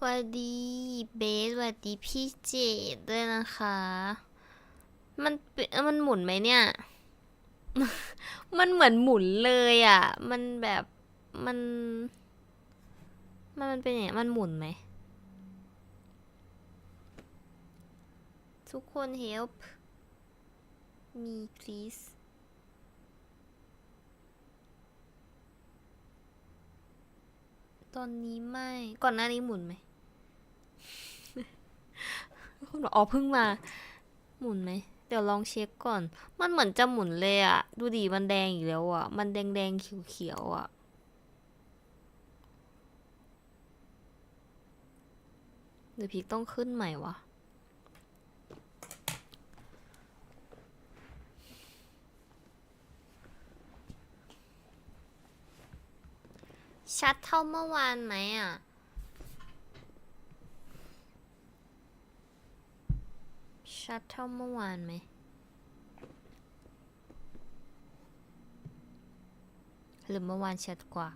สวัสดีเบสสวัสดีพี่เจดด้วยนะคะมันหมุนไหมเนี่ยมันเหมือนหมุนเลยอ่ะมันแบบมันมันเป็นอย่างมันหมุนไหมทุกคน help me please ตอนนี้ไม่ก่อนหน้านี้หมุนไหมคุณบอกอ๋อเพิ่งมาหมุนไหมเดี๋ยวลองเช็คก่อนมันเหมือนจะหมุนเลยอ่ะดูดิมันแดงอีกแล้วอ่ะมันแดงแดงเขียวเขียวอ่ะหรือพีต้องขึ้นใหม่วะชัดเท่าเมื่อวานไหมอ่ะชัดเท่าเมื่อวานไหมหรือเมื่อวานชัดกว่า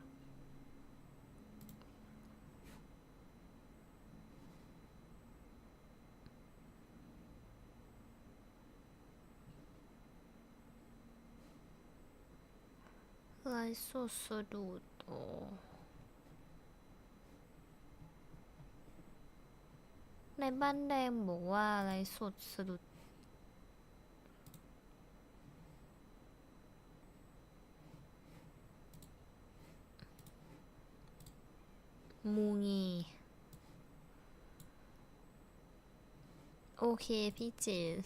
ไลฟ์สดสะดุดโอ้ในบ้านแดงบอกว่าไลฟ์สดสะดุดมูงีโอเคพี่เจน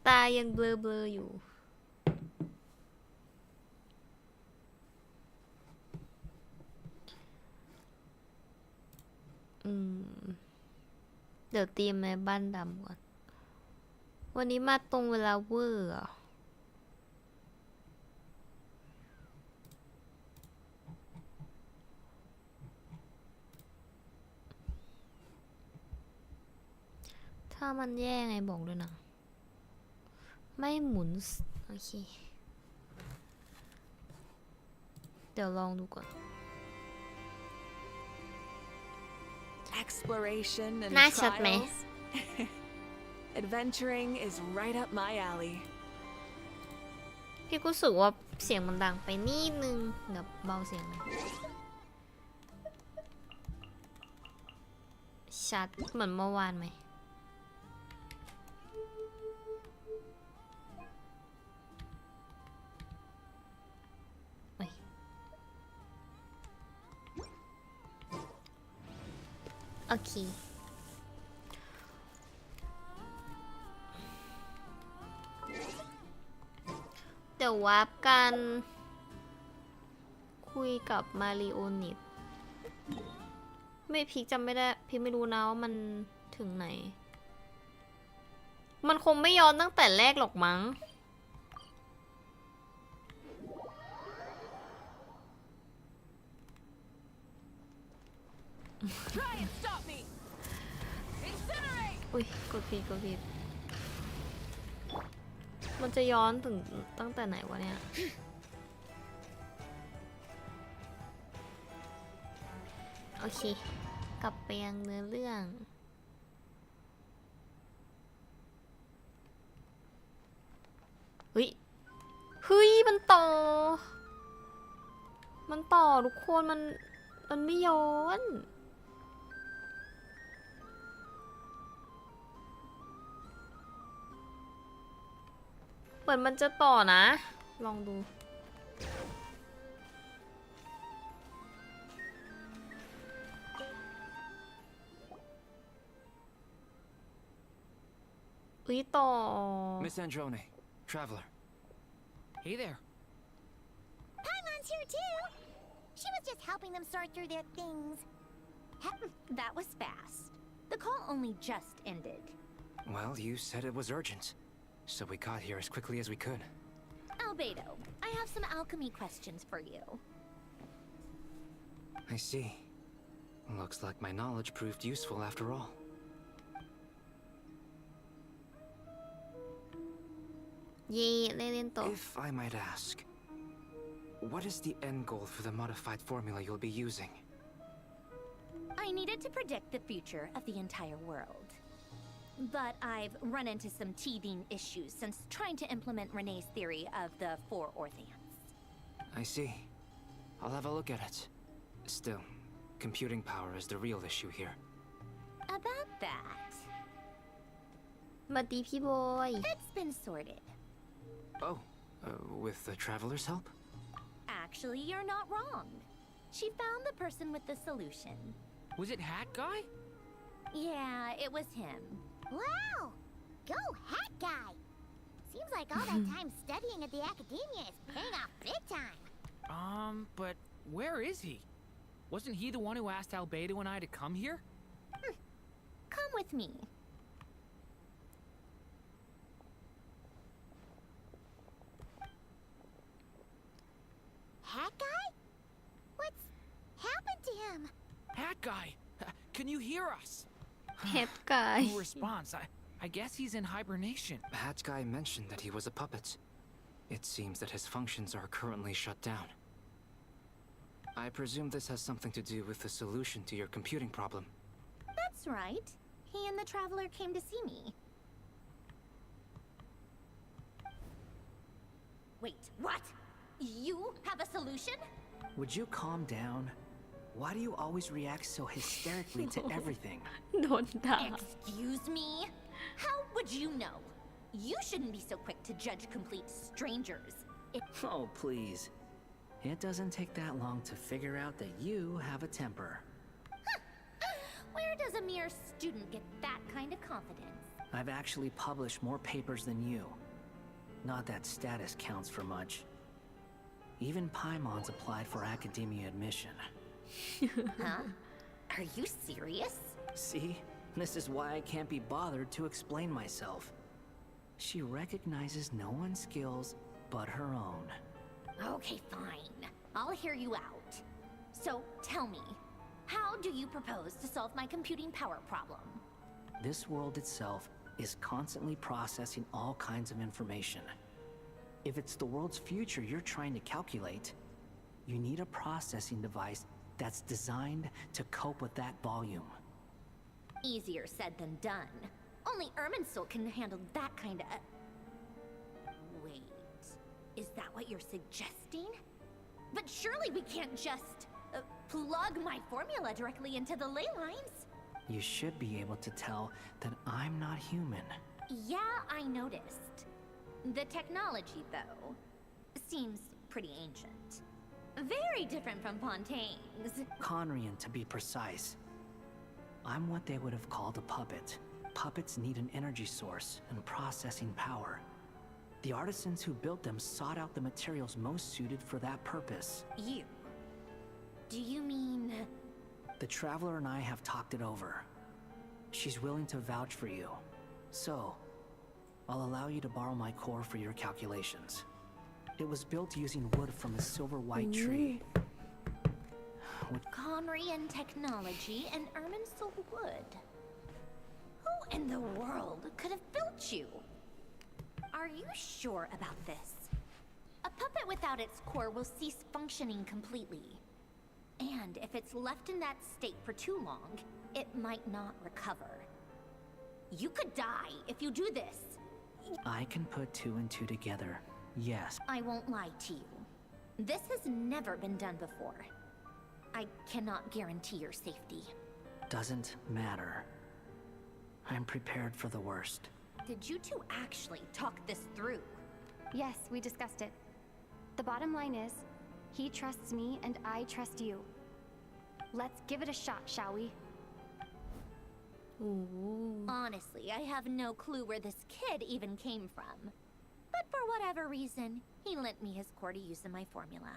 ตายังเบลอๆอยู่เดี๋ยวเตรียมในบ้านดำก่อน วันนี้มาตรงเวลาเวอร์อะถ้ามันแย่ไงบอกด้วยนะ ไม่หมุน โอเค เดี๋ยวลองดูก่อน Exploration and น่าชัดไหม trials. Adventuring is right up my alley. พี่ก็รู้สึกว่าเสียงมันดังไปนิดนึงเดี๋ยวเบาเสียงหน่อยชัดเหมือนเมื่อวานไหมโอเคเดี๋ยววาร์ปกันคุยกับมาริโอนิตไม่พีคจำไม่ได้พีคไม่รู้นะว่ามันถึงไหนมันคงไม่ย้อนตั้งแต่แรกหรอกมั้งอุ้ยกดผิดมันจะย้อนถึงตั้งแต่ไหนวะเนี่ยโอเคกลับไปยังเนื้อเรื่องเฮ้ยมันต่อทุกคนมันไม่ย้อนเหมือนมันจะต่อนะลองดูต่อ Miss Androne, traveler. Hey there. Paimon's here too. She was just helping them sort through their things. That was fast. The call only just ended. Well, you said it was urgent, so we got here as quickly as we could. Albedo, I have some alchemy questions for you. I see. Looks like my knowledge proved useful after all. If I might ask, what is the end goal for the modified formula you'll be using? I needed to predict the future of the entire world. But I've run into some teething issues since trying to implement Renee's theory of the four orthants. I see. I'll have a look at it. Still, computing power is the real issue here. About that, มาดีพี่บอย it's been sorted. Oh, with the traveler's help? Actually, you're not wrong. She found the person with the solution. Was it Hat Guy? Yeah, it was him. Wow! Go Hat Guy! Seems like all that time studying at the academia is paying off big time. But where is he? Wasn't he the one who asked Albedo and I to come here? Come with me. Hat Guy? What's happened to him? Hat Guy! Can you hear us? แฮปกาย No response. I guess he's in hibernation. Hat Guy mentioned that he was a puppet. It seems that his functions are currently shut down. I presume this has something to do with the solution to your computing problem. That's right. He and the traveler came to see me. Wait, what? You have a solution? Would you calm down? Why do you always react so hysterically to everything? โดนด่า Excuse me? How would you know? You shouldn't be so quick to judge complete strangers. Oh, please. It doesn't take that long to figure out that you have a temper. Where does a mere student get that kind of confidence? I've actually published more papers than you. Not that status counts for much. Even Paimon's applied for academia admission. Huh? Are you serious? See? This is why I can't be bothered to explain myself. She recognizes no one's skills but her own. Okay, fine. I'll hear you out. So, tell me, how do you propose to solve my computing power problem? This world itself is constantly processing all kinds of information. If it's the world's future you're trying to calculate, you need a processing device that's designed to cope with that volume. Easier said than done. Only Irminsul can handle that kind of... Wait, is that what you're suggesting? But surely we can't just plug my formula directly into the ley lines. You should be able to tell that I'm not human. Yeah, I noticed. The technology, though, seems pretty ancient. Very different from Fontaine's. Conrian, to be precise. I'm what they would have called a puppet. Puppets need an energy source and processing power. The artisans who built them sought out the materials most suited for that purpose. You? Do you mean... The Traveler and I have talked it over. She's willing to vouch for you. So, I'll allow you to borrow my core for your calculations. It was built using wood from a silver white tree. Conrian technology and Irminsul wood. Who in the world could have built you? Are you sure about this? A puppet without its core will cease functioning completely. And if it's left in that state for too long, it might not recover. You could die if you do this. I can put two and two together, yes. I won't lie to you. This has never been done before. I cannot guarantee your safety. Doesn't matter. I'm prepared for the worst. Did you two actually talk this through? Yes, we discussed it. The bottom line is, he trusts me and I trust you. Let's give it a shot, shall we? โอ้โห Honestly, I have no clue where this kid even came from. But for whatever reason, he lent me his core to use in my formula.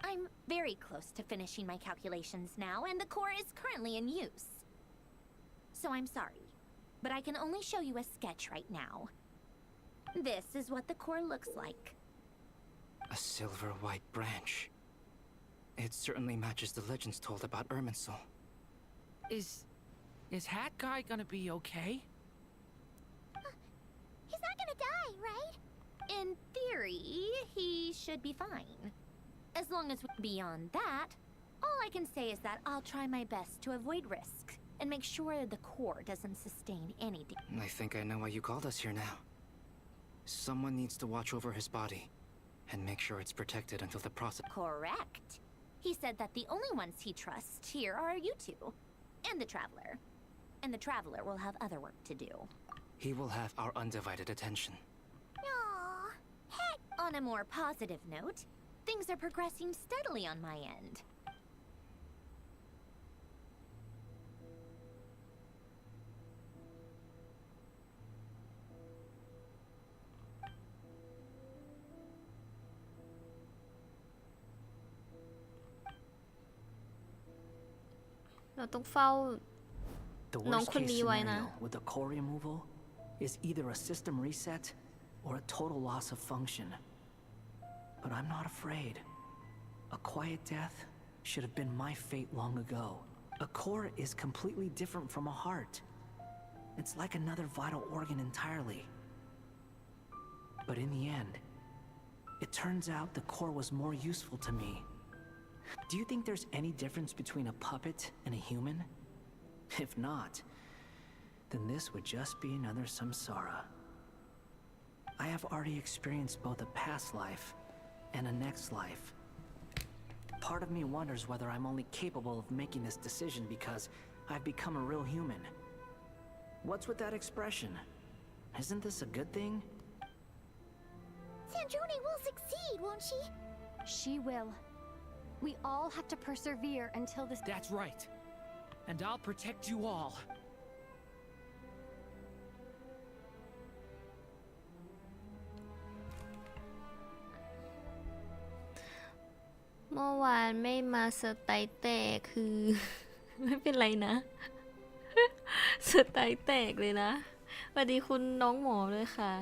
I'm very close to finishing my calculations now, and the core is currently in use. So I'm sorry, but I can only show you a sketch right now. This is what the core looks like. A silver white branch. It certainly matches the legends told about Irminsul. Is Hat Guy gonna be okay? He's not gonna die, right? In theory, he should be fine. As long as beyond that, all I can say is that I'll try my best to avoid risk and make sure the core doesn't sustain any damage. I think I know why you called us here now. Someone needs to watch over his body and make sure it's protected until the process. Correct. He said that the only ones he trusts here are you two, and the Traveler. And the Traveler will have other work to do. He will have our undivided attention. Aww. Heck. On a more positive note, things are progressing steadily on my end. เราต้องเฝ้า The น้อง worst คน case นี้ไว้นะ scenario with the core removal is either a system reset or a total loss of function. But I'm not afraid. A quiet death should have been my fate long ago. A core is completely different from a heart. It's like another vital organ entirely. But in the end, it turns out the core was more useful to me. Do you think there's any difference between a puppet and a human? If not, then this would just be another samsara. I have already experienced both a past life and a next life. Part of me wonders whether I'm only capable of making this decision because I've become a real human. What's with that expression? Isn't this a good thing? Sandrone will succeed, won't she? She will. We all have to persevere until this. That's right. And I'll protect you all. เมื่อวานไม่มาสไตล์แตกคือ ไม่เป็นไรนะ สไตล์แตกเลยนะสวัสดีคุณน้องหมอด้วยค่ะ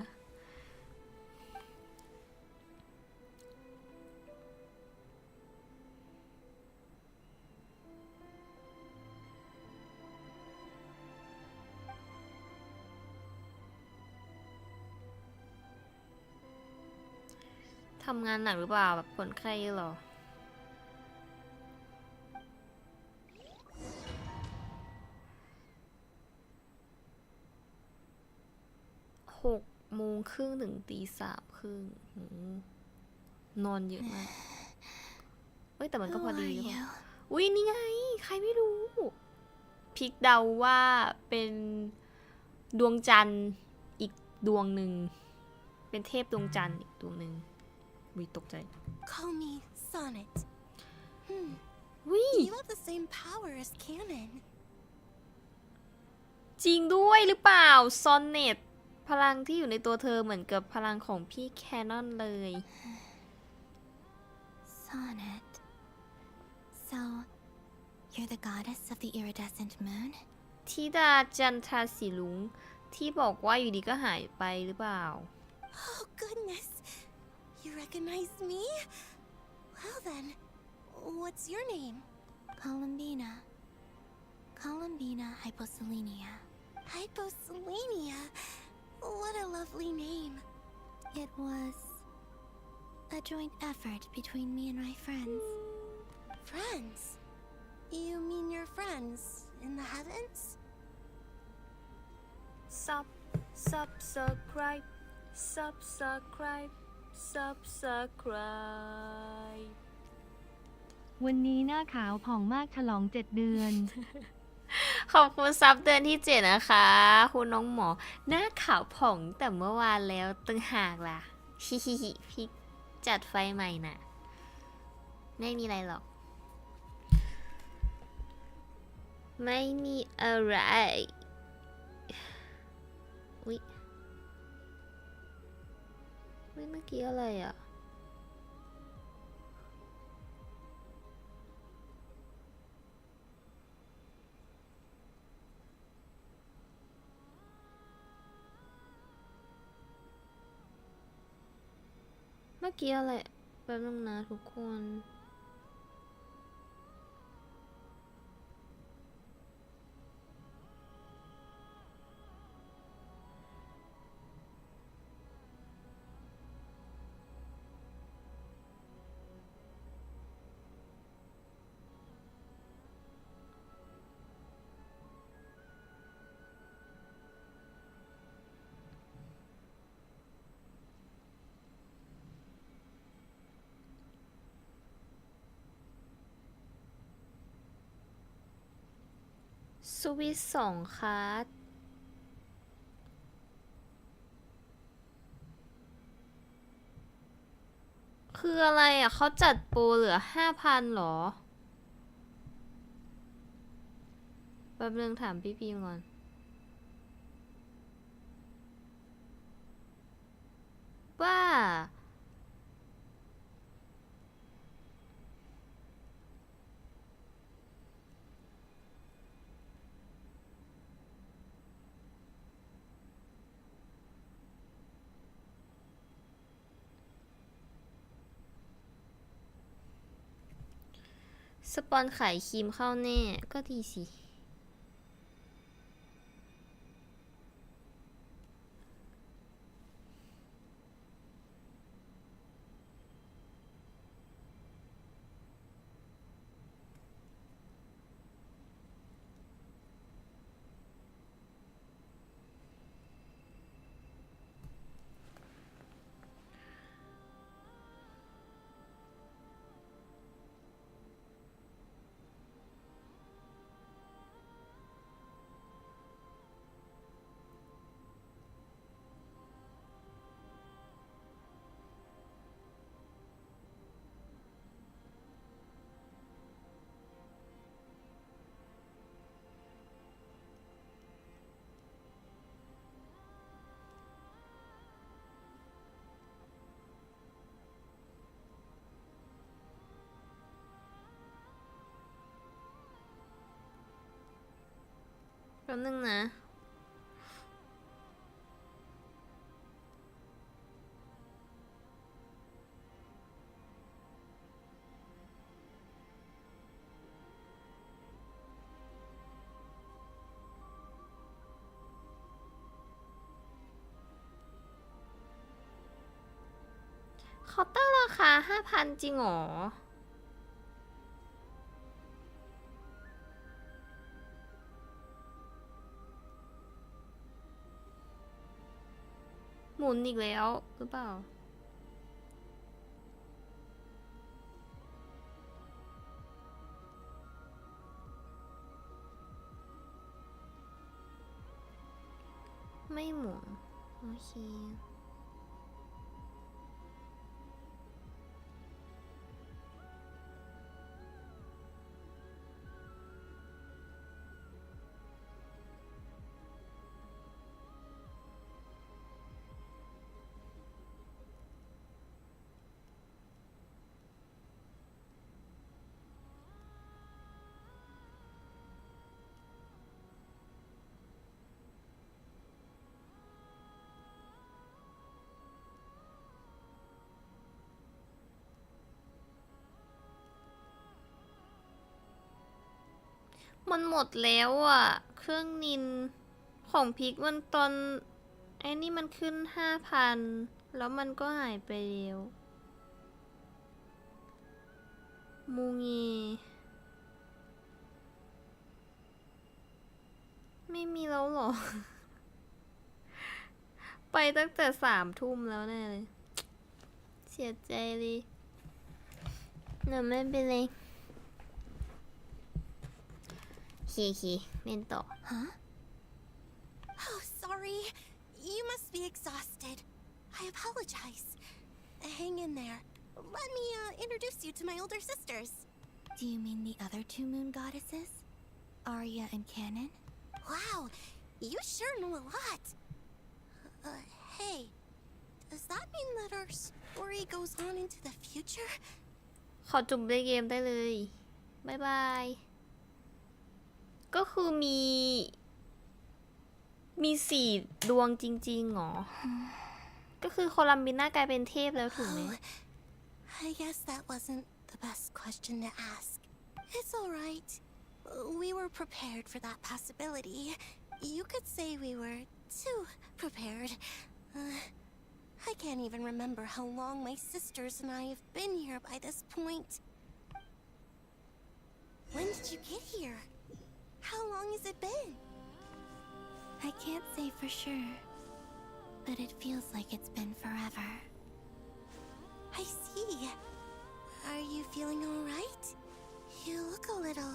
ทำงานหนักหรือเปล่าแบบคนไข้เยอะเหรอ6:30ถึง3:30นอนเยอะมากเฮ้ยแต่มันก็พอดีหรือเปล่าอุ้ยนี่ไงใครไม่รู้พิกเดาว่าเป็นดวงจันทร์อีกดวงหนึ่งเป็นเทพดวงจันทร์อีกดวงหนึ่งวิตกใจ Call me Sonnet. วิ You have the same power as Canon. จริงด้วยหรือเปล่าซอนเน็ตพลังที่อยู่ในตัวเธอเหมือนกับพลังของพี่แคนนอนเลย Sonnet. So, you're the goddess of the iridescent moon? ธิดาจันทราสีลุงที่บอกว่าอยู่ดีก็หายไปหรือเปล่า Oh, goodness. You recognize me? Well then, what's your name? Columbina. Columbina Hyposelenia. Hyposelenia? What a lovely name. It was a joint effort between me and my friends. Friends? You mean your friends in the heavens? subscribe วันนี้หน้าขาวผ่องมากฉลอง7 เดือน ขอบคุณซับเดือนที่7นะคะคุณน้องหมอหน้าขาวผ่องแต่เมื่อวานแล้วตึงหากล่ะฮิฮิฮิพี่จัดไฟใหม่น่ะไม่มีอะไรหรอกไม่มีอะไรอุ๊ยเมื่อกี้อะไรอ่ะเมื่อกี้อะไรแป๊บนึงนะทุกคน สวิต2 คาร์ดคืออะไรอ่ะเขาจัดโปรเหลือ 5,000 หรอแป๊บนึงถามพี่พีก่อนว่าสปอนขายครีมเข้าแน่ก็ดีสิแป๊บนึงนะเขาตั้งราคา 5,000 จริงเหรอหมุนอีกแล้วหรือเปล่าไม่หมุนโอเคมันหมดแล้วอ่ะเครื่องนินของพิกมันตอนไอ้นี่มันขึ้น 5,000 แล้วมันก็หายไปแล้วมูงีไม่มีแล้วเหรอ ไปตั้งแต่3 ทุ่มแล้วแน่เลยเสียใจเลยน่ะไม่เป็นไรเคเล่นต่อ Huh? Oh, sorry. You must be exhausted. I apologize. Hang in there. Let me introduce you to my older sisters. Do you mean the other 2 moon goddesses? Arya and Canon? Wow, you sure know a lot. Hey, does that mean that our story goes on into the future? ขอจุ่มในเกมได้เลยบ๊ายบายก็คือมี4 ดวงจริงๆหรอ ก็คือโคลัมบิน่ากลายเป็นเทพแล้วถูกไหม I guess that wasn't the best question to ask. It's alright. We were prepared for that possibility. You could say we were too prepared. I can't even remember how long my sisters and I have been here by this point. When did you get here? How long has it been? I can't say for sure, but it feels like it's been forever. I see. Are you feeling alright? You look a little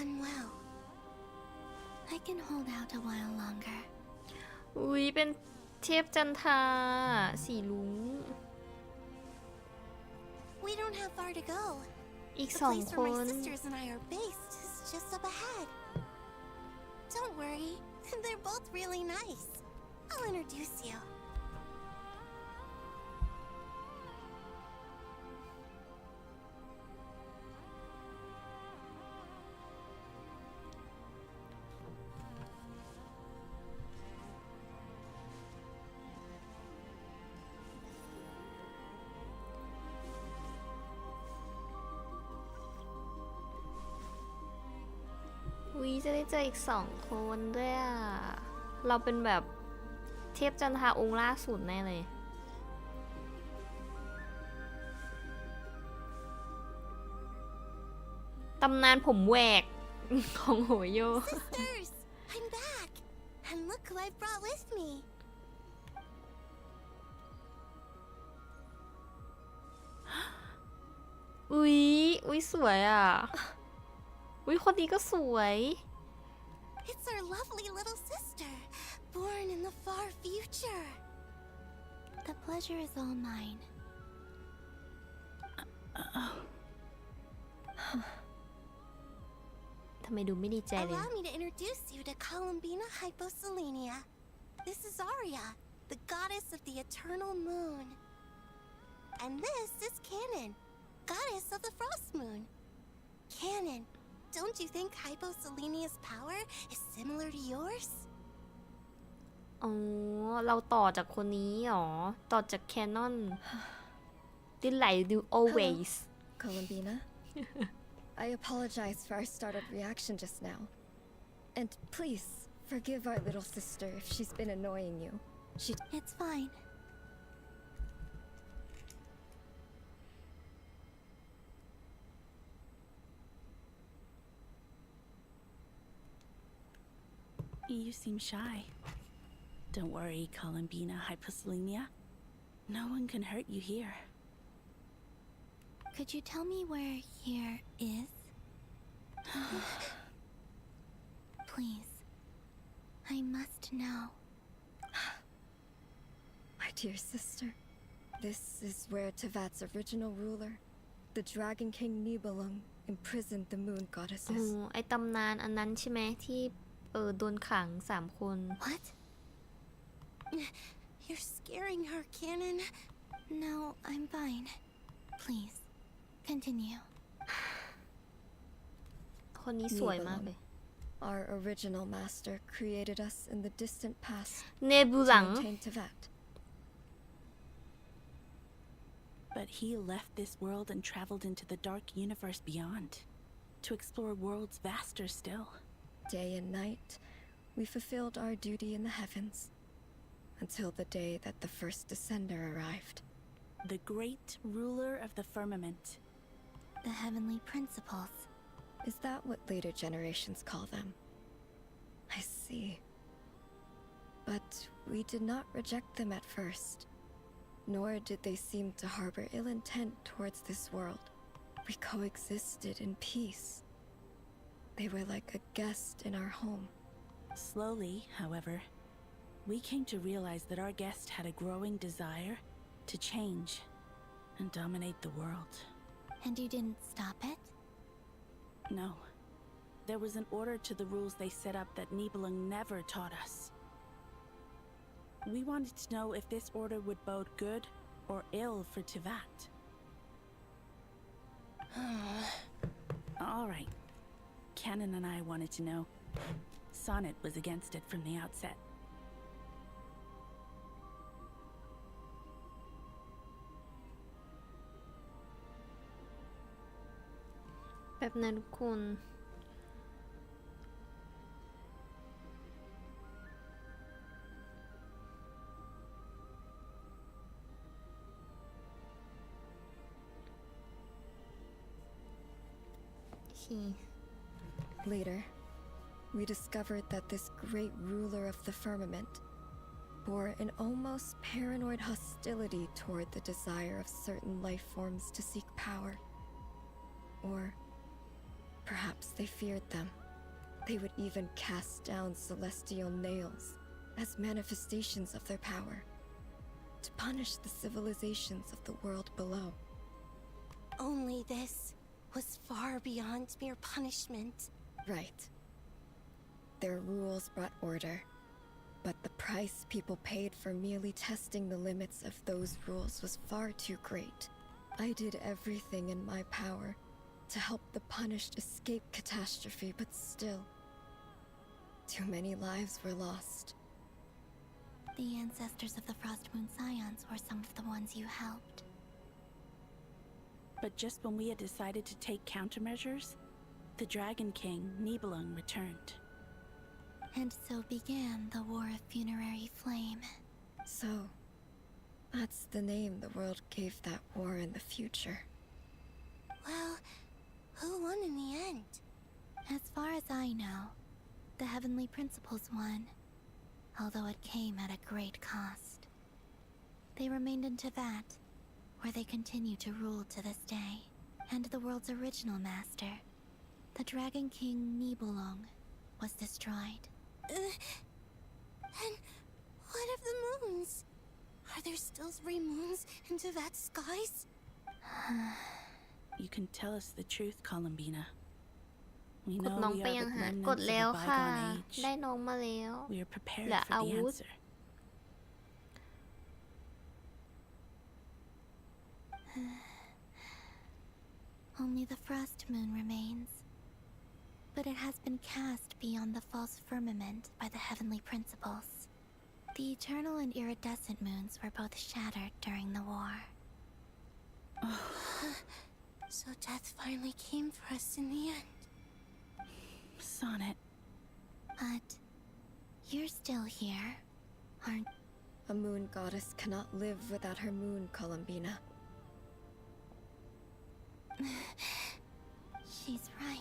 unwell. can hold out a while longer. อุ้ยเป็นเทพจันทราสีลุง We don't have far to go. อีก The สอง place ค where my น sisters and I are based is just up ahead. Don't worry, they're both really nice. I'll introduce you. อุ้ยจะได้เจออีกสองคนด้วยอ่ะ เราเป็นแบบเทพจันทราองค์ล่าสุดแน่เลย ตำนานผมแหวก ของโหโย Sisters, I'm back. And look who I brought with me. อุ๊ย อุ๊ย สวยอ่ะ อุ๊ย คนนี้ก็สวย It's our lovely little sister, born in the far future. The pleasure is all mine. ทำไมดูไม่ดีใจเลย Allow me to introduce you to Columbina Hyposelenia. This is Aria, the goddess of the eternal moon. And this is Canon, goddess of the frost moon. Canon, don't you think Hyposelenia's power is similar to yours? อ๋อ เราต่อจากคนนี้หรอ ต่อจากแคนนอนดิไหลดู always Columbina, I apologize for our startled reaction just now. And please, forgive our little sister if she's been annoying you. It's fine. You seem shy. Don't worry, Columbina Hyposelenia. No one can hurt you here. Could you tell me where here is? Please. I must know. My dear sister, this is where Tevat's original ruler, the Dragon King Nibelung, imprisoned the moon อ๋อ goddesses. ไอตำนานอันนั้นใช่ไหมที่โดนขัง3 คน What? You're scaring her, Canon. No, I'm fine. Please, continue. คนนี้สวยมากเลย Our original master created us in the distant past เนบูหลัง to maintain Tevat. But he left this world and traveled into the dark universe beyond, to explore worlds vaster still. Day and night, we fulfilled our duty in the heavens, until the day that the first descender arrived. The great ruler of the firmament. The heavenly principles. Is that what later generations call them? I see. But we did not reject them at first, nor did they seem to harbor ill intent towards this world. We coexisted in peace. They were like a guest in our home. Slowly, however, we came to realize that our guest had a growing desire to change and dominate the world. And you didn't stop it? No. There was an order to the rules they set up that Nibelung never taught us. We wanted to know if this order would bode good or ill for Tevat. All right. Canon and I wanted to know. Sonnet was against it from the outset. แบบนั้นทุกคน Later, we discovered that this great ruler of the firmament bore an almost paranoid hostility toward the desire of certain life forms to seek power. Or perhaps they feared them. They would even cast down celestial nails as manifestations of their power to punish the civilizations of the world below. Only this was far beyond mere punishment. Right. Their rules brought order, but the price people paid for merely testing the limits of those rules was far too great. I did everything in my power to help the punished escape catastrophe, but still, too many lives were lost. The ancestors of the Frost Moon Scions were some of the ones you helped. But just when we had decided to take countermeasures, the Dragon King, Nibelung, returned. And so began the War of Funerary Flame. So, that's the name the world gave that war in the future. Well, who won in the end? As far as I know, the Heavenly Principles won, although it came at a great cost. They remained in Teyvat, where they continue to rule to this day. And the world's original master, the Dragon King Nibelung, was destroyed. And what of the moons? Are there still 3 moons in Teyvat's skies? You can tell us the truth, Columbina. We กด know น้อง we ไป are ยัง but ฮะ remnants กด of แล้ว a ค่ะ bygone age. ได้น้องมาแล้ว We are prepared Là for the áo út. answer. Only the Frost Moon remains. But it has been cast beyond the false firmament by the Heavenly Principles. The eternal and iridescent moons were both shattered during the war. So death finally came for us in the end. Sonnet. But you're still here, aren't A moon goddess cannot live without her moon, Columbina. She's right.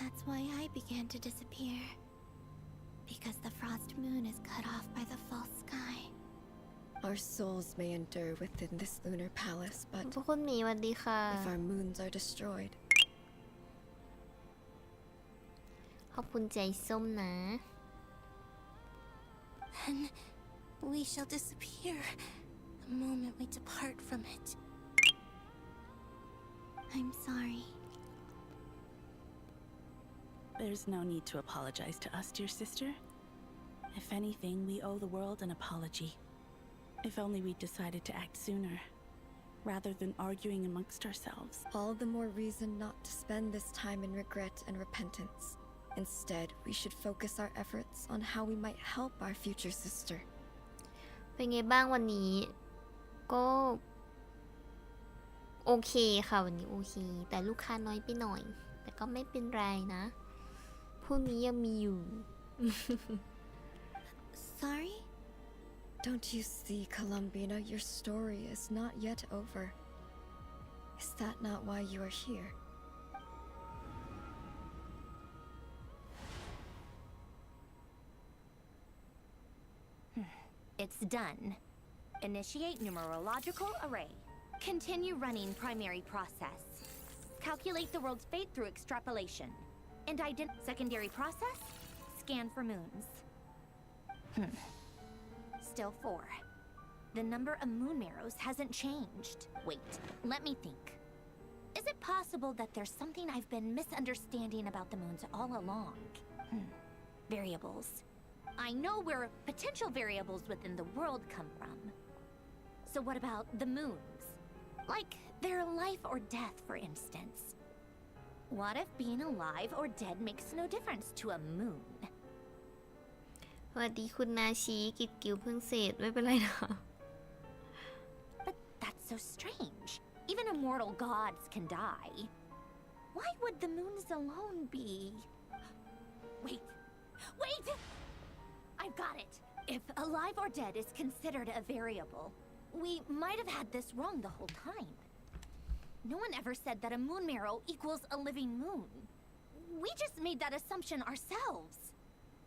That's why I began to disappear. Because the Frost Moon is cut off by the false sky. Our souls may endure within this lunar palace, but ทุกคนหมีสวัสดีค่ะ if our moons are destroyed, ขอบคุณใจส้มนะ Then we shall disappear the moment we depart from it. I'm sorry. There's no need to apologize to us, dear sister. If anything, we owe the world an apology. If only we'd decided to act sooner, rather than arguing amongst ourselves. all the more reason not to spend this time in regret and repentance. Instead, we should focus our efforts on how we might help our future sister. เป็นไงบ้างวันนี้ ก็โอเคค่ะวันนี้โอเค แต่ลูกค้าน้อยไปหน่อย แต่ก็ไม่เป็นไรนะพรุ่งนี้ยังมีอยู่ Sorry? Don't you see, Columbina, your story is not yet over. Is that not why you are here? It's done. Initiate numerological array. Continue running primary process. Calculate the world's fate through extrapolation. And secondary process? Scan for moons. Still 4. The number of moon marrows hasn't changed. Wait, let me think. Is it possible that there's something I've been misunderstanding about the moons all along? Variables. I know where potential variables within the world come from. So what about the moons? Like their life or death, for instance. What if being alive or dead makes no difference to a moon? สวัสดีคุณนาชีกิจกิวเพิ่งเสร็จไม่เป็นไรนะ But that's so strange. Even immortal gods can die. Why would the moons alone be... Wait! I've got it! If alive or dead is considered a variable, we might have had this wrong the whole time. No one ever said that a moon marrow equals a living moon. We just made that assumption ourselves.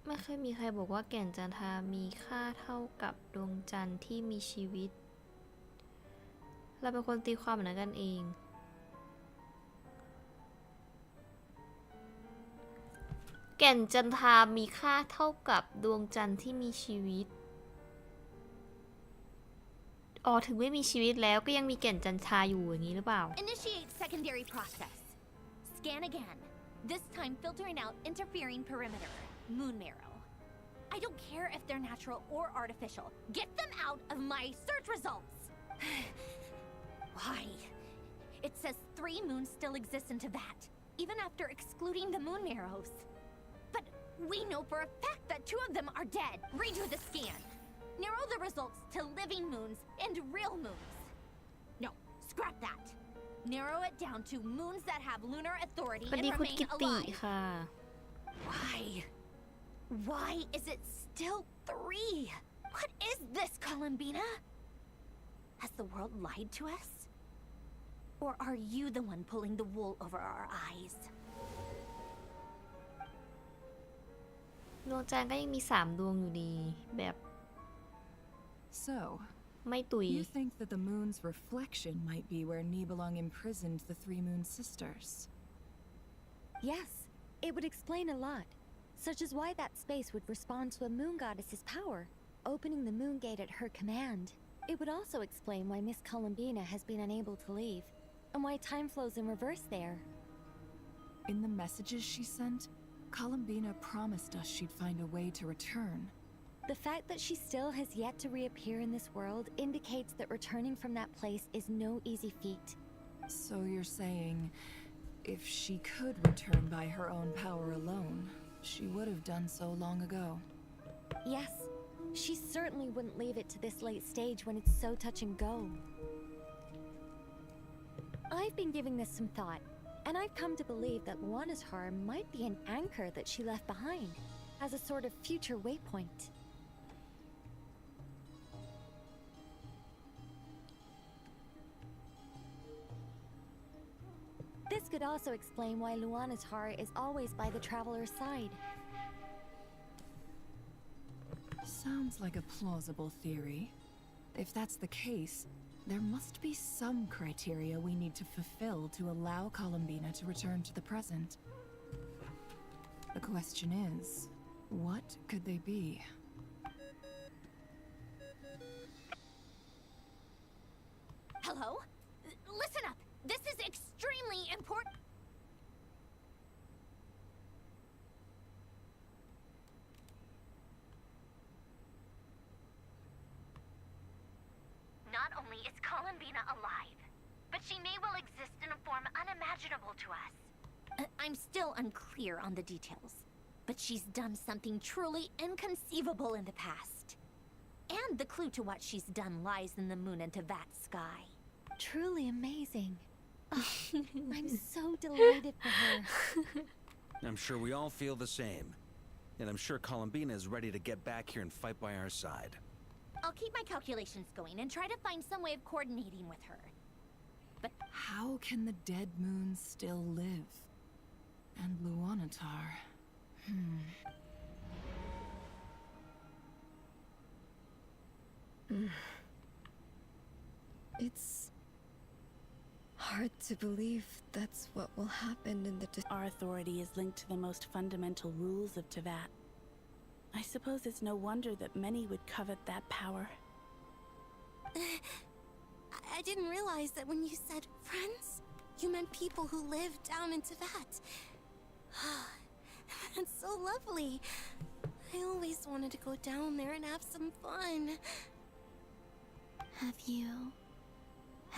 ไม่เคยมีใครบอกว่าแก่นจันทรามีค่าเท่ากับดวงจันทร์ที่มีชีวิต เราเป็นคนตีความแบบนั้นกันเอง I แก่นจันทรามีค่าเท่ากับดวงจันทร์ที่มีชีวิต อ๋อ ถึงไม่มีชีวิตแล้วก็ยังมีแก่นจันทราอยู่อย่างนี้หรือเปล่า Initiate secondary process. Scan again. This time filtering out interfering perimeter. Moon marrow. I don't care if they're natural or artificial. Get them out of my search results! Why? It says 3 moons still exist in Teyvat, even after excluding the moon marrows. But we know for a fact that 2 of them are dead. Redo the scan. Narrow the results to living moons and real moons. No, scrap that. Narrow it down to moons that have lunar authority สวัส and ดีคุณ remain กิตติ alive. ค่ะ Why? Why is it still 3? What is this, Columbina? Has the world lied to us? Or are you the one pulling the wool over our eyes? ดวงจันทร์ก็ยังมี3 ดวงอยู่ดีแบบ So, ไม่ตุย you think that the moon's reflection might be where Nibelung imprisoned the 3 moon sisters? Yes, it would explain a lot, such as why that space would respond to a moon goddess's power, opening the moon gate at her command. It would also explain why Miss Columbina has been unable to leave, and why time flows in reverse there. In the messages she sent, Columbina promised us she'd find a way to return. The fact that she still has yet to reappear in this world indicates that returning from that place is no easy feat. So you're saying, if she could return by her own power alone, she would have done so long ago. Yes, she certainly wouldn't leave it to this late stage when it's so touch and go. I've been giving this some thought, and I've come to believe that Luana's harm might be an anchor that she left behind, as a sort of future waypoint. This could also explain why Luana's heart is always by the traveler's side. Sounds like a plausible theory. If that's the case, there must be some criteria we need to fulfill to allow Columbina to return to the present. The question is, what could they be? Hello? Listen up! This is extremely important! Not only is Columbina alive, but she may well exist in a form unimaginable to us. I'm still unclear on the details, but she's done something truly inconceivable in the past. And the clue to what she's done lies in the moon and Teyvat sky. Truly amazing. Oh, I'm so delighted for her. I'm sure we all feel the same. And I'm sure Columbina is ready to get back here and fight by our side. I'll keep my calculations going and try to find some way of coordinating with her. But How can the dead moons still live? And Luanatar. It's hard to believe that's what will happen in the Our authority is linked to the most fundamental rules of Teyvat. I suppose it's no wonder that many would covet that power. I didn't realize that when you said friends, you meant people who live down in Teyvat. That's so lovely. I always wanted to go down there and have some fun. have you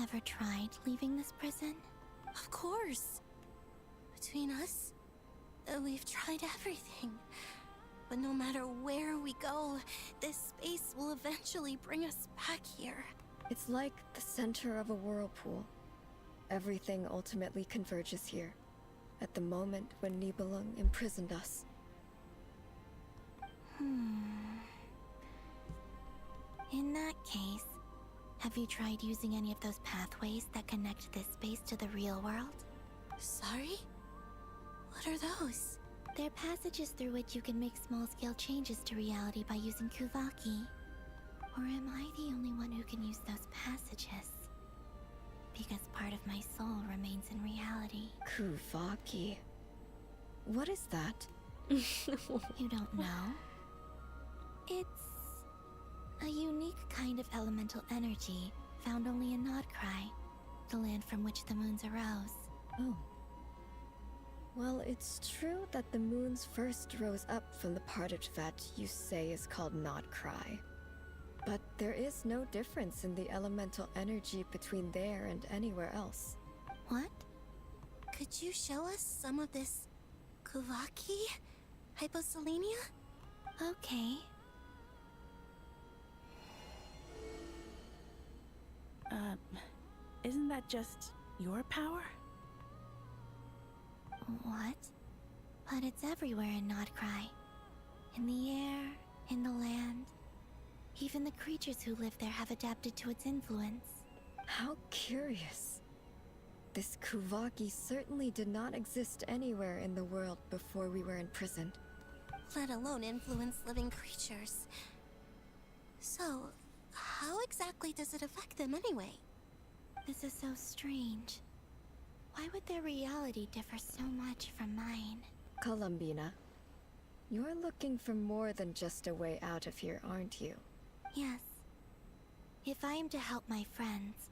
ever tried leaving this prison? Of course. Between us, we've tried everything. But no matter where we go, this space will eventually bring us back here. It's like the center of a whirlpool. Everything ultimately converges here, at the moment when Nibelung imprisoned us. In that case, have you tried using any of those pathways that connect this space to the real world? Sorry? What are those? They're passages through which you can make small-scale changes to reality by using Kuvaki. Or am I the only one who can use those passages? Because part of my soul remains in reality. Kuvaki. What is that? You don't know? It's a unique kind of elemental energy found only in Nodcry, the land from which the moons arose. Oh. Well, it's true that the moons first rose up from the parted that you say is called Nodcry. But there is no difference in the elemental energy between there and anywhere else. What? Could you show us some of this Kuvaki hyposelenia? Okay. Isn't that just your power? What? But it's everywhere in Nodcry. In the air, in the land. Even the creatures who live there have adapted to its influence. How curious. This Kuvaki certainly did not exist anywhere in the world before we were imprisoned. Let alone influence living creatures. So, how exactly does it affect them anyway? This is so strange. Why would their reality differ so much from mine? Columbina, you're looking for more than just a way out of here, aren't you? Yes. If I am to help my friends,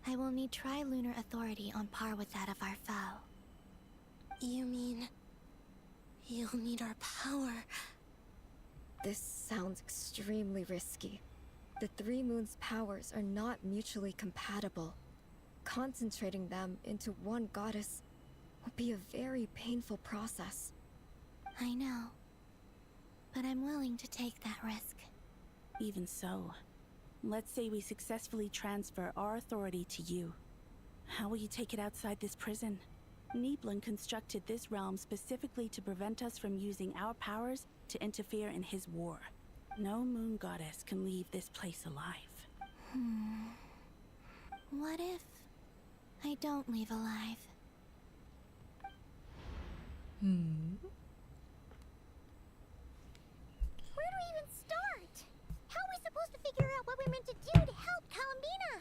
I will need tri-lunar authority on par with that of our foe. You mean... you'll need our power? This sounds extremely risky. The Three Moons' powers are not mutually compatible. Concentrating them into one goddess will be a very painful process. I know. But I'm willing to take that risk. Even so, let's say we successfully transfer our authority to you. How will you take it outside this prison? Nibelung constructed this realm specifically to prevent us from using our powers to interfere in his war. No moon goddess can leave this place alive. What if I don't leave alive? Where do we even start? How are we supposed to figure out what we're meant to do to help Columbina?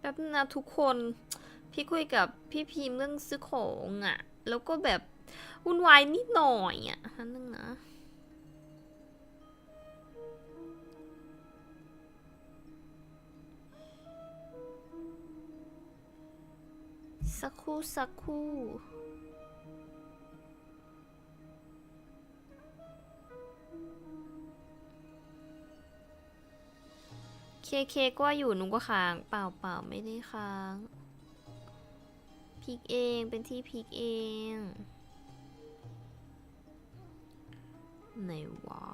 แป๊บนึงนะทุกคนพี่คุยกับพี่พีมเรื่องซื้อของอะแล้วก็แบบวุ่นวายนิดหน่อยอะนั่นนึงนะสักครู่สักครู่เคก็ว่าอยู่หนูก็ค้างเปล่าไม่ได้ค้างพลิกเองเป็นที่พลิกเองไหนวะ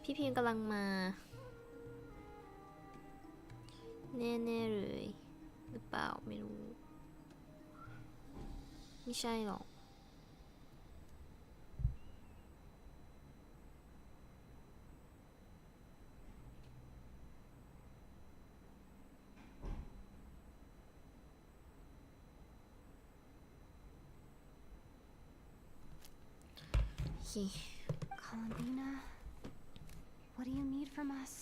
พี่พิมพ์กำลังมาแน่ๆเลยหรือเปล่าไม่รู้ไม่ใช่หรอกColumbina, what do you need from us?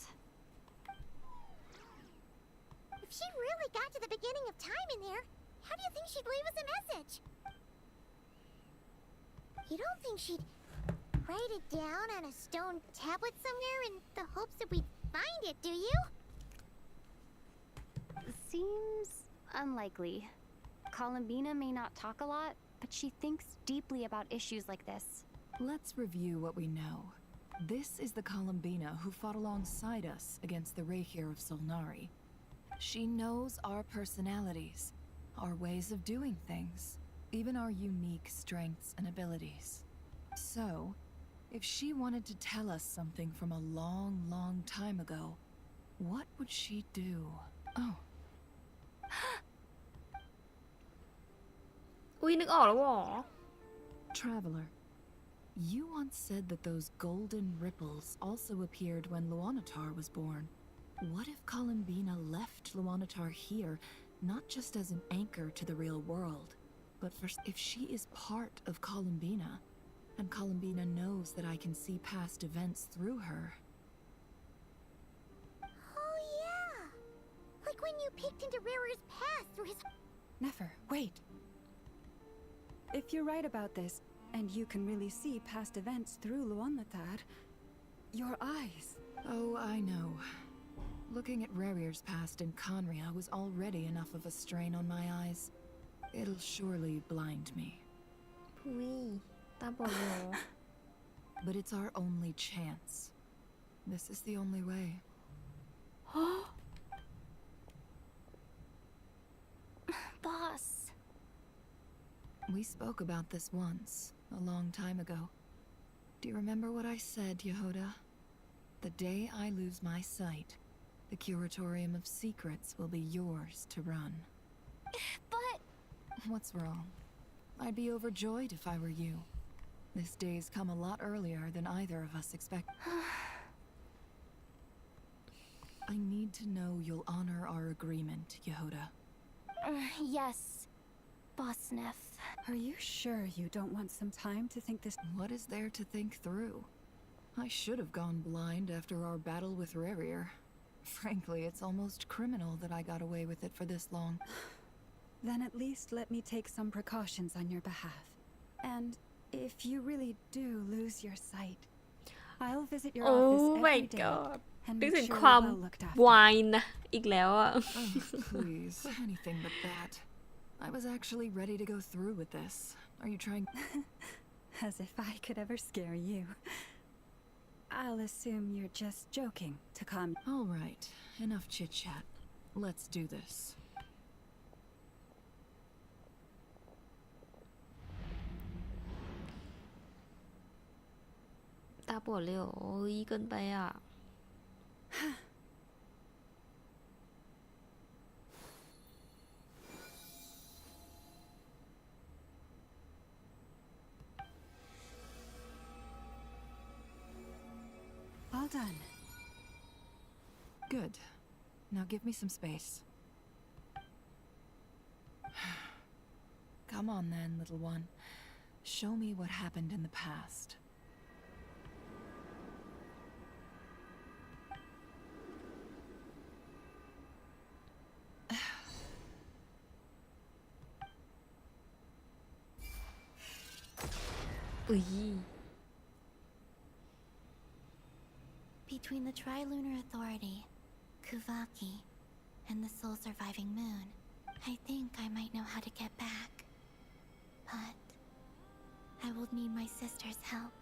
If she really got to the beginning of time in there, how do you think she'd leave us a message? You don't think she'd write it down on a stone tablet somewhere in the hopes that we'd find it, do you? Seems unlikely. Columbina may not talk a lot, but she thinks deeply about issues like this. Let's review what we know. This is the Columbina who fought alongside us against the Reikir of Solnari. She knows our personalities, our ways of doing things, even our unique strengths and abilities. So, if she wanted to tell us something from a long, long time ago, what would she do? Oh. อุ๊ยนึกออกแล้วหรอ Traveler, You once said that those golden ripples also appeared when Luanatar was born. What if Columbina left Luanatar here, not just as an anchor to the real world, but if she is part of Columbina, and Columbina knows that I can see past events through her? Oh yeah! Like when you peeked into Rarer's past through his... Nefer, wait. If you're right about this, and you can really see past events through Luanatar, your eyes... Oh, I know. Looking at Rarir's past in Conria was already enough of a strain on my eyes. It'll surely blind me. ตาบอดเหรอ But it's our only chance. This is the only way. Boss. We spoke about this once, a long time ago. Do you remember what I said, Yehoda? The day I lose my sight, the Curatorium of Secrets will be yours to run. But... What's wrong? I'd be overjoyed if I were you. This day's come a lot earlier than either of us expect. I need to know you'll honor our agreement, Yehoda. Yes, Boss Neff. Are you sure you don't want some time to think this? What is there to think through? I should have gone blind after our battle with Rarir. Frankly, it's almost criminal that I got away with it for this long. Then at least let me take some precautions on your behalf. And if you really do lose your sight, I'll visit your office every day and นึก make ถึง sure ความ you're well looked after. วายนะอีกแล้วอ่ะ Oh, please, anything but that. I was actually ready to go through with this. Are you trying? As if I could ever scare you. I'll assume you're just joking to calm. All right, enough chit-chat. Let's do this. ตาบอดเลยเหรอเฮ้ยเกินไปอ่ะ All done. Good. Now give me some space. Come on then, little one. Show me what happened in the past. Between the Trilunar Authority, Kuvaki, and the Soul Surviving Moon, I think I might know how to get back. But I will need my sister's help.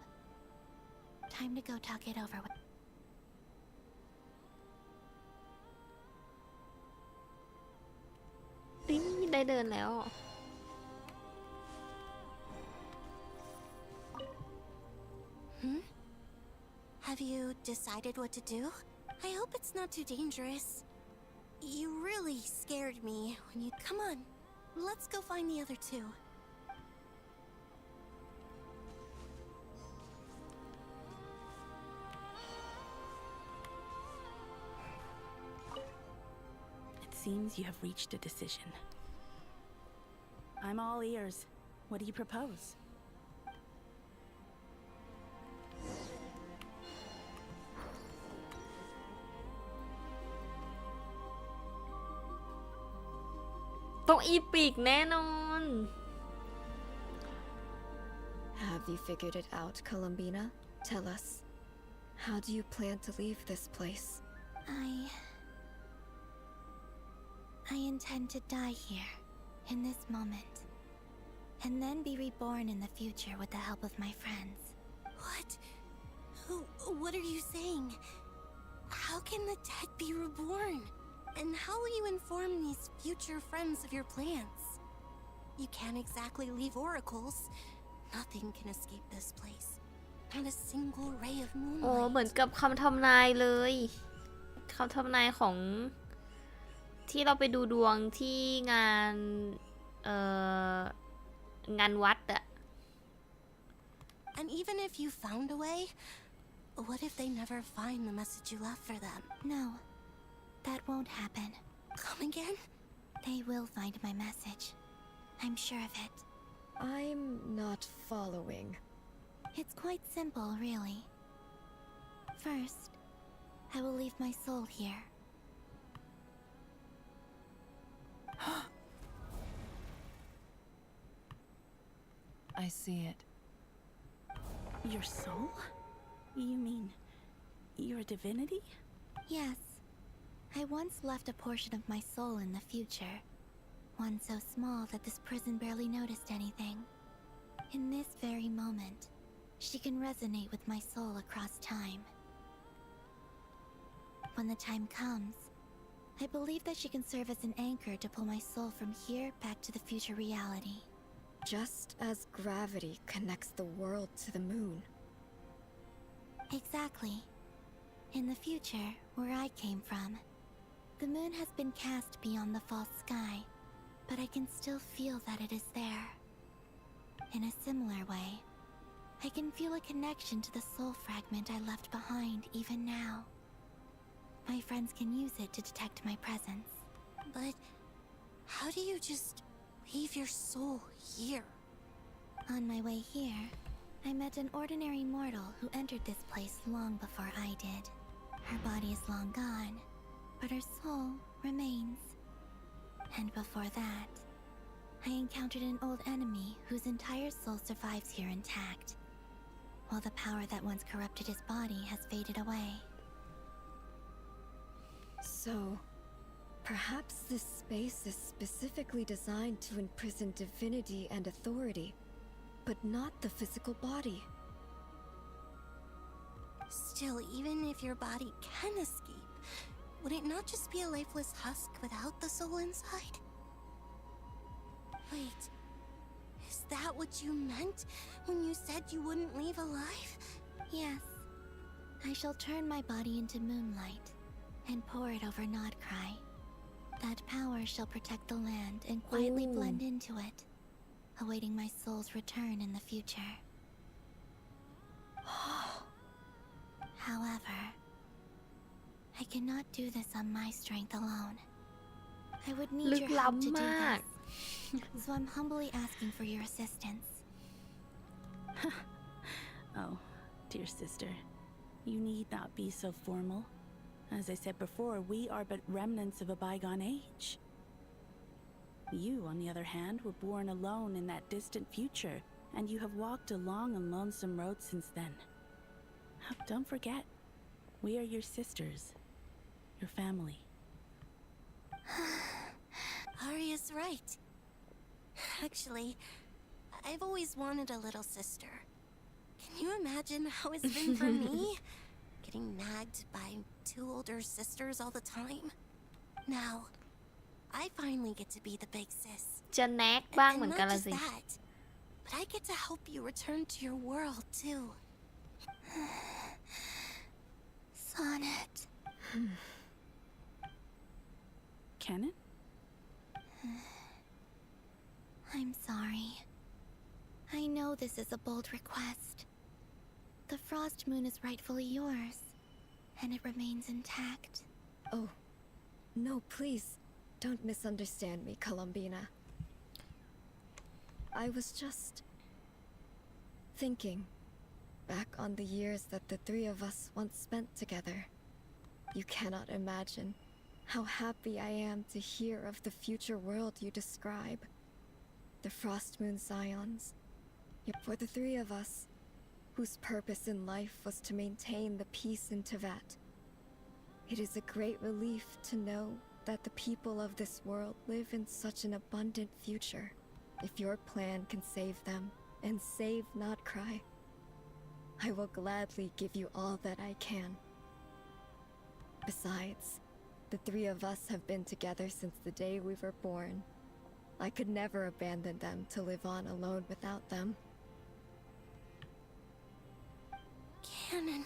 Time to go talk it over with. นี่ได้เดินแล้ว Have you decided what to do? I hope it's not too dangerous. You really scared me when you... Come on, let's go find the other two. It seems you have reached a decision. I'm all ears. What do you propose?ต้องอีปิกแน่นอน Have you figured it out, Columbina? Tell us. How do you plan to leave this place? I intend to die here, in this moment, and then be reborn in the future with the help of my friends. What? What are you saying? How can the dead be reborn? And how will you inform these future friends of your plans? You can't exactly leave oracles. Nothing can escape this place. Not a single ray of อ๋อ moonlight. เหมือนกับคำทำนายเลยคำทำนายของที่เราไปดูดวงที่งานงานวัดอะ And even if you found a way, what if they never find the message you left for them? No, that won't happen. Come again? They will find my message. I'm sure of it. I'm not following. It's quite simple, really. First, I will leave my soul here. I see it. Your soul? You mean your divinity? Yes. I once left a portion of my soul in the future. One so small that this prison barely noticed anything. In this very moment, she can resonate with my soul across time. When the time comes, I believe that she can serve as an anchor to pull my soul from here back to the future reality. Just as gravity connects the world to the moon. Exactly. In the future, where I came from, the moon has been cast beyond the false sky, but I can still feel that it is there. In a similar way, I can feel a connection to the soul fragment I left behind even now. My friends can use it to detect my presence. But how do you just leave your soul here? On my way here, I met an ordinary mortal who entered this place long before I did. Her body is long gone, but her soul remains. And before that, I encountered an old enemy whose entire soul survives here intact, while the power that once corrupted his body has faded away. So, perhaps this space is specifically designed to imprison divinity and authority, but not the physical body. Still, even if your body can escape, would it not just be a lifeless husk without the soul inside? Wait, is that what you meant when you said you wouldn't leave alive? Yes. I shall turn my body into moonlight and pour it over Nodcry. That power shall protect the land and quietly blend into it, awaiting my soul's return in the future. However, I cannot do this on my strength alone. I would need your help to do this, so I'm humbly asking for your assistance. Oh, dear sister, you need not be so formal. As I said before, we are but remnants of a bygone age. You, on the other hand, were born alone in that distant future, and you have walked a long and lonesome road since then. Don't forget, we are your sisters, your family. Arya's right. Actually, I've always wanted a little sister. Can you imagine how it's been for me? Getting nagged by two older sisters all the time. Now, I finally get to be the big sis. จะแนกบ้าง And เหมือนกัน not ละ just สิ that, but I get to help you return to your world too. Sonnet. Canon? I'm sorry. I know this is a bold request. The Frost Moon is rightfully yours, and it remains intact. Oh, no, please, don't misunderstand me, Columbina. I was just thinking back on the years that the three of us once spent together. You cannot imagine how happy I am to hear of the future world you describe. The Frost Moon Scions. Yet for the three of us, whose purpose in life was to maintain the peace in Teyvat, it is a great relief to know that the people of this world live in such an abundant future. If your plan can save them and save Nodcry, I will gladly give you all that I can. Besides, the three of us have been together since the day we were born. I could never abandon them to live on alone without them. Canon.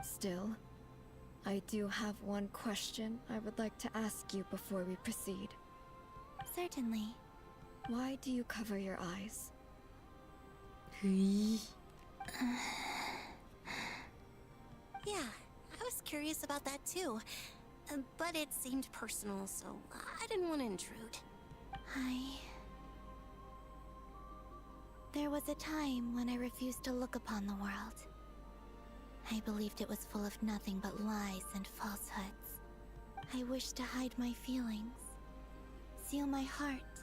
Still, I do have one question I would like to ask you before we proceed. Certainly. Why do you cover your eyes? เฮ้ย Yeah, I was curious about that too. But it seemed personal, so I didn't want to intrude. There was a time when I refused to look upon the world. I believed it was full of nothing but lies and falsehoods. I wished to hide my feelings, seal my heart,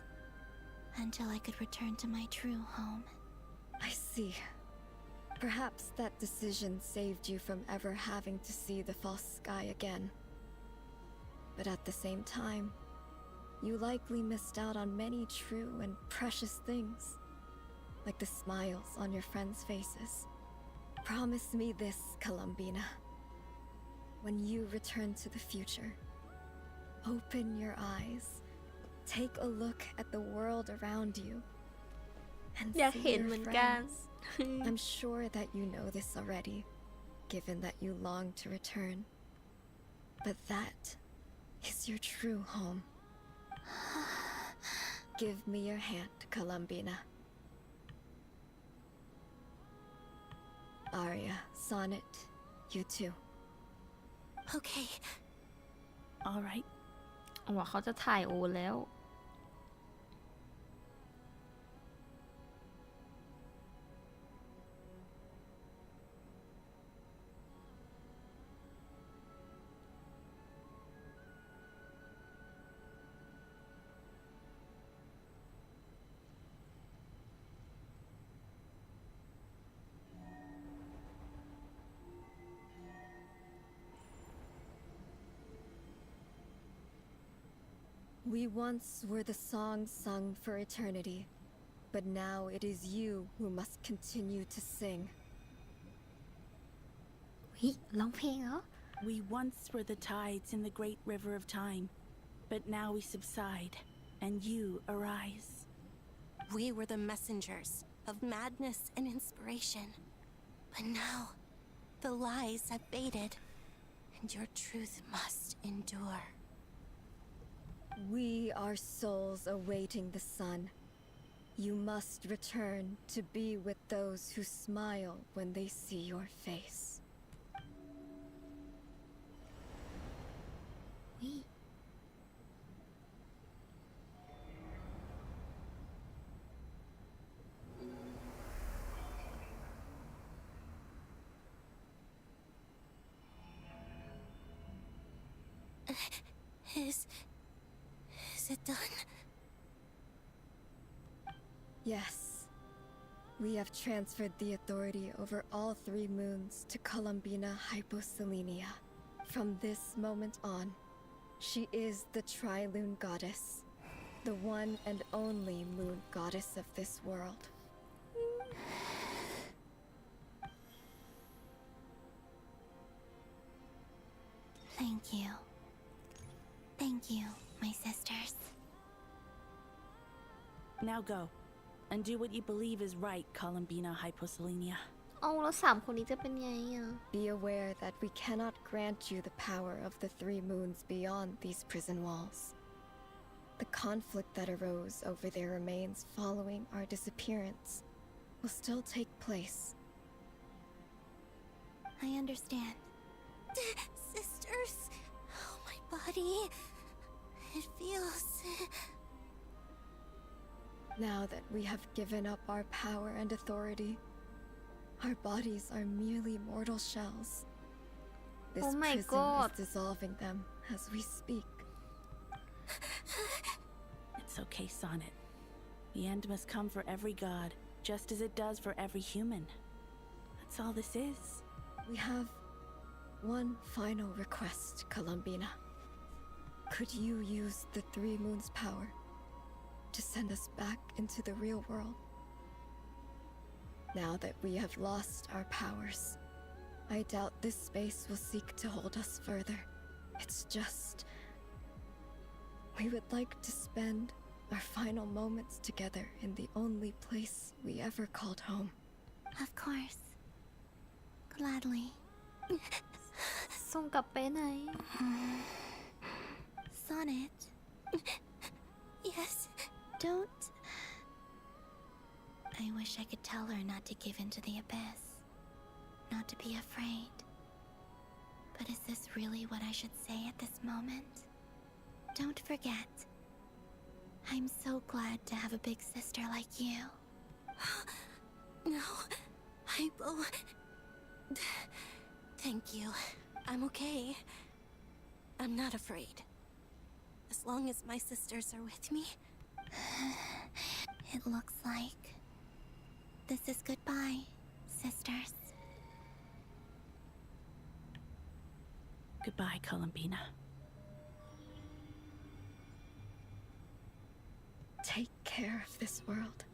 until I could return to my true home. I see. Perhaps that decision saved you from ever having to see the false sky again. But at the same time, you likely missed out on many true and precious things, like the smiles on your friends' faces. Promise me this, Columbina. When you return to the future, open your eyes, take a look at the world around you, and อยาก see เห็น your เหมือนกัน friends. I'm sure that you know this already, given that you long to return. But that is your true home. Give me your hand, Columbina. Aria, Sonnet, you too. Okay. All right. ว่าเขาจะถ่ายโอแล้ว We once were the songs sung for eternity, but now it is you who must continue to sing. ร้องเพลงเหรอ We once were the tides in the great river of time, but now we subside, and you arise. We were the messengers of madness and inspiration. But now, the lies have faded, and your truth must endure. We are souls awaiting the sun. You must return to be with those who smile when they see your face. วิ Is it done? Yes. We have transferred the authority over all 3 moons to Columbina Hyposelenia. From this moment on, she is the Tri-Lune Goddess, the one and only moon goddess of this world. Thank you. Thank you, my sisters. Now go, and do what you believe is right, Columbina Hyposelenia. เอาแล้ว3 คนนี้จะเป็นไงอ่ะ Be aware that we cannot grant you the power of the 3 moons beyond these prison walls. The conflict that arose over their remains following our disappearance will still take place. I understand. Sisters, oh, my body. It feels... Now that we have given up our power and authority, our bodies are merely mortal shells. This Oh my prison God. is dissolving them as we speak. It's okay, Sonnet. The end must come for every god, just as it does for every human. That's all this is. We have one final request, Columbina. Could you use the 3 moons' power to send us back into the real world? Now that we have lost our powers, I doubt this space will seek to hold us further. It's just... we would like to spend our final moments together in the only place we ever called home. Of course. Gladly. ส่งกลับไปไหน Sonnet. Yes. Don't I wish I could tell her not to give in to the abyss, not to be afraid. But is this really what I should say at this moment? Don't forget, I'm so glad to have a big sister like you. No, I will... Thank you. I'm okay. I'm not afraid. As long as my sisters are with me. It looks like this is goodbye, sisters. Goodbye, Columbina. Take care of this world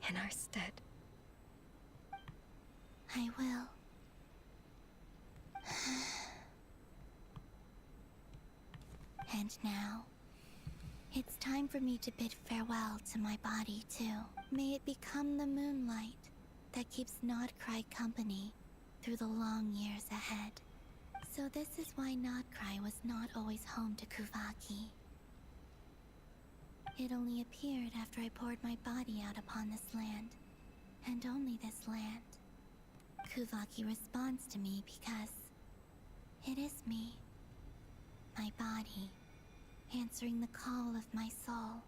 in our stead. I will. And now, it's time for me to bid farewell to my body too. May it become the moonlight that keeps Nodcry company through the long years ahead. So this is why Nodcry was not always home to Kuvaki. It only appeared after I poured my body out upon this land, and only this land. Kuvaki responds to me because it is me, my body, answering the call of my soul.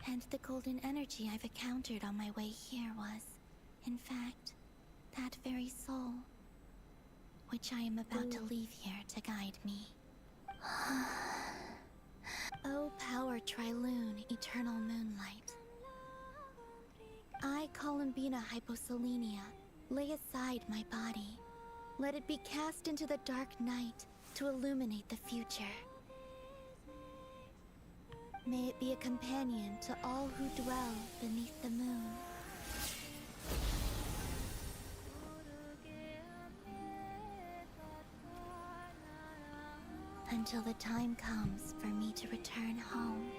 And the golden energy I've encountered on my way here was, in fact, that very soul, which I am about to leave here to guide me. O power Trilune, eternal moonlight. I, Columbina Hyposelenia, lay aside my body. Let it be cast into the dark night to illuminate the future. May it be a companion to all who dwell beneath the moon. Until the time comes for me to return home.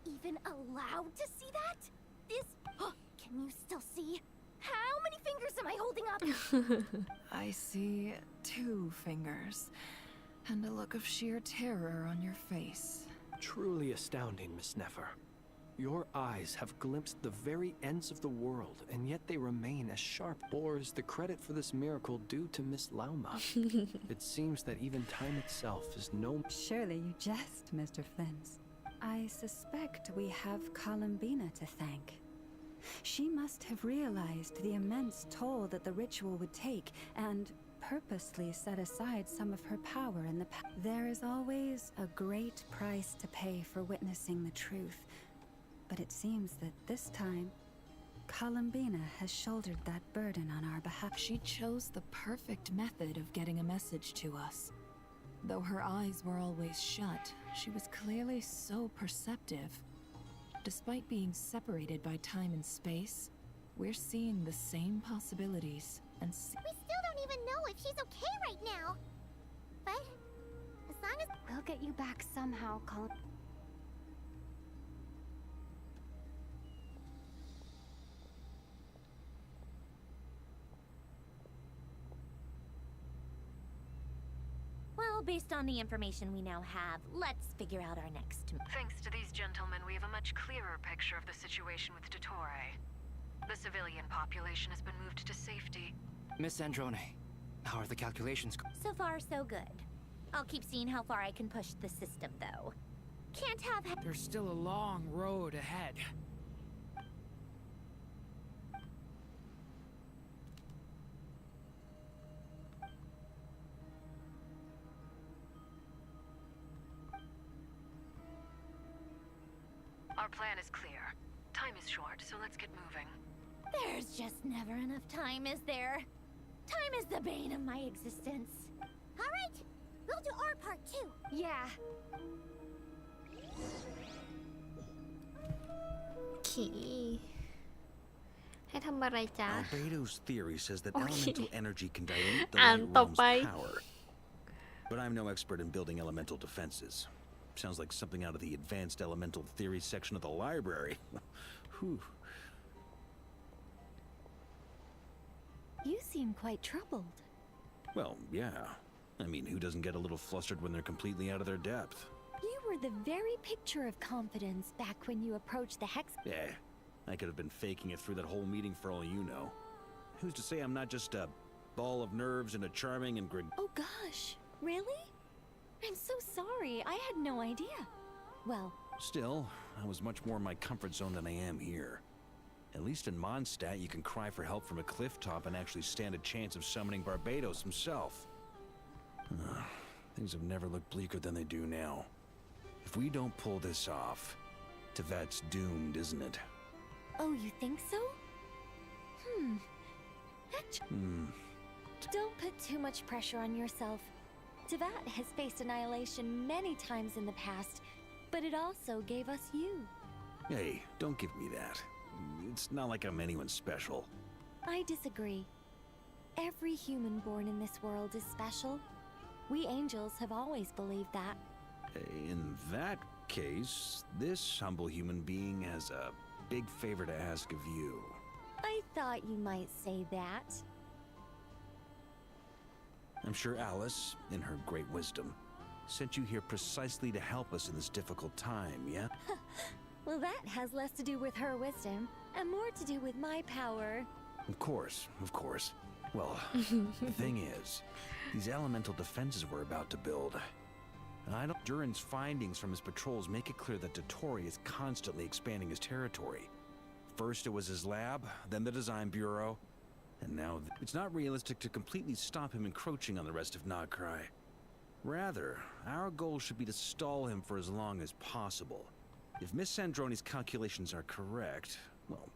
Even allowed to see that? This... Can you still see? How many fingers am I holding up? I see 2 fingers, and a look of sheer terror on your face. Truly astounding, Miss Nefer. Your eyes have glimpsed the very ends of the world, and yet they remain as sharp. Or is the credit for this miracle due to Miss Lauma? It seems that even time itself is no... Surely you jest, Mr. Flins. I suspect we have Columbina to thank. She must have realized the immense toll that the ritual would take and purposely set aside some of her power in the past. There is always a great price to pay for witnessing the truth, but it seems that this time, Columbina has shouldered that burden on our behalf. She chose the perfect method of getting a message to us. Though her eyes were always shut, she was clearly so perceptive. Despite being separated by time and space, we're seeing the same possibilities and We still don't even know if she's okay right now. But as long as... We'll get you back somehow, Colin. Well, based on the information we now have, let's figure out our next move. Thanks to these gentlemen, we have a much clearer picture of the situation with Dottore. The civilian population has been moved to safety. Miss Androne, how are the calculations? So far, so good. I'll keep seeing how far I can push the system, though. Can't have. There's still a long road ahead. Our plan is clear. Time is short, so let's get moving. There's just never enough time, is there? Time is the bane of my existence. All right, we'll do our part too. Yeah. ให้ทำอะไรจ๊ะ Albedo's theory says that elemental energy can dilute the อ่าน light ต่อ realm's ไป power. But I'm no expert in building elemental defenses. Sounds like something out of the advanced elemental theory section of the library. Whew. You seem quite troubled. Well, yeah. I mean, who doesn't get a little flustered when they're completely out of their depth? You were the very picture of confidence back when you approached the hex. Yeah, I could have been faking it through that whole meeting for all you know. Who's to say I'm not just a ball of nerves and a charming and Oh gosh, really? I'm so sorry, I had no idea. Well... Still, I was much more in my comfort zone than I am here. At least in Mondstadt, you can cry for help from a cliff top and actually stand a chance of summoning Barbados himself. Things have never looked bleaker than they do now. If we don't pull this off, Tevet's doomed, isn't it? Oh, you think so? Don't put too much pressure on yourself. Tevat has faced annihilation many times in the past, but it also gave us you. Hey, don't give me that. It's not like I'm anyone special. I disagree. Every human born in this world is special. We angels have always believed that. In that case, this humble human being has a big favor to ask of you. I thought you might say that. I'm sure Alice, in her great wisdom, sent you here precisely to help us in this difficult time, yeah? Well, that has less to do with her wisdom and more to do with my power. Of course, of course. Well, the thing is, these elemental defenses we're about to build. Durin's findings from his patrols make it clear that Dottore is constantly expanding his territory. First it was his lab, then the design bureau, and now it's not realistic to completely stop him encroaching on the rest of Nagrai. Rather, our goal should be to stall him for as long as possible. If Miss Sandroni's calculations are correct, well,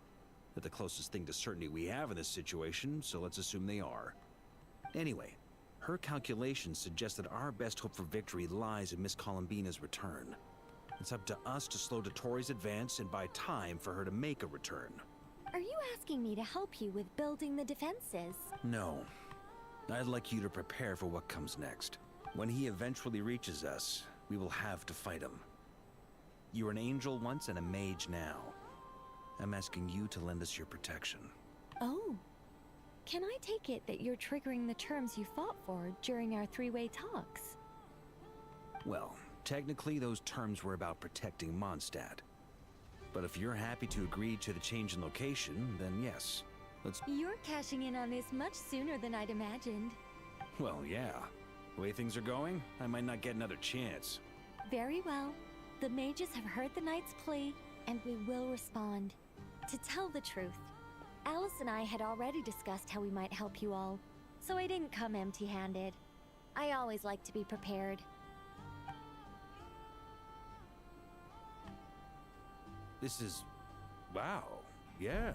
they're the closest thing to certainty we have in this situation, so let's assume they are. Anyway, her calculations suggest that our best hope for victory lies in Miss Columbina's return. It's up to us to slow Dottore's advance and buy time for her to make a return. Are you asking me to help you with building the defenses? No. I'd like you to prepare for what comes next. When he eventually reaches us, we will have to fight him. You were an angel once and a mage now. I'm asking you to lend us your protection. Oh. Can I take it that you're triggering the terms you fought for during our three-way talks? Well, technically those terms were about protecting Mondstadt. But if you're happy to agree to the change in location, then yes. Let's... You're cashing in on this much sooner than I'd imagined. Well, yeah. The way things are going, I might not get another chance. Very well. The mages have heard the knight's plea, and we will respond. To tell the truth, Alice and I had already discussed how we might help you all, so I didn't come empty-handed. I always like to be prepared. This is... wow. Yeah.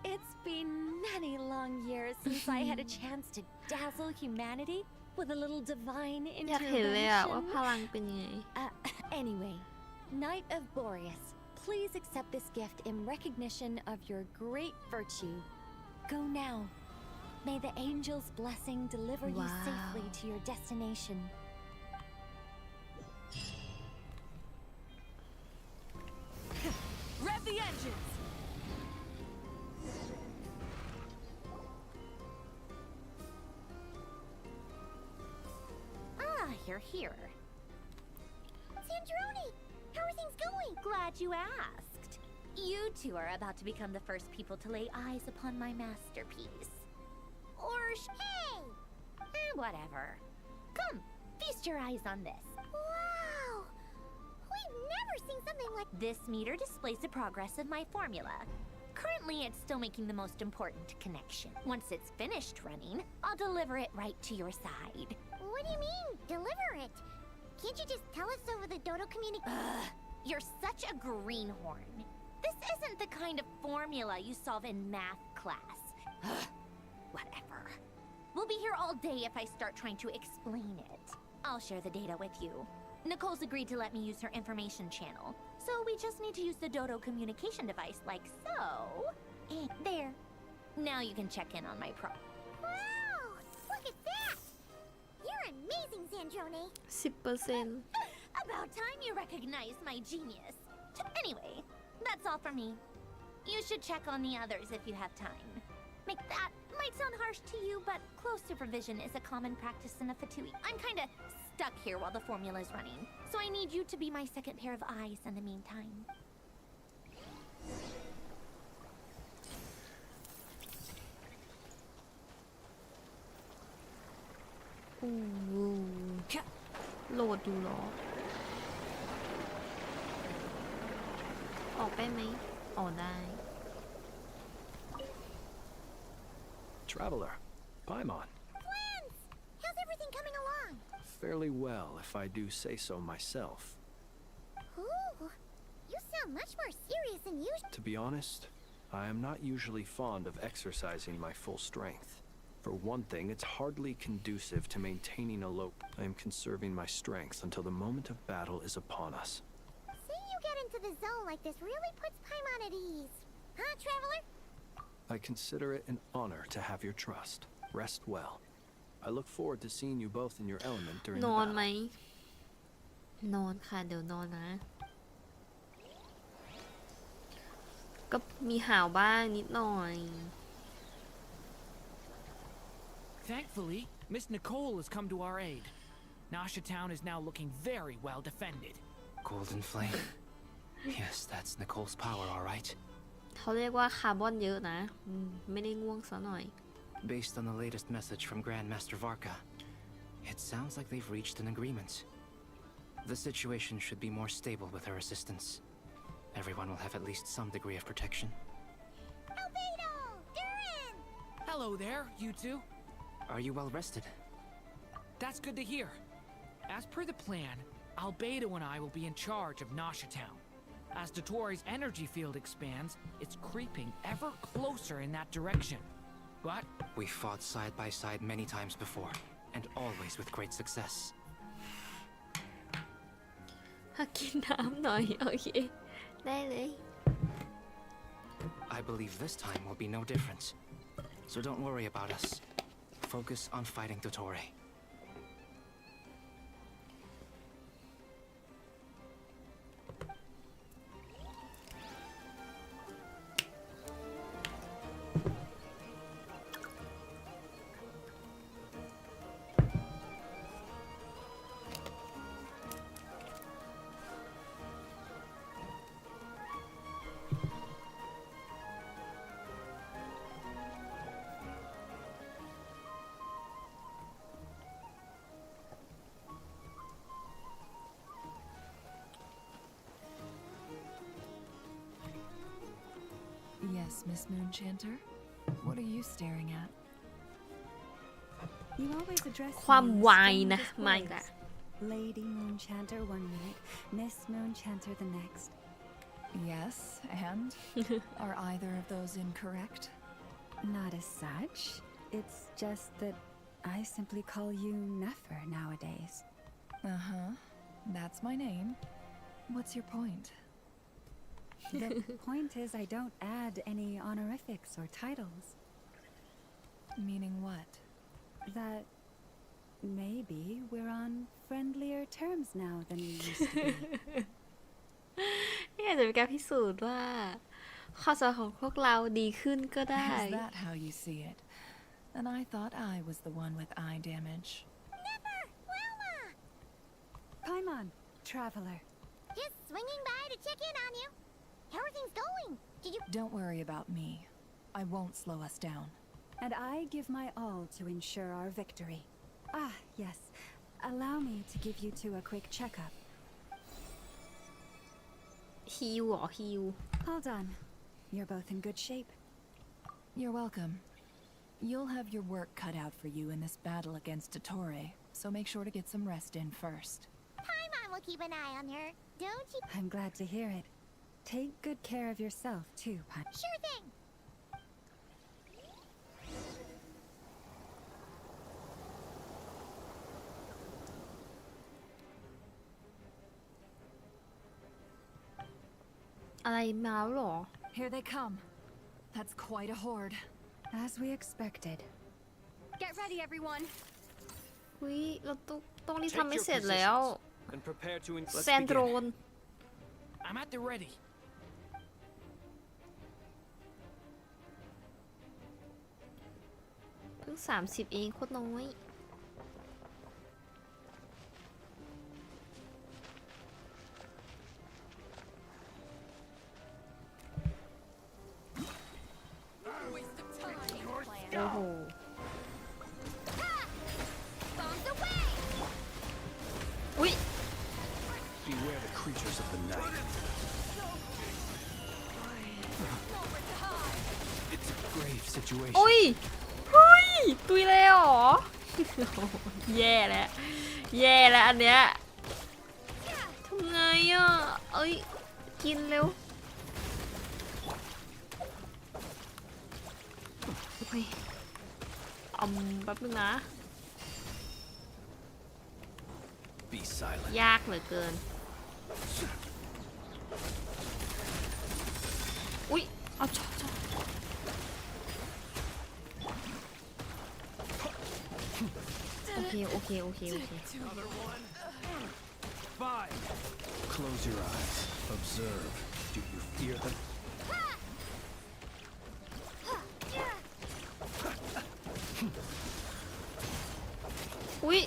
It's been many long years since I had a chance to dazzle humanity with a little divine อยากเห็นเลยอะว่า intervention. พลังเป็นยังไง Anyway, Knight of Boreas, please accept this gift in recognition of your great virtue. Go now. May the angel's blessing deliver you Wow. safely to your destination. Rev the engines! you're here. Sandrone, how are things going? Glad you asked. You two are about to become the first people to lay eyes upon my masterpiece. Or hey! Whatever. Come, feast your eyes on this. Wow! We've never seen something like this. Meter displays the progress of my formula. Currently, it's still making the most important connection. Once it's finished running, I'll deliver it right to your side. What do you mean, deliver it? Can't you just tell us over the Dodo communication? You're such a greenhorn. This isn't the kind of formula you solve in math class. Whatever. We'll be here all day if I start trying to explain it. I'll share the data with you. Nicole's agreed to let me use her information channel, so we just need to use the Dodo communication device like so. And there. Now you can check in on my pro. Wow! Look at that! You're amazing, Sandrone. 10% About time you recognized my genius. Anyway, that's all for me. You should check on the others if you have time. That might sound harsh to you, but close supervision is a common practice in a Fatui. I'm kinda stuck here while the formula is running, so I need you to be my second pair of eyes in the meantime. โอ้โหโหลดอยู่เหรอ ออกได้ไหมออกได้ Traveler, Paimon. Twins! How's everything coming along? Fairly well, if I do say so myself. Ooh, you sound much more serious than usual. To be honest, I am not usually fond of exercising my full strength. For one thing, it's hardly conducive to maintaining a low. I am conserving my strength until the moment of battle is upon us. Seeing you get into the zone like this really puts Paimon at ease. Huh, Traveler? I consider it an honor to have your trust. Rest well. I look forward to seeing you both in your element during น the อนไหม battle. นอนค่ะเดี๋ยวนอนนะ ก็มีหาวบ้างนิดหน่อย Thankfully, Miss Nicole has come to our aid. Nasha Town is now looking very well defended. Golden Flame. Yes, that's Nicole's power, all right. เขาเรียกว่าคาร์บอนเยอะนะไม่ได้ง่วงซะหน่อย Based on the latest message from Grandmaster Varka, it sounds like they've reached an agreement. The situation should be more stable with her assistance. Everyone will have at least some degree of protection. Albedo! Durin! Hello there, you two. Are you well rested? That's good to hear. As per the plan, Albedo and I will be in charge of Nasha Town. As Dotori's energy field expands, it's creeping ever closer in that direction. But we fought side by side many times before, and always with great success. กินน้ำหน่อยโอเคได้เลย I believe this time will be no different. So don't worry about us. Focus on fighting Dottore. Yes, Miss Moonchanter? What are you staring at? You always address ความ me in ไว strangest นะมาอีก words. แล้ว Lady Moonchanter one minute, Miss Moonchanter the next. Yes, and? Are either of those incorrect? Not as such. It's just that I simply call you Nefer nowadays. Uh-huh. That's my name. What's your point? The point is I don't add any honorifics or titles. Meaning what? That maybe we're on friendlier terms now than we used to be. นี่อาจจะเป็นการพิสูจน์ว่าความสัมพันธ์ของพวกเราดีขึ้นก็ได้ Is that how you see it? And I thought I was the one with eye damage. Never! Lauma! Paimon, traveler. Just swinging by to check in on you. How are things going? Did you? Don't worry about me. I won't slow us down. And I give my all to ensure our victory. Ah, yes. Allow me to give you two a quick checkup. ฮิวเหรอฮิว All done. You're both in good shape. You're welcome. You'll have your work cut out for you in this battle against Dottore, so make sure to get some rest in first. Paimon will keep an eye on her, don't you? I'm glad to hear it. Take good care of yourself, too, Paimon. Sure thing. อะไรมาแล้วเหรอ Here they come. That's quite a horde. As we expected. Get ready, everyone. อุ้ยเราต้องรีบทำให้เสร็จแล้ว And prepare to แซนโดรน I'm at the ready. เพิ่ง30เองโคตรน้อย โอ้โห อุ้ย Beware the creatures of the night. It's a grave situation. อุ้ยเฮ้ยตุยเลยเหรอ แย่แล้ว แย่แล้วอันเนี้ยทำไงอ่ะ เอ้ย กินเร็วโอ้ยแป๊บนึงนะ Be silent. ยากเหลือเกิน อุ๊ย เอาชอบโอเค โอเค โอเค โอเค Five. Close your eyes. Observe. Do you fear them? อุ๊ย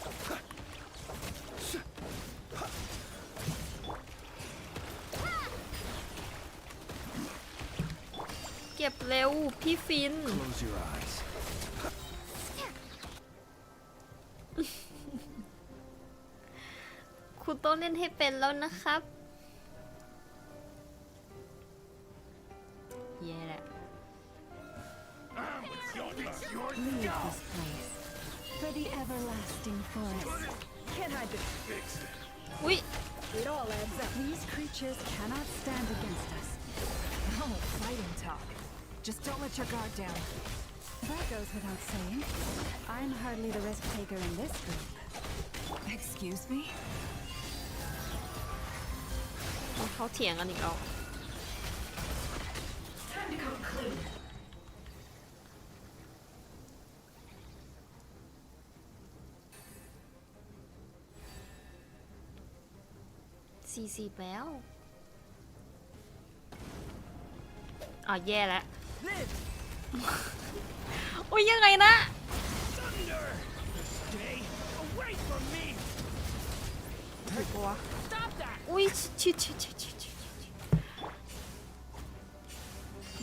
เก็บเร็ว พี่ฟิน Close your eyes. คุณต้องเล่นให้เป็นแล้วนะครับ แย่แหละ Leave this place. For the everlasting forest. Can't hide this. อุ๊ย It all adds up. These creatures cannot stand against us. No fighting talk. Just don't let your guard down. That goes without saying. I'm hardly the risk taker in this group. Excuse me? เขาเถียงกันอีกแล้ว 40 แล้วอ๋อแย่แล้ว โอ้ยยังไงนะ Stay away from me. ถูกปะวะ Stop that. อุ้ยชิด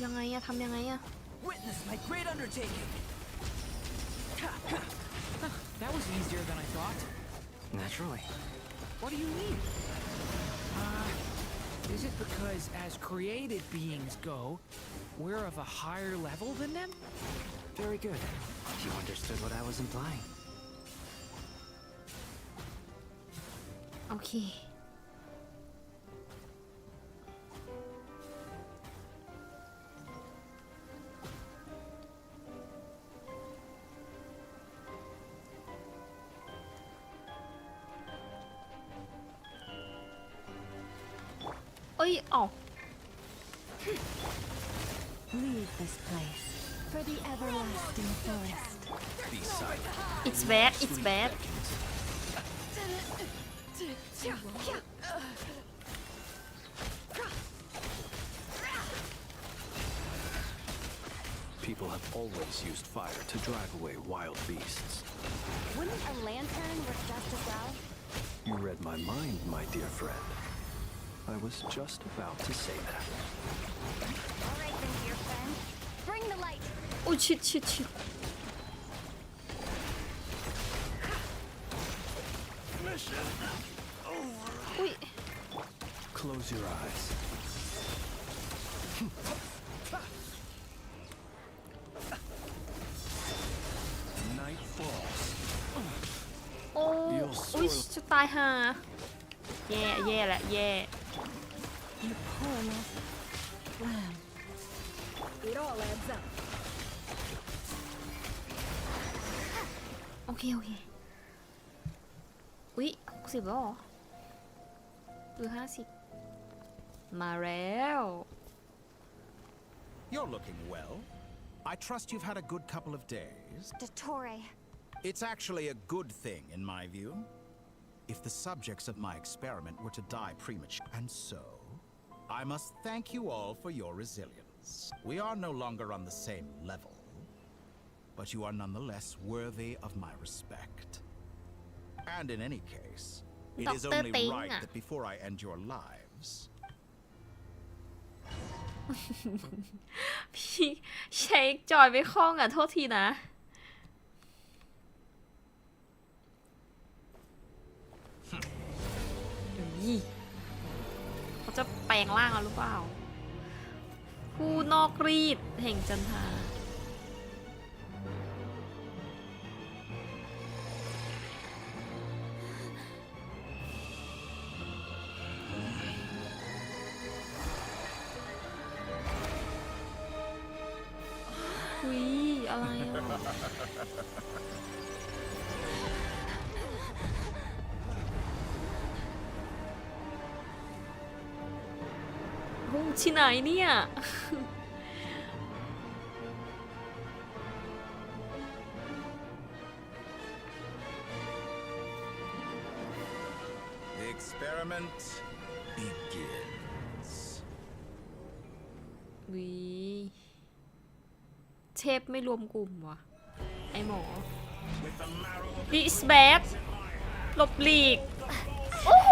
ยังไงอะทำยังไงอะ Witness my great undertaking. That was easier than I thought. Naturally. What do you mean? Is it because as created beings go, we're of a higher level than them? Very good. You understood what I was implying. โอเค เอ้ยอ๋อ Leave this place. For the everlasting forest. Be silent. it's bad it's bad People have always used fire to drive away wild beasts. Wouldn't a lantern work just as well? You read my mind, my dear friend. I was just about to say that. All right then, dear friend. Bring the light. อุ้ยชิด Mission over. อุ้ย Close your eyes. Night falls. โอ้อุ้ยจะตายห่าแย่แหละแย่ You poor lost lamb. It all adds up. โอเคอุ๊ย60แล้วเหรอหรือ50มาแล้ว You're looking well. I trust you've had a good couple of days. Dottore. It's actually a good thing, in my view. If the subjects of my experiment were to die prematurely, and so, I must thank you all for your resilience. We are no longer on the same level, but you are nonetheless worthy of my respect. And in any case, it is only right that before I end your lives, พี่เช็คจอยไม่คล่องอ่ะโทษทีนะเขาจะแปลงร่างแล้วหรือเปล่าผู้นอกรีดแห่งจันทราอุ้ยอะไรอ่ะโอ้ที่ไหนเนี่ย the experiment begins. วิเทปไม่รวมกลุ่มว่ะไอหมอ This is bad หลบหลีกโอ้โห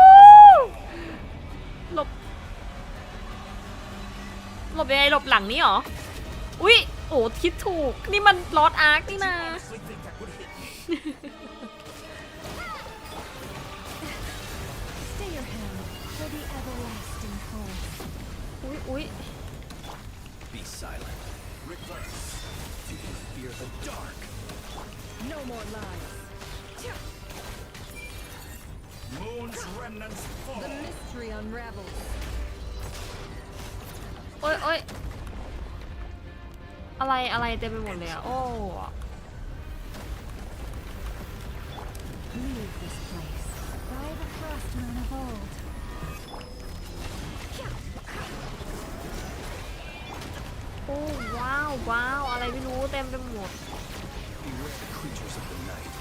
หลบยังไงหลบหลังนี่หรออุ๊ยโอ้คิดถูกนี่มันลอดอาร์คนี่นะ Stay your hand for the everlasting home. อุ๊ย Be silent. Reverse. Do you fear the dark? No more lies. Moon's remnants fall. The mystery unravels. โอ๊ยอะไรเต็มไปหมดเลยอ่ะโอ้ Leave this place by the frostmen of old. โอ้ว้าวอะไรไม่รู้เต็มไปหมด Beware the creatures of the night.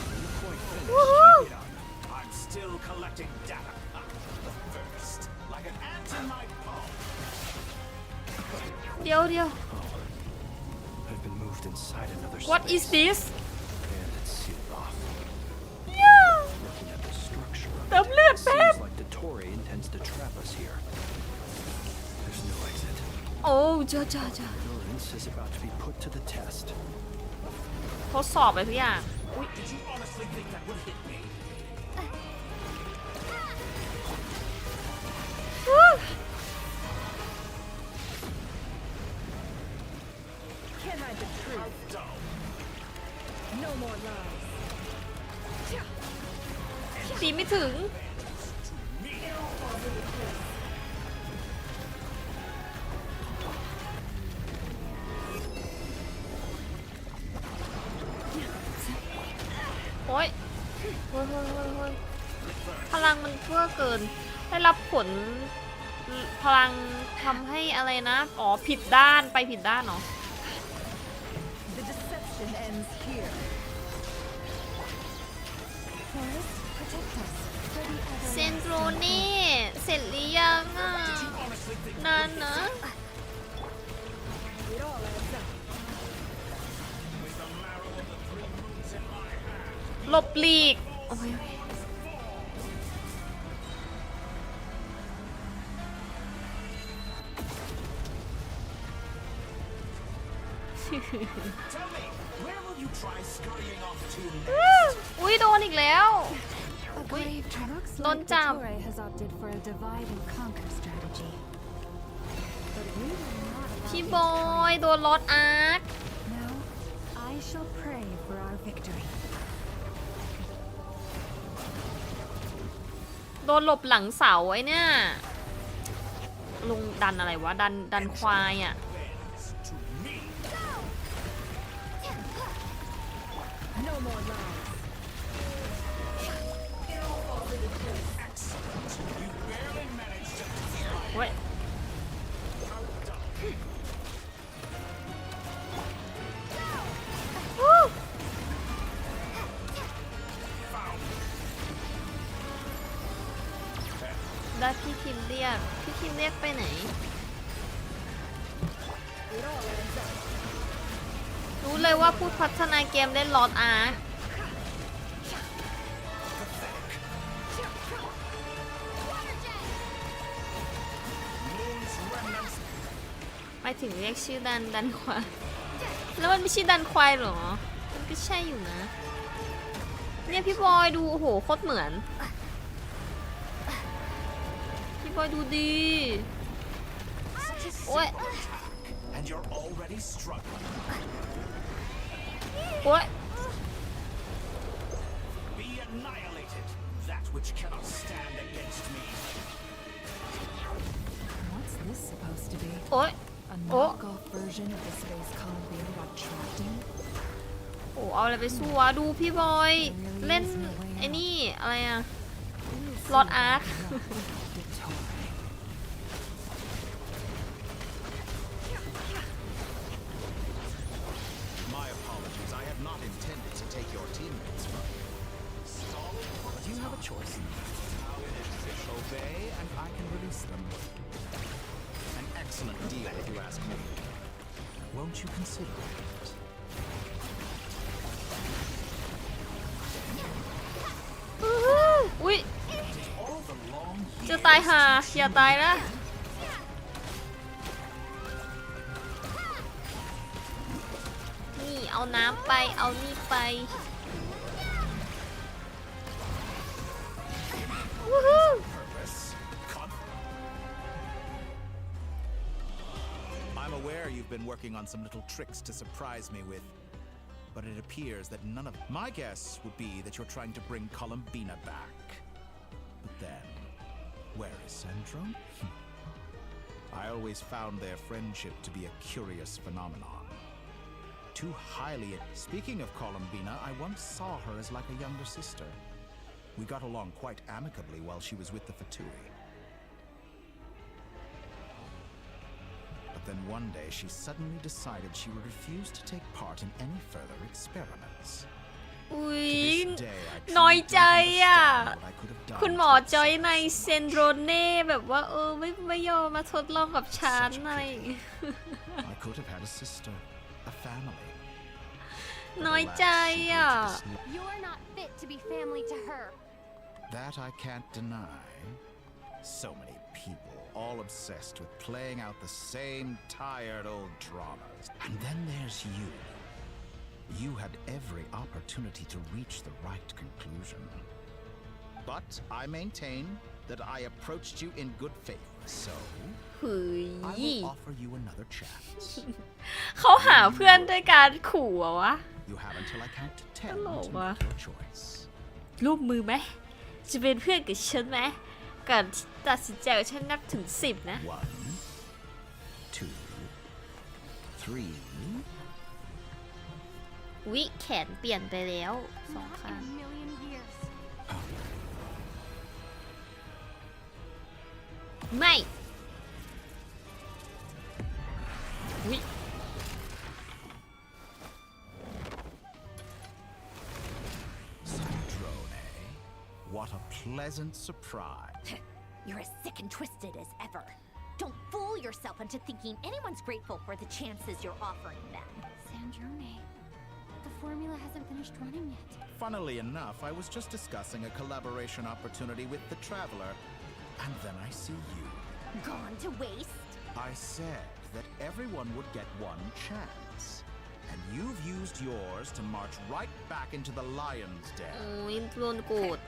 Are you quite finished? Woohoo! I'm still collecting data. First, like an ant in my palm. เดี๋ยว I've been moved inside another What space. is this And it's sealed off. Yeah Looking at the structure of เติมเลือด it, แป๊บ seems like Dottore intends to trap us here. There's no exit. โอ้จ้า Endurance is about to be put to the test. ทดสอบอะไรทุกอย่าง Did you honestly think that would hit me? Can't hide the truth. No more lies. ตีไม่ถึง โอ๊ยเฮ้ยพลังมันเพื่อเกิน ได้รับผลพลังทำให้อะไรนะ อ๋อ ผิดด้านไปผิดด้านเนาะ The deception ends here. Forest, protect us for the เซ everlasting นโรนี่ เสร็จหรือยังอ่ะนานนะ It all adds up. หลบหลีกโอ้ย Tell me, where will you try scurrying off to อุ้ยโดนอีกแล้ว A grave looks โดน like จับ Dottore has opted for a divide and conquer strategy. But we will not allow พี่ him บ to อย triumph. โดนลอดอาร์ค Now, I shall pray for our victory. โดนหลบหลังเสาไอ้เนี่ยลุงดันอะไรวะดันควายอ่ะ No more lies. เว้ยได้พี่คิมเรียกไปไหน รู้เลยว่าผู้พัฒนาเกมเล่นลอดอาร์คหมายถึงเรียกชื่อดันควายแล้วมันไม่ใช่ดันควายหรอ มันก็ใช่อยู่นะ เนี่ยพี่บอยดูโอ้โหโคตรเหมือน พี่บอยดูดีโอ้ย and you're already struggling. โอ้ย Be annihilated, that which cannot stand against me. What's this supposed to be? โอ้ย A โอ้ knockoff version of the space column being got trapped in? โอ้เอาอะไรไปสู้วะดูพี่บอย เล่นไอ้นี่อะไรอะลอดอาร์ค My apologies, I have not intended to take your teammates from you. Stall, but you have a choice. Obey, and I can release them. An excellent deal, if you ask me. Won't you consider it? อุ้ยจะตายห่าอย่าตายนะนี่เอาน้ำไปเอานี่ไปวู้ฮู้ I'm aware you've been working on some little tricks to surprise me with, but it appears that none of my guess would be that you're trying to bring Columbina back. But then, where is Sandrone? I always found their friendship to be a curious phenomenon. Too highly. Speaking of Columbina, I once saw her as like a younger sister. We got along quite amicably while she was with the Fatui. But then one day she suddenly decided she would refuse to take part in any further experiments. อุ้ย To this day, I น้อย truly ใจ don't อ่ะ understand what I could have done คุณหมอ to จอย upset ใน her. เซนโดรเน่แบบว่าไม่ยอมมาทดลองกับฉันอะไรอย่างเงี้ย I could have had a sister, a family. น้อยใจอ่ะ You're not fit to be family to her. That I can't deny. So many people, all obsessed with playing out the same tired old dramas. And then there's you. You had every opportunity to reach the right conclusion. But I maintain that I approached you in good faith. So, เฮ้ย I will offer you another chance. เขาหาเพื่อนด้วยการขู่เหรอวะ You have until I count to 10 ตลก to ว่ะ make your choice. รูปมือไหม จะเป็นเพื่อนกับฉันไหมก่อนที่ตัดสินใจกับฉันนับถึง10นะ 1, 2, 3. วิแขนเปลี่ยนไปแล้ว2ข้าง million years. ไม่วิ Sandrone, what a pleasant surprise. You're as sick and twisted as ever. Don't fool yourself into thinking anyone's grateful for the chances you're offering them. Sandrone, the formula hasn't finished running yet. Funnily enough, I was just discussing a collaboration opportunity with the Traveler, and then I see you. Gone to waste? I said that everyone would get one chance. And you've used yours to march right back into the lion's den. โอ้ยโดนโกรธ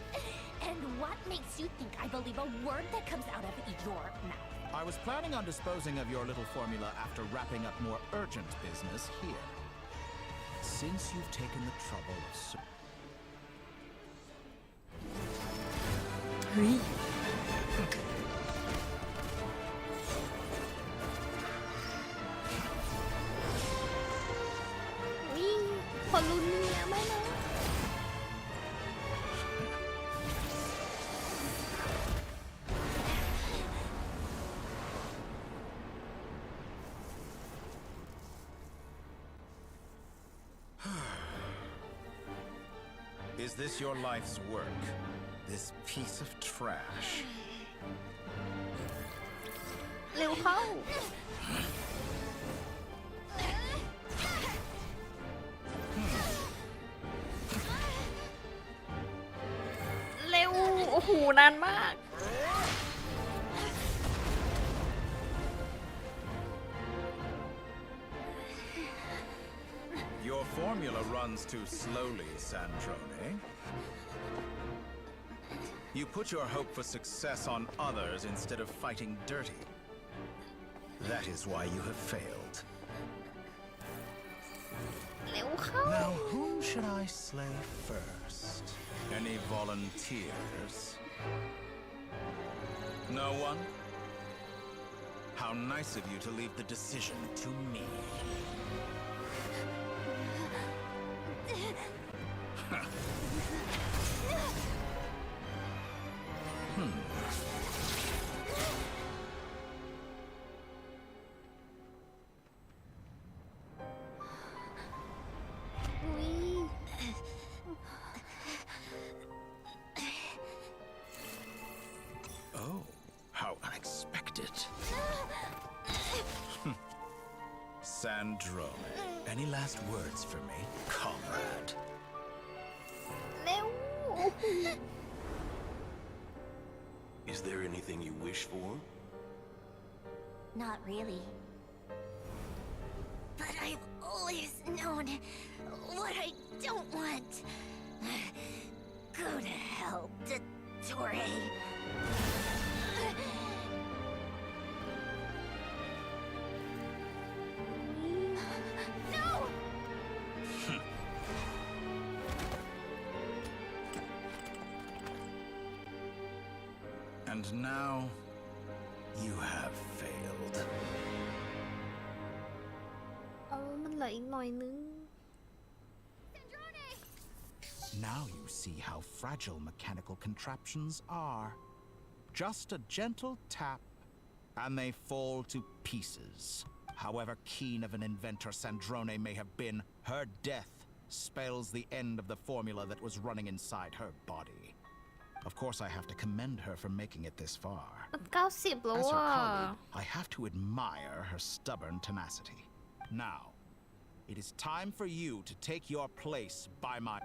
And what makes you think I believe a word that comes out of your mouth? I was planning on disposing of your little formula after wrapping up more urgent business here. Since you've taken the trouble of... เฮ้ยวิ่งคนลุ้นเนี่ยไม่นะ Is this your life's work? This piece of trash? เร็วเข้า เร็ว โอ้โห นานมาก Your formula runs too slowly, Sandrone. You put your hope for success on others instead of fighting dirty. That is why you have failed. เร็วเข้า Now, whom should I slay first? Any volunteers? No one? How nice of you to leave the decision to me. Oh, how unexpected. Sandrone, any last words for me, comrade? เร็ว Is there anything you wish for? Not really. But I've always known what I don't want. Go to hell, Dottore. No! And now, you have failed. เอามันเหลืออีกหน่อยนึง Now you see how fragile mechanical contraptions are. Just a gentle tap, and they fall to pieces. However keen of an inventor Sandrone may have been, her death spells the end of the formula that was running inside her body. Of course, I have to commend her for making it this far. 90 แล้ว As her อ่ะ colleague, I have to admire her stubborn tenacity. Now, it is time for you to take your place by my...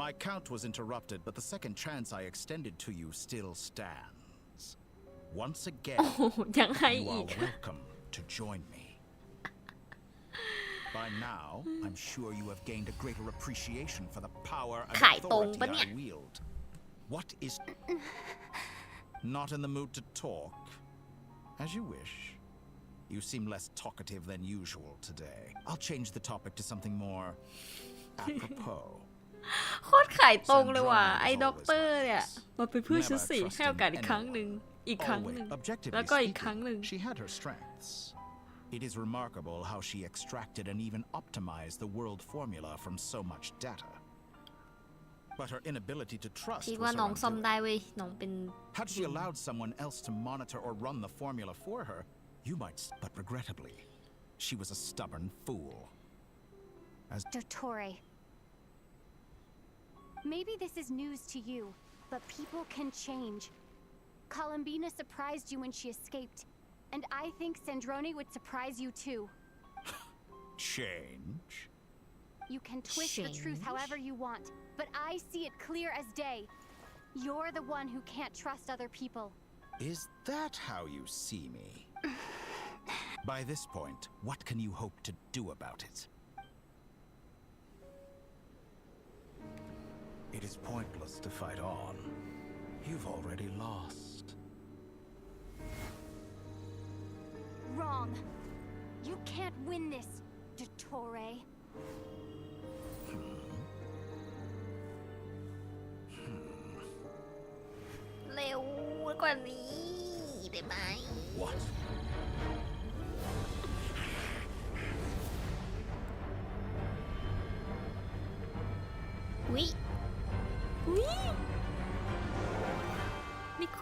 My count was interrupted, but the second chance I extended to you still stands. Once again, ยังไง you อี are ก welcome to join me. By now, I'm sure you have gained a greater appreciation for the power and ขายตรงปะ authority เนี่ย I wield. What is... Not in the mood to talk? As you wish. You seem less talkative than usual today. I'll change the topic to something more apropos. โคตรขายตรงเลยว่ะ ไอ้ด็อกเตอร์เนี่ย มาเป็นเพื่อนฉันสิ ให้โอกาสอีกครั้งหนึ่ง อีกครั้งหนึ่ง Objectively แล้วก็อีก speaking, ครั้งหนึ่ง she had her strengths. It is remarkable how she extracted and even optimized the world formula from so much data. But her inability to trust คิด was ว่า her น้องซ่อม undoing. ได้เว้ย น้องเป็น Had she allowed someone else to monitor or run the formula for her, you might, but regrettably, she was a stubborn fool. As Dottore. Maybe this is news to you, but people can change. Columbina surprised you when she escaped, and I think Sandrone would surprise you too. change? You can twist the truth however you want, but I see it clear as day. You're the one who can't trust other people. Is that how you see me? By this point, what can you hope to do about it? It is pointless to fight on. You've already lost. Wrong. You can't win this, Dottore. เร็วกว่านี้ได้ไหม What? อุ๊ยอุ๊ยนิโค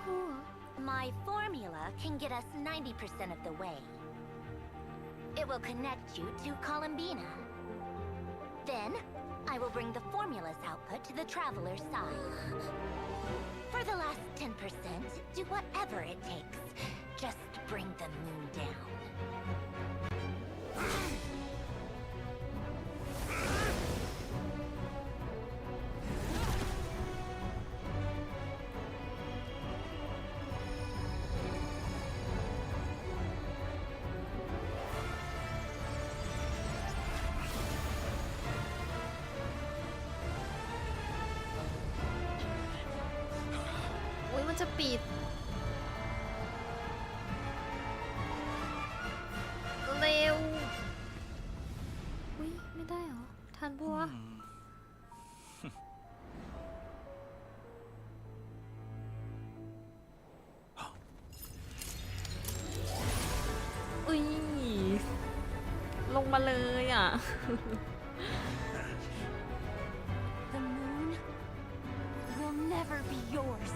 My formula can get us 90% of the way. It will connect you to Columbina. Then, I will bring the formula's output to the traveler's side. For the last 10%, do whatever it takes. Just bring the moon down. อุ๊ยมันจะปิด เร็ว อุ๊ยไม่ได้เหรอ ทันปะวะ อุ๊ยลงมาเลยอ่ะ The moon will never be yours.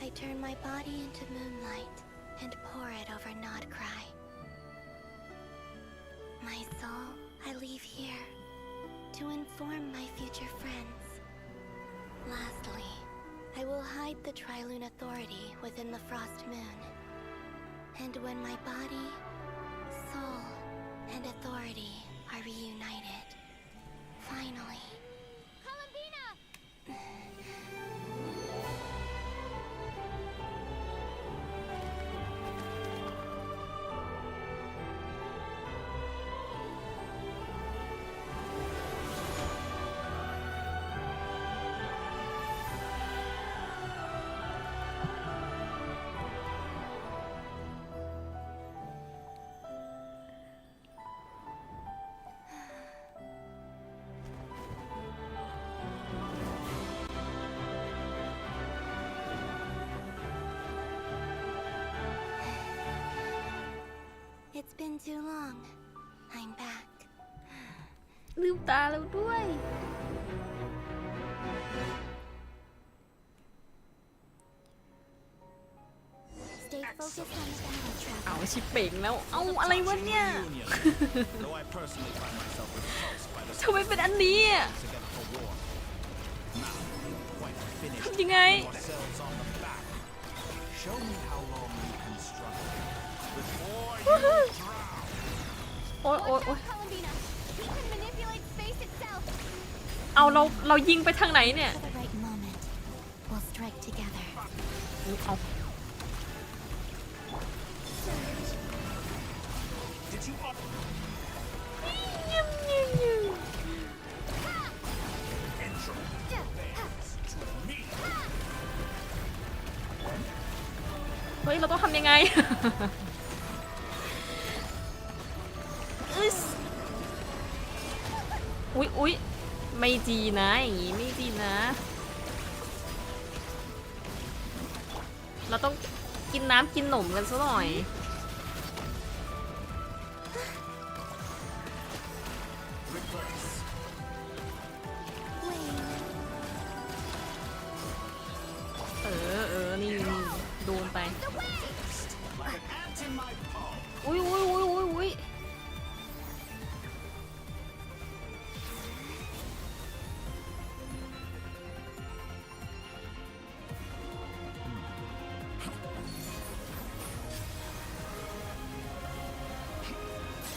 I turn my body into moonlight and pour it over Nod Cry. My soul I leave here to inform my future friends. Lastly, I will hide the Trilune Authority within the Frost Moon. And when my body, soul, and authority are reunited, finally... Columbina! It's been too long. I'm back. ลืมตาแล้วด้วย Stay focused on the battle, เอา traveler. ชิปเป่งแล้ว เอาอะไรวะเนี่ย Though I personally find myself repulsed by the ทำไมเป็นอันนี้อ่ะ together for war. Now, when finished, ทำยังไง yourselves on the back. Show me how long you can struggle before you drown. โอ๊ยโอ๊ยโอ๊ย Columbina! We can manipulate space itself! เอาเรายิงไปทางไหนเนี่ย For the right moment, we'll strike together. เอา Did you เฮ้ย เราต้องทำยังไง อึ๊สอุ๊ยอุ๊ยไม่จีนะอย่างงี้ไม่จีนะ เราต้องกินน้ำกินหนมกันซะหน่อย นี่โดนไป อุ๊ยอุ๊ยอุ๊ยอุ๊ยอุ๊ย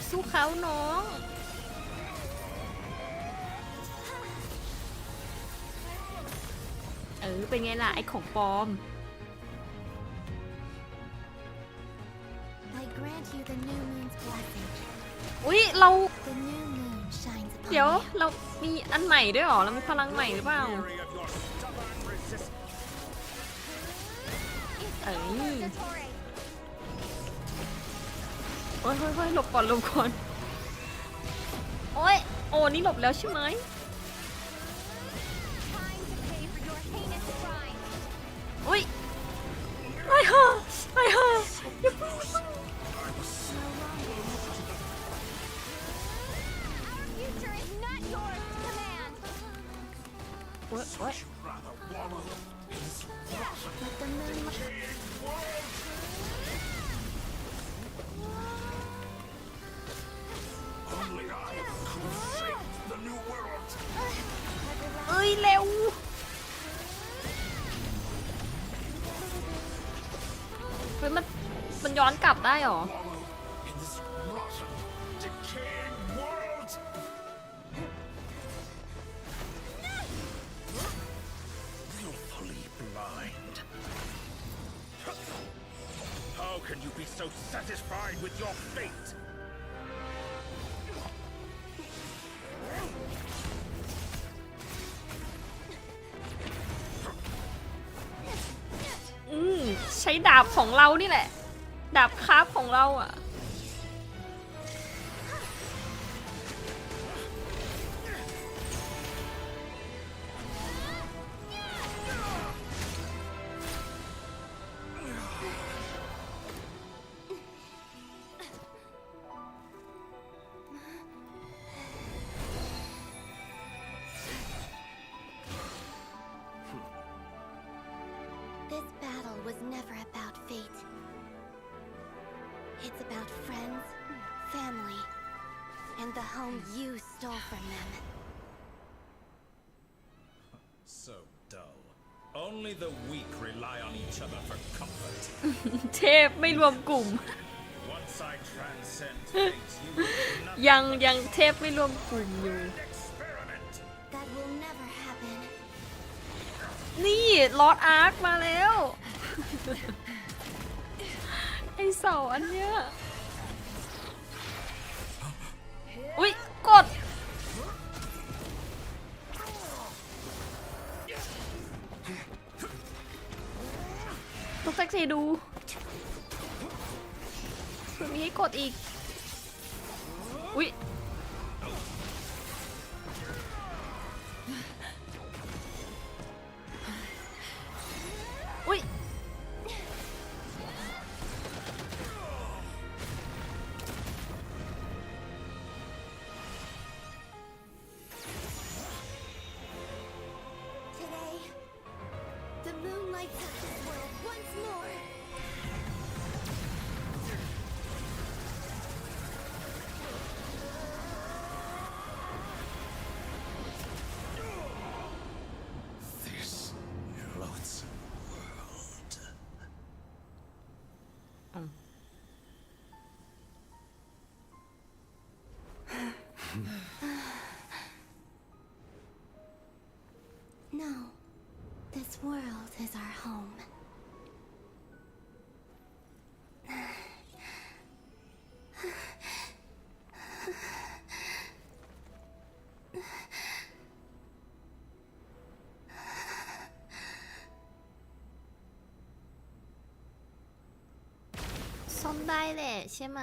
สู้เขาน้องเป็นไงล่ะ ไอ้ของปลอม the new moon's blessing. อุ๊ยเรา The new moon shines upon เดี๋ยว you. เรามีอันใหม่ด้วยเหรอ เรามีพลังใหม่หรือเปล่า เอ้ยโอ้ยเฮ้ยหลบก่อนหลบก่อนโอ้ยโอ้นี่หลบแล้วใช่ไหมอุ้ยไปเถอะอย่าเพิ่งโอ๊ย Let the moon. Only I could save the new world. เอ้ยเร็วเฮ้ยมันย้อนกลับได้เหรอ In this rotten, decaying world. Willfully blind. How can you be so satisfied with your fate? ใช้ดาบของเรานี่แหละ ดาบคราฟของเราอ่ะ This battle was never about fate. It's about friends, family, and the home you stole from them. So dull. Only the weak rely on each other for comfort. เทพไม่รวมกลุ่ม Once I transcend fate, you will do nothing ยังเทพไม่รวมกลุ่มอยู่ experiment. That will never happen. นี่ลอร์ดอาร์คมาแล้ว ไอเสาอันเนี้ยอุ๊ยกดต้องแท็กซี่ดูเพื่อมีให้กดอีกอุ๊ยอุ๊ยToday, the moon lights up this world once more. This loathsome world. No, this world is our home.ซ่อมได้แหละใช่ไหม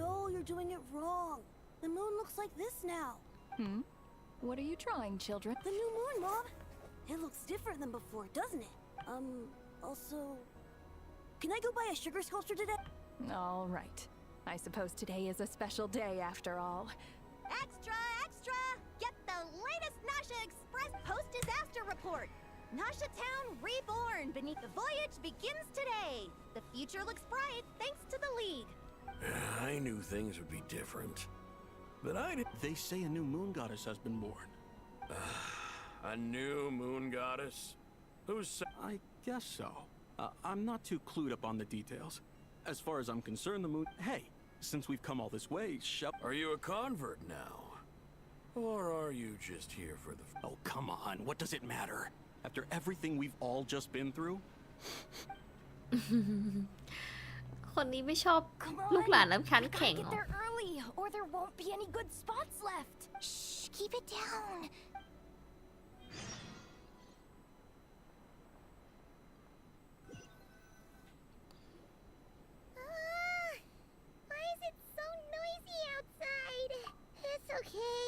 No, you're doing it wrong. The moon looks like this now. What are you drawing, children? The new moon, Mom. It looks different than before, doesn't it? Also... Can I go buy a sugar sculpture today? All right. I suppose today is a special day after all. Extra, extra! Get the latest Nasha Express post-disaster report! Nasha Town reborn beneath the voyage begins today! The future looks bright thanks to the League! I knew things would be different. But I didn't. They say a new moon goddess has been born. A new moon goddess? Who's... I guess so. I'm not too clued up on the details. As far as I'm concerned, the moon... Hey, since we've come all this way, Are you a convert now? Or are you just here for the... Oh, come on. What does it matter? After everything we've all just been through? คนนี้ไม่ชอบลูกหลานน้ำคันแข็ง Get เหรอ there early, or there won't be any good spots left. Shh, keep it down. Why is it so noisy outside? It's okay.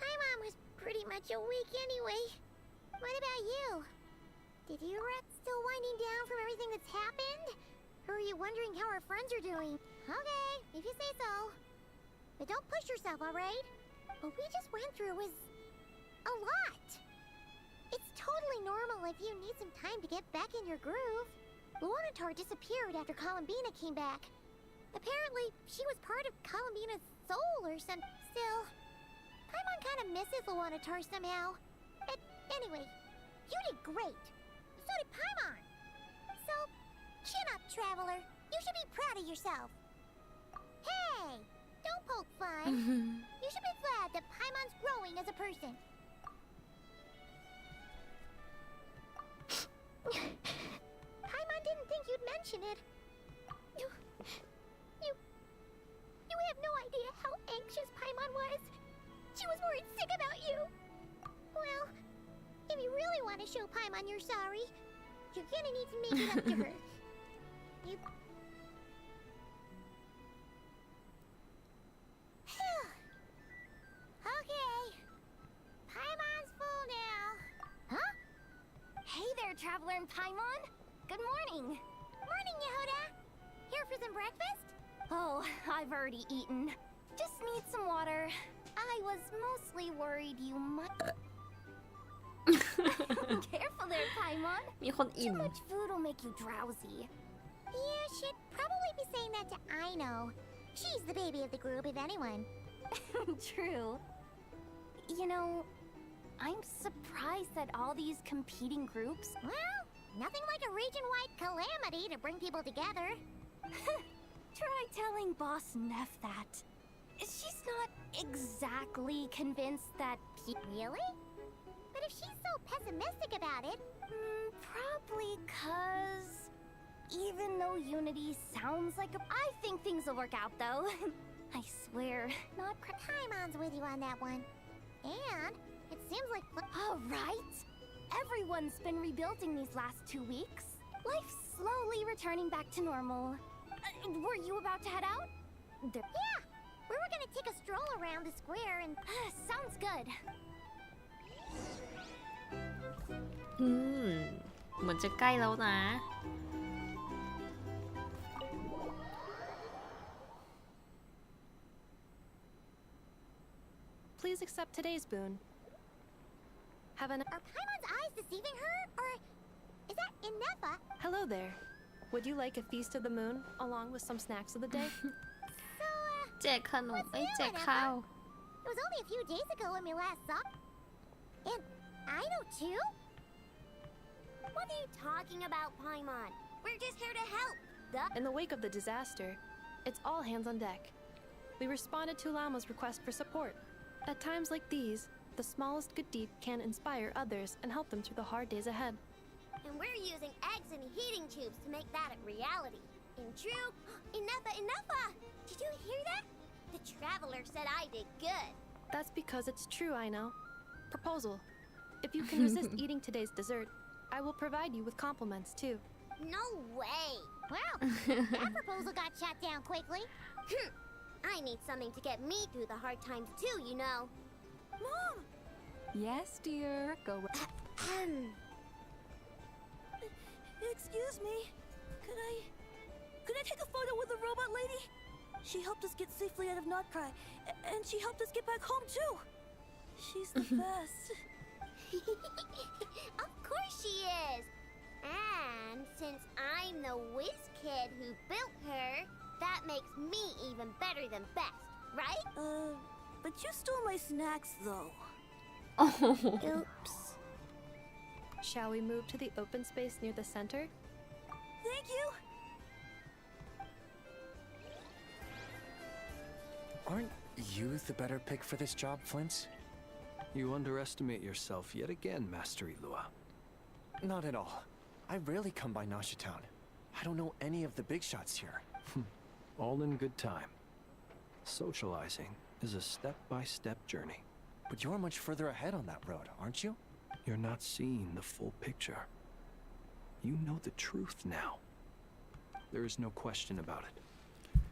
Paimon was pretty much awake anyway. What about you? Did you rest still winding down from everything that's happened? Or are you wondering how our friends are doing? Okay, if you say so. But don't push yourself, alright? What we just went through was a lot. It's totally normal if you need some time to get back in your groove. Luanatar disappeared after Columbina came back. Apparently, she was part of Columbina's soul or some... Still, Paimon kind of misses Luanatar somehow. But anyway, you did great. So did Paimon. So, chin up, Traveler. You should be proud of yourself. Hey, don't poke fun. You should be glad that Paimon's growing as a person. Paimon didn't think you'd mention it. You have no idea how anxious Paimon was. She was worried sick about you. Well, if you really want to show Paimon you're sorry, you're gonna need to make it up to her. You... Okay. Paimon's full now. Huh? Hey there, Traveler and Paimon. Good morning. Morning, Yehuda. Here for some breakfast? Oh, I've already eaten. Just need some water. I was mostly worried you might... Careful there, Paimon. มีคนอิ่ Too ม much food will make you drowsy. Yeah, she'd probably be saying that to Aino. She's the baby of the group, if anyone. True. You know, I'm surprised that all these competing groups... Well, nothing like a region-wide calamity to bring people together. Try telling Boss Neff that. She's not exactly convinced that Really? But if she's so pessimistic about it... Probably 'cause... Even though Unity sounds like a... I think things will work out, though. I swear, not... Paimon's with you on that one. And it seems like... All right. Everyone's been rebuilding these last 2 weeks. Life's slowly returning back to normal. Were you about to head out? Yeah! We were gonna take a stroll around the square and... Sounds good. เหมือนจะใกล้แล้วนะ Please accept today's boon. Have an... Are Paimon's eyes deceiving her? Or is that Inefa? Hello there. Would you like a feast of the moon, along with some snacks of the day? แจกขนมแจกข้าว It was only a few days ago when we last saw... And Aino too? What are you talking about, Paimon? We're just here to help. In the wake of the disaster, it's all hands on deck. We responded to Lama's request for support. At times like these, the smallest good deed can inspire others and help them through the hard days ahead. And we're using eggs and heating tubes to make that a reality. In true... Enough! Did you hear that? The Traveler said I did good. That's because it's true, I know. Proposal. If you can resist eating today's dessert, I will provide you with compliments, too. No way! Well, that proposal got shot down quickly. I need something to get me through the hard times too, you know. Mom! Yes, dear. Go. Excuse me. Could I take a photo with the robot lady? She helped us get safely out of Notcry, and she helped us get back home too. She's the best. Of course she is. And since I'm the whiz kid who built her, that makes me even better than best, right? But you stole my snacks though. Oops. Shall we move to the open space near the center? Thank you. Aren't you the better pick for this job, Flint? You underestimate yourself yet again, Master Ilua. Not at all. I rarely come by Nasha Town. I don't know any of the big shots here. All in good time. Socializing is a step-by-step journey. But you're much further ahead on that road, aren't you? You're not seeing the full picture. You know the truth now. There is no question about it.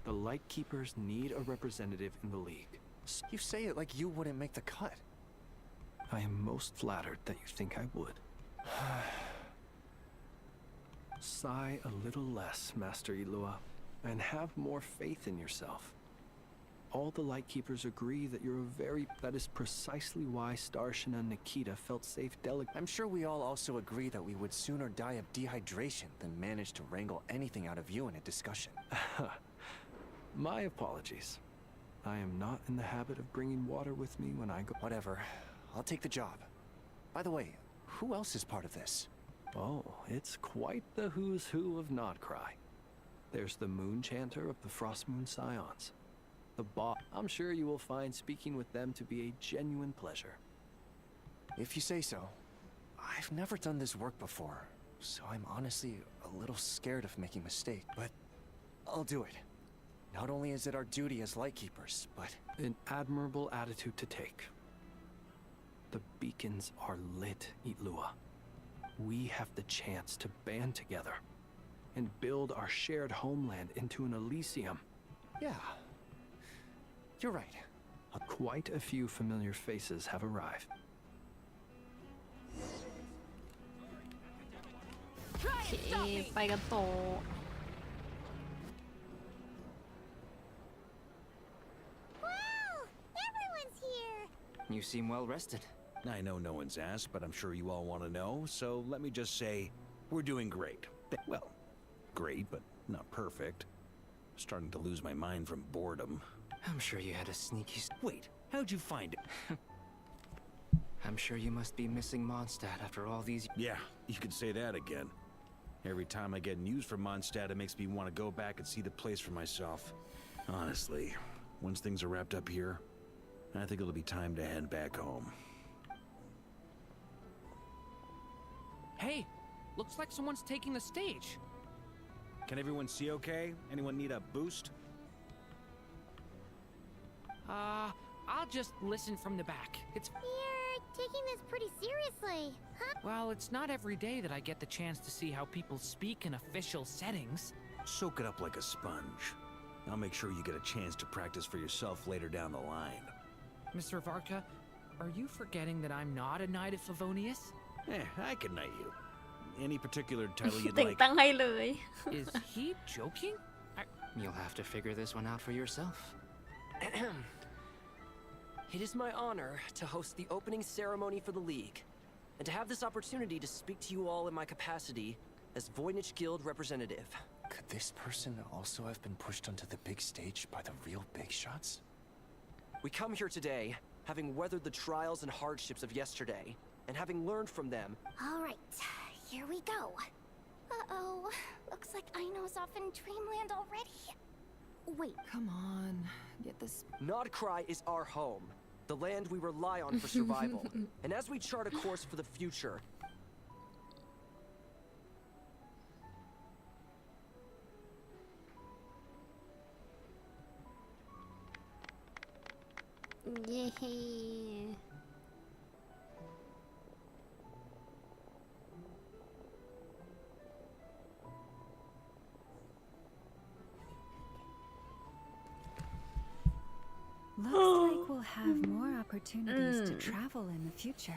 The Lightkeepers need a representative in the League. You say it like you wouldn't make the cut. I am most flattered that you think I would. Sigh a little less, Master Ilua, and have more faith in yourself. All the Lightkeepers agree that you're that is precisely why Starshina and Nikita felt safe I'm sure we all also agree that we would sooner die of dehydration than manage to wrangle anything out of you in a discussion. My apologies. I am not in the habit of bringing water with me when I go. Whatever. I'll take the job. By the way, who else is part of this? Oh, it's quite the who's who of Nodcry. There's the Moon Chanter of the Frostmoon Scions. The boss. I'm sure you will find speaking with them to be a genuine pleasure. If you say so. I've never done this work before, so I'm honestly a little scared of making mistakes, but I'll do it. Not only is it our duty as Lightkeepers, but... An admirable attitude to take. The beacons are lit, Ilua. We have the chance to band together and build our shared homeland into an Elysium. Yeah. You're right. Quite a few familiar faces have arrived. โอเคไปกันต่อ You seem well rested. I know no one's asked, but I'm sure you all want to know, so let me just say, we're doing great. Well, great, but not perfect. Starting to lose my mind from boredom. I'm sure you had a sneaky... Wait, how'd you find it? I'm sure you must be missing Mondstadt after all these... Yeah, you could say that again. Every time I get news from Mondstadt, it makes me want to go back and see the place for myself. Honestly, once things are wrapped up here, I think it'll be time to head back home. Hey, looks like someone's taking the stage. Can everyone see okay? Anyone need a boost? I'll just listen from the back. It's... You're taking this pretty seriously, huh? Well, it's not every day that I get the chance to see how people speak in official settings. Soak it up like a sponge. I'll make sure you get a chance to practice for yourself later down the line. Mr. Varka, are you forgetting that I'm not a Knight of Favonius? I can knight you. Any particular title you'd แต่ง like. ตั้งให้เลย Is he joking? You'll have to figure this one out for yourself. It is my honor to host the opening ceremony for the League, and to have this opportunity to speak to you all in my capacity as Voynich Guild representative. Could this person also have been pushed onto the big stage by the real big shots? We come here today, having weathered the trials and hardships of yesterday, and having learned from them. All right, here we go. Uh-oh, looks like Aino's off in Dreamland already. Wait. Come on, get this. Nodcry is our home, the land we rely on for survival. And as we chart a course for the future, Yay. Looks like we'll have more opportunities to travel in the future.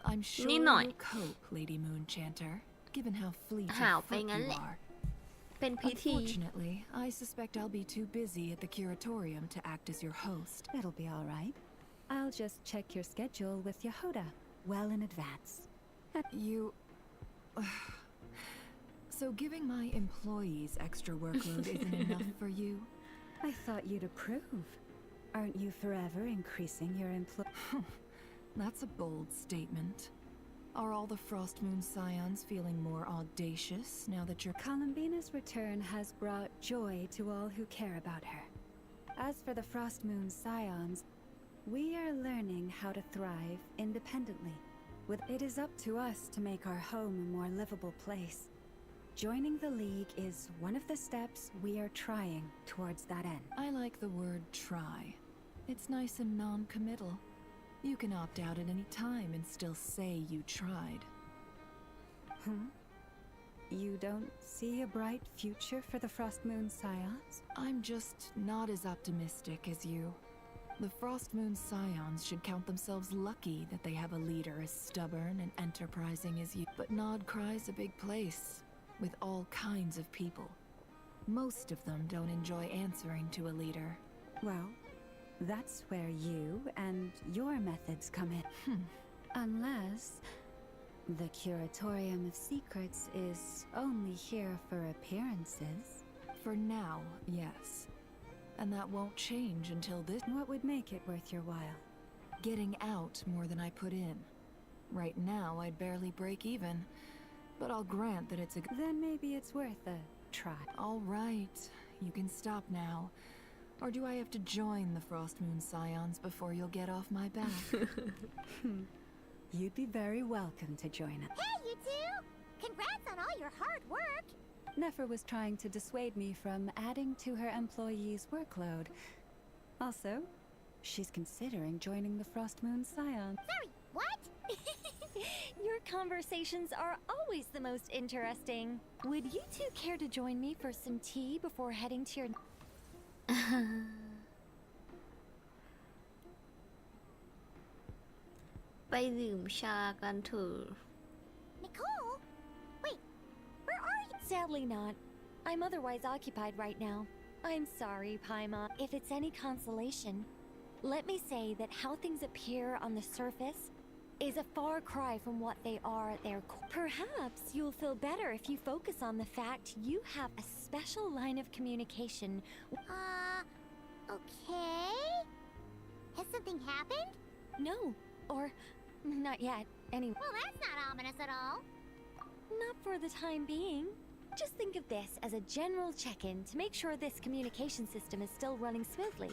I'm sure นิดหน่อย you'll cope, Lady Moon Chanter, given how fleet หาว of ไป foot งั้น you แหละ are. เป็นพิธี Unfortunately, I suspect I'll be too busy at the curatorium to act as your host. That'll be all right. I'll just check your schedule with Yehoda well in advance. You... So giving my employees extra workload isn't enough for you? I thought you'd approve. Aren't you forever increasing your That's a bold statement. Are all the Frost Moon Scions feeling more audacious now that you're... Columbina's return has brought joy to all who care about her. As for the Frost Moon Scions, we are learning how to thrive independently. It is up to us to make our home a more livable place. Joining the League is one of the steps we are trying towards that end. I like the word try. It's nice and non-committal. You can opt out at any time and still say you tried. You don't see a bright future for the Frost Moon Scions? I'm just not as optimistic as you. The Frost Moon Scions should count themselves lucky that they have a leader as stubborn and enterprising as you. But Nod Cry's a big place, with all kinds of people. Most of them don't enjoy answering to a leader. Well, that's where you and your methods come in. Unless the Curatorium of Secrets is only here for appearances. For now, yes. And that won't change until this... What would make it worth your while? Getting out more than I put in. Right now, I'd barely break even. But I'll grant that it's a... Then maybe it's worth a try. All right. You can stop now. Or do I have to join the Frost Moon Scions before you'll get off my back? You'd be very welcome to join us. Hey, you two! Congrats on all your hard work! Nefer was trying to dissuade me from adding to her employees' workload. Also, she's considering joining the Frost Moon Scions. Sorry, what? Your conversations are always the most interesting. Would you two care to join me for some tea before heading to your... ไปดื่มชากันเถอะ Nicole? Wait, where are you? Sadly not. I'm otherwise occupied right now. I'm sorry, Paimon. If it's any consolation, let me say that how things appear on the surface is a far cry from what they are at their core. Perhaps you'll feel better if you focus on the fact you have a special line of communication. Okay? Has something happened? No, or not yet, anyway. Well, that's not ominous at all. Not for the time being. Just think of this as a general check-in to make sure this communication system is still running smoothly.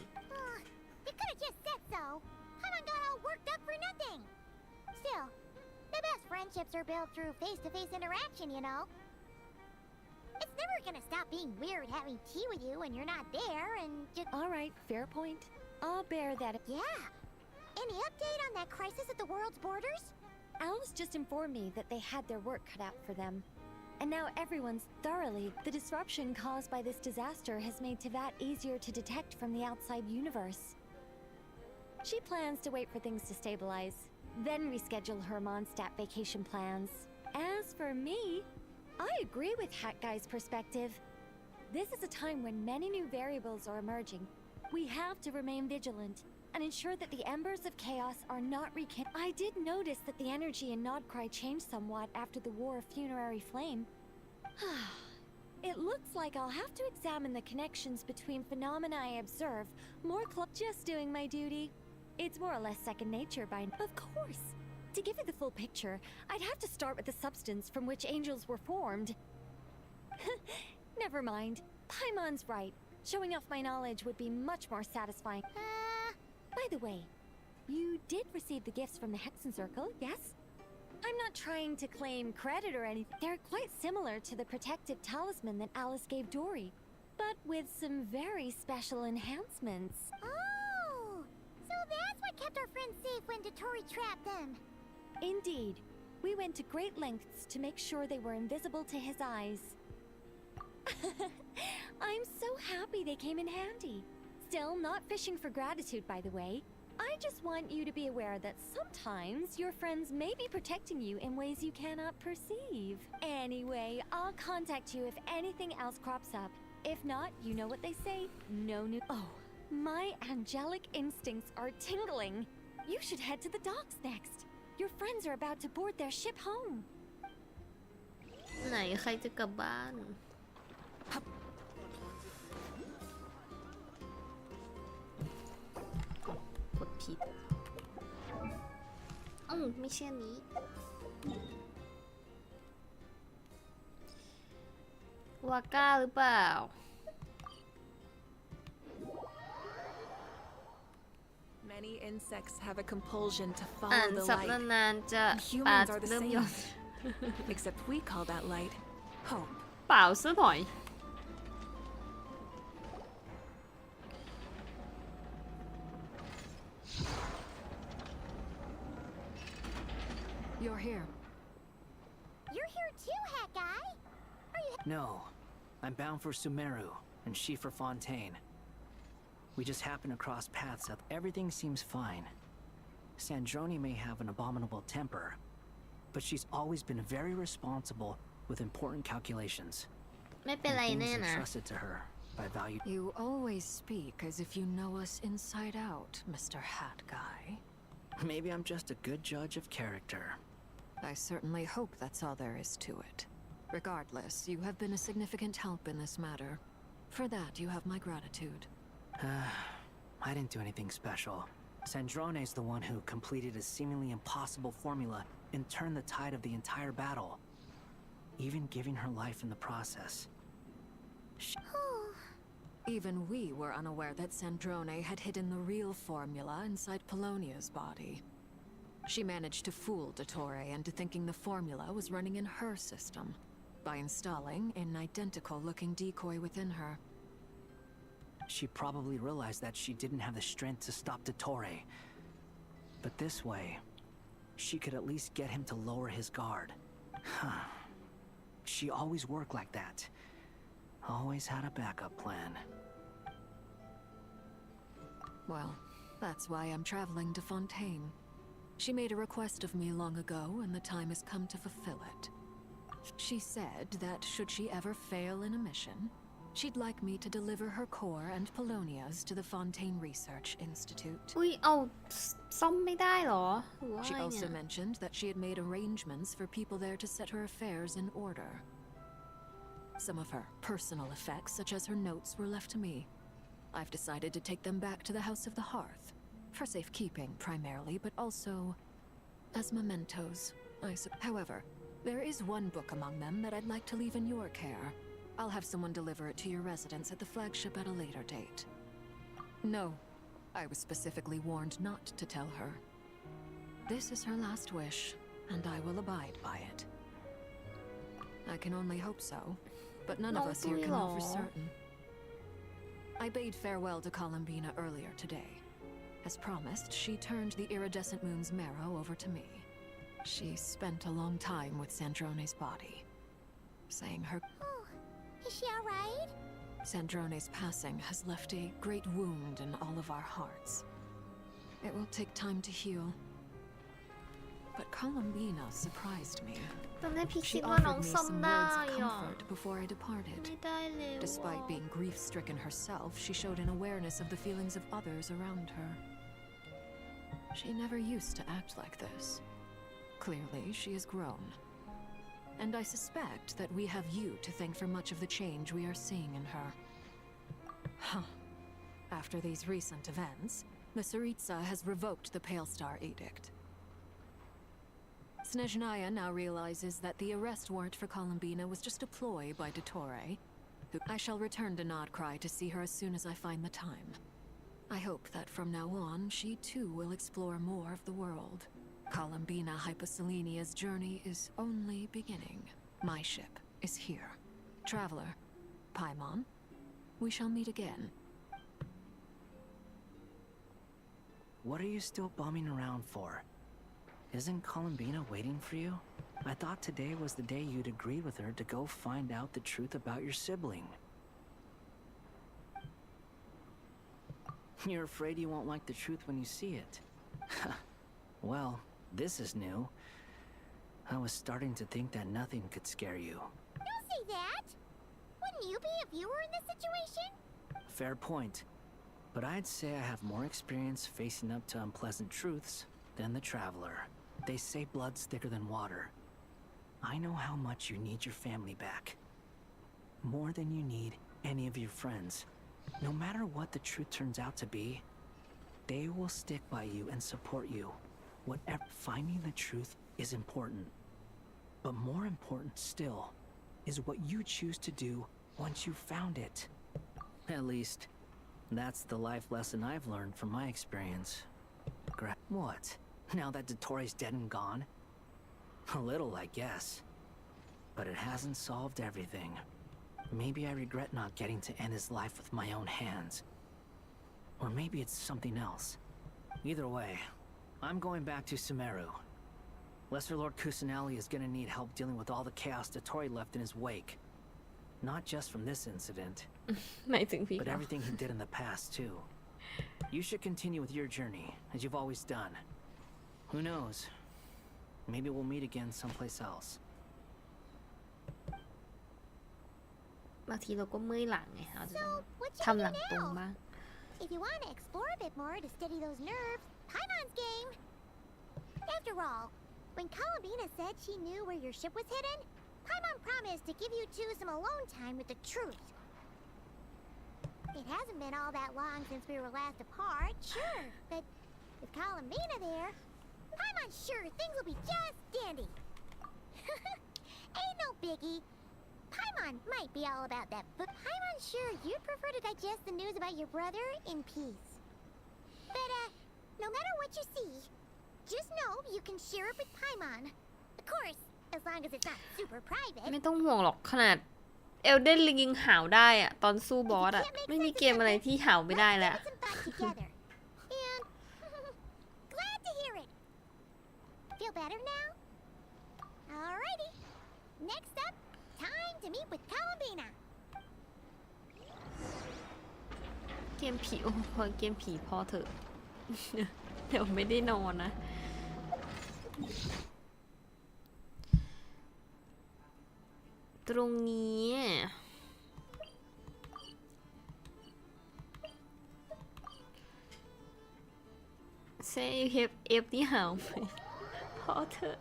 You could have just said so. Paimon got all worked up for nothing. Still, the best friendships are built through face-to-face interaction, you know. It's never gonna stop being weird having tea with you when you're not there and just... Alright, fair point. I'll bear that. Yeah. Any update on that crisis at the world's borders? Alice just informed me that they had their work cut out for them. And now everyone's thoroughly... The disruption caused by this disaster has made Teyvat easier to detect from the outside universe. She plans to wait for things to stabilize, then reschedule her Mondstadt vacation plans. As for me, I agree with Hat Guy's perspective. This is a time when many new variables are emerging. We have to remain vigilant and ensure that the embers of chaos are not rekindled. I did notice that the energy in Nodcry changed somewhat after the War of Funerary Flame. It looks like I'll have to examine the connections between phenomena I observe more just doing my duty. It's more or less second nature by now. Of course. To give you the full picture, I'd have to start with the substance from which angels were formed. Never mind. Paimon's right. Showing off my knowledge would be much more satisfying. By the way, you did receive the gifts from the Hexen Circle, yes? I'm not trying to claim credit or anything. They're quite similar to the protective talisman that Alice gave Dory, but with some very special enhancements. Oh! So that's what kept our friends safe when Dotori trapped them. Indeed. We went to great lengths to make sure they were invisible to his eyes. I'm so happy they came in handy. Still, not fishing for gratitude, by the way. I just want you to be aware that sometimes your friends may be protecting you in ways you cannot perceive. Anyway, I'll contact you if anything else crops up. If not, you know what they say, no new... Oh, my angelic instincts are tingling. You should head to the docks next. Your friends are about to board their ship home. ไหนใครจะกลับบ้าน กดผิดไม่ใช่อันนี้ วาก้าหรือเปล่า Many insects have a compulsion to อ่า follow น the สับ light. นานๆจะ And ตา humans are the เริ่ม same. ย้อน Except we call that light hope. เปล่าซะหน่อย You're here. You're here too, Hat Guy. No, I'm bound for Sumeru, and she for Fontaine. We just happen to cross paths up. Everything seems fine. Sandrone may have an abominable temper, but she's always been very responsible with important calculations. ไม่เป็นไร And แน่ things นะ entrusted to her by value. You always speak as if you know us inside out, Mr. Hat Guy. Maybe I'm just a good judge of character. I certainly hope that's all there is to it. Regardless, you have been a significant help in this matter. For that, you have my gratitude. I didn't do anything special. Sandrone's the one who completed a seemingly impossible formula and turned the tide of the entire battle, even giving her life in the process. Even we were unaware that Sandrone had hidden the real formula inside Polonia's body. She managed to fool Dottore into thinking the formula was running in her system by installing an identical-looking decoy within her. She probably realized that she didn't have the strength to stop Dottore. But this way, she could at least get him to lower his guard. She always worked like that. Always had a backup plan. Well, that's why I'm traveling to Fontaine. She made a request of me long ago, and the time has come to fulfill it. She said that should she ever fail in a mission, she'd like me to deliver her core and Polonia's to the Fontaine Research Institute. อุ้ยเอาซ่อมไม่ได้เหรอหรือว่า She อะไร also เนี่ย mentioned that she had made arrangements for people there to set her affairs in order. Some of her personal effects, such as her notes, were left to me. I've decided to take them back to the House of the Hearth, for safekeeping primarily, but also as mementos. However, there is one book among them that I'd like to leave in your care. I'll have someone deliver it to your residence at the flagship at a later date. No, I was specifically warned not to tell her. This is her last wish, and I will abide by it. I can only hope so, but none of us here can know for certain. I bade farewell to Columbina earlier today. As promised, she turned the iridescent moon's marrow over to me. She spent a long time with Sandrone's body, saying her... Is she alright? Sandrone's passing has left a great wound in all of our hearts. It will take time to heal. But Columbina surprised me. ตอนแรกพี่คิ She ดว่าน้อง offered me ซ่อม some ได้ words of หรอ comfort before I departed. ไม่ได้เลย Despite being grief-stricken herself, she showed an awareness of the feelings of others around her. She never used to act like this. Clearly, she has grown. And I suspect that we have you to thank for much of the change we are seeing in her. Huh. After these recent events, the Tsaritsa has revoked the Pale Star Edict. Snezhnaya now realizes that the arrest warrant for Columbina was just a ploy by Dottore. I shall return to Nodcry to see her as soon as I find the time. I hope that from now on, she too will explore more of the world. Columbina Hyposelenia's journey is only beginning. My ship is here. Traveler, Paimon, we shall meet again. What are you still bumming around for? Isn't Columbina waiting for you? I thought today was the day you'd agreed with her to go find out the truth about your sibling. You're afraid you won't like the truth when you see it. Well, this is new. I was starting to think that nothing could scare you. Don't say that! Wouldn't you be if you were in this situation? Fair point. But I'd say I have more experience facing up to unpleasant truths than the Traveler. They say blood's thicker than water. I know how much you need your family back. More than you need any of your friends. No matter what the truth turns out to be, they will stick by you and support you. Whatever, finding the truth is important. But more important still is what you choose to do once you've found it. At least, that's the life lesson I've learned from my experience. What? Now that Dottoro's dead and gone? A little, I guess. But it hasn't solved everything. Maybe I regret not getting to end his life with my own hands. Or maybe it's something else. Either way, I'm going back to Sumeru. Lesser Lord Kusanali is gonna need help dealing with all the chaos Dottori left in his wake. Not just from this incident, but everything he did in the past too. You should continue with your journey, as you've always done. Who knows? Maybe we'll meet again someplace else. บางทีเราก็เมื่อยหลังไงเราจะทำหลังตรงบ้าง If you want to explore a bit more to steady those nerves, Paimon's game. After all, when Columbina said she knew where your ship was hidden, Paimon promised to give you two some alone time with the truth. It hasn't been all that long since we were last apart, sure, but with Columbina there, Paimon's sure things will be just dandy. Ain't no biggie. Paimon might be all about that, but Paimon's sure you'd prefer to digest the news about your brother in peace. But, no matter what you see, just know you can share it with Paimon. Of course, as long as it's not super private. ไม่ต้องห่วงหรอกขนาดเอลเดนลิงยังหาวได้อะตอนสู้บอสอะไม่มีเกมอะไรที่หาวไม่ได้แล้ว And glad to hear it. Feel better now? Alrighty. Next up, time to meet with Columbina. เกมผีโอ้พอเกมผีพอเถอะ เดี๋ยวไม่ได้นอนนะ ตรงนี้เซฟเอฟที่หาวไหมพอเถอะ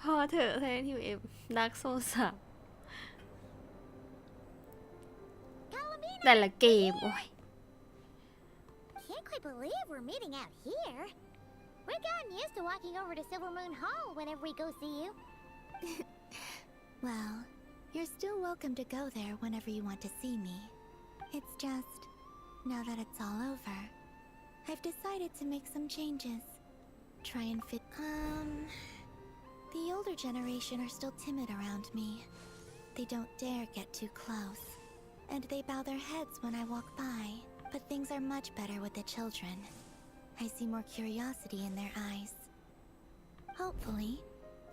พอเถอะแทนที่เอฟดักโซสับแต่ละเกมโอ้ย Can't quite believe we're meeting out here. We've gotten used to walking over to Silver Moon Hall whenever we go see you. Well, you're still welcome to go there whenever you want to see me. It's just, now that it's all over, I've decided to make some changes. Try and fit. The older generation are still timid around me. They don't dare get too close. And they bow their heads when I walk by. But things are much better with the children. I see more curiosity in their eyes. Hopefully,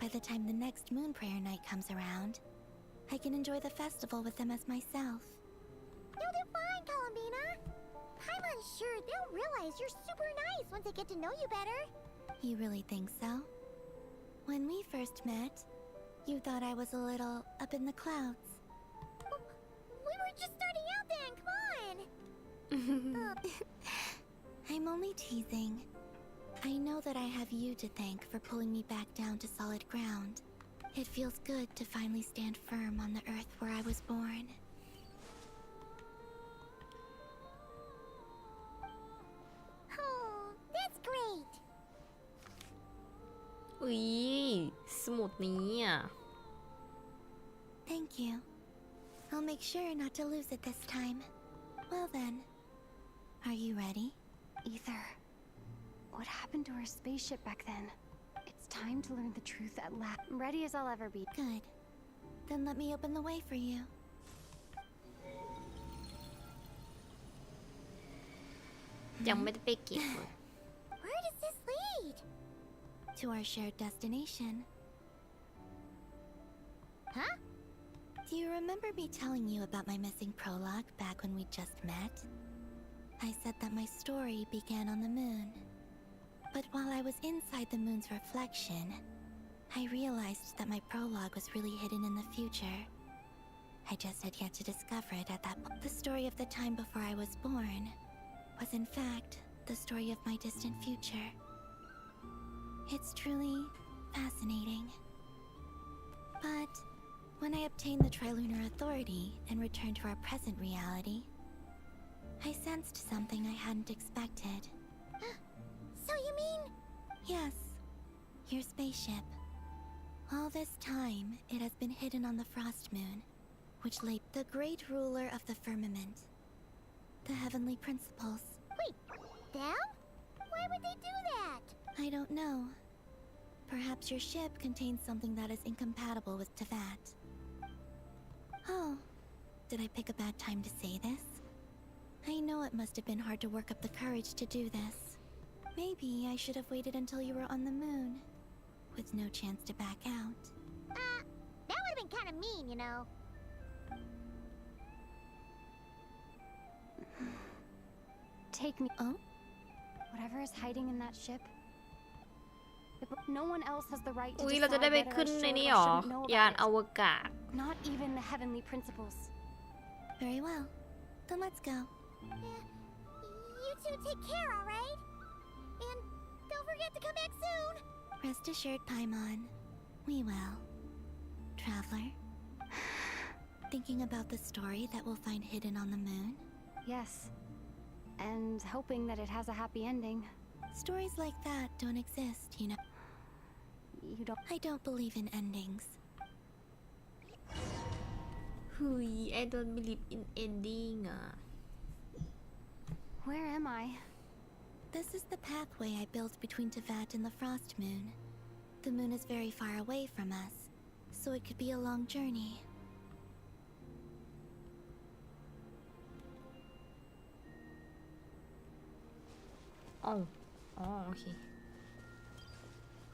by the time the next moon prayer night comes around, I can enjoy the festival with them as myself. You'll do fine, Columbina. Paimon's sure they'll realize you're super nice once they get to know you better. You really think so? When we first met, you thought I was a little up in the clouds. We were just starting out then, come on! I'm only teasing. I know that I have you to thank for pulling me back down to solid ground. It feels good to finally stand firm on the earth where I was born. Oh, that's great! อุ๊ยสมุดนี้อ่ะ Thank you. I'll make sure not to lose it this time. Well then, are you ready? Ether, what happened to our spaceship back then? It's time to learn the truth at last. I'm ready as I'll ever be. Good. Then let me open the way for you. ยังไม่ได้ไปเก็บเลย Where does this lead? To our shared destination. Huh? Do you remember me telling you about my missing prologue back when we just met? I said that my story began on the moon. But while I was inside the moon's reflection, I realized that my prologue was really hidden in the future. I just had yet to discover it at that point. The story of the time before I was born was in fact the story of my distant future. It's truly fascinating. But when I obtained the Trilunar Authority and returned to our present reality, I sensed something I hadn't expected. So you mean... Yes, your spaceship. All this time, it has been hidden on the frost moon, which lay the great ruler of the firmament. The heavenly principles. Wait, them? Why would they do that? I don't know. Perhaps your ship contains something that is incompatible with Teyvat. Oh, did I pick a bad time to say this? I know it must have been hard to work up the courage to do this. Maybe I should have waited until you were on the moon, with no chance to back out. That would have been kind of mean, you know. Take me. Oh? Whatever is hiding in that ship. No one else has the right to อุ๊ยเราจะได้ decide ไป whether ขึ้น I ใน should นี้ or หรอ shouldn't know ยาน about อ it. วกาศ Not even the heavenly principles. Very well. Then let's go. You two take care, alright? And don't forget to come back soon. Rest assured, Paimon. We will. Traveler? Thinking about the story that we'll find hidden on the moon? Yes. And hoping that it has a happy ending. Stories like that don't exist, you know. You don't. I don't believe in endings. หุย I don't believe in ending อ่ะ Where am I? This is the pathway I built between Teyvat and the frost moon. The moon is very far away from us, so it could be a long journey. อ๋อโอเค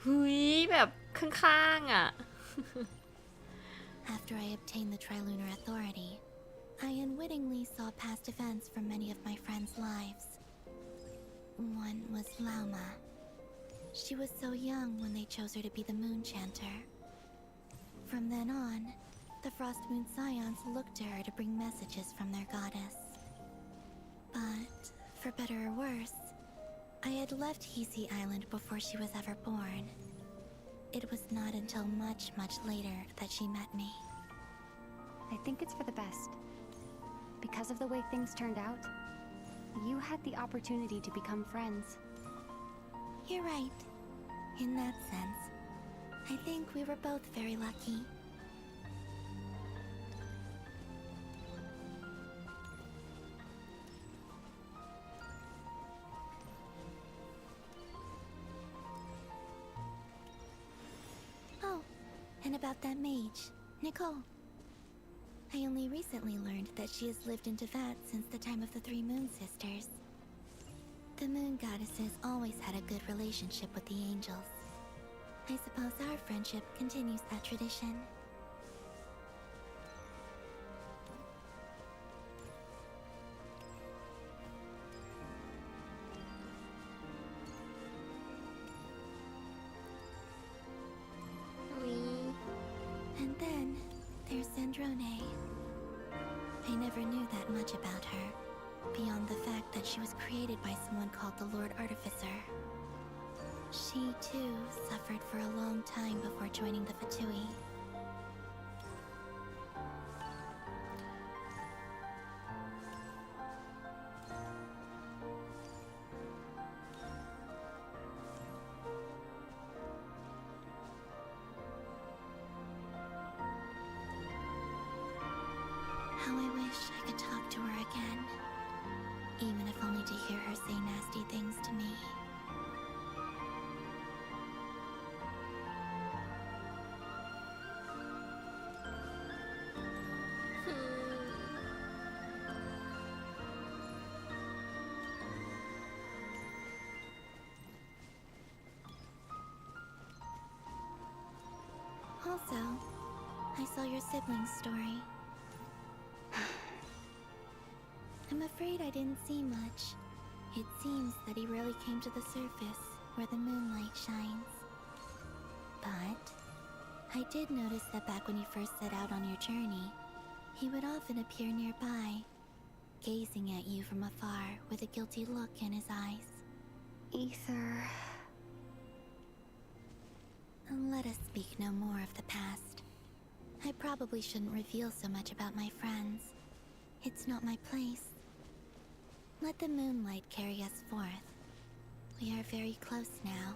หุยแบบข้างๆอ่ะ After I obtained the Trilunar Authority, I unwittingly saw past events from many of my friends' lives. One was Lauma. She was so young when they chose her to be the Moon Chanter. From then on, the Frost Moon Scions looked to her to bring messages from their goddess. But, for better or worse, I had left Hisi Island before she was ever born. It was not until much, much later that she met me. I think it's for the best. Because of the way things turned out, you had the opportunity to become friends. You're right. In that sense, I think we were both very lucky. Oh, and about that mage, Nicole. I only recently learned that she has lived in Teyvat since the time of the Three Moon Sisters. The moon goddesses always had a good relationship with the angels. I suppose our friendship continues that tradition. And then there's Sandrone. I never knew that much about her, beyond the fact that she was created by someone called the Lord Artificer. She, too, suffered for a long time before joining the Fatui. How I wish I could talk to her again, even if only to hear her say nasty things to me. Also, I saw your siblings' story. I'm afraid I didn't see much. It seems that he rarely came to the surface where the moonlight shines. But I did notice that back when you first set out on your journey, he would often appear nearby, gazing at you from afar with a guilty look in his eyes. Ether. Let us speak no more of the past. I probably shouldn't reveal so much about my friends. It's not my place. Let the moonlight carry us forth. We are very close now.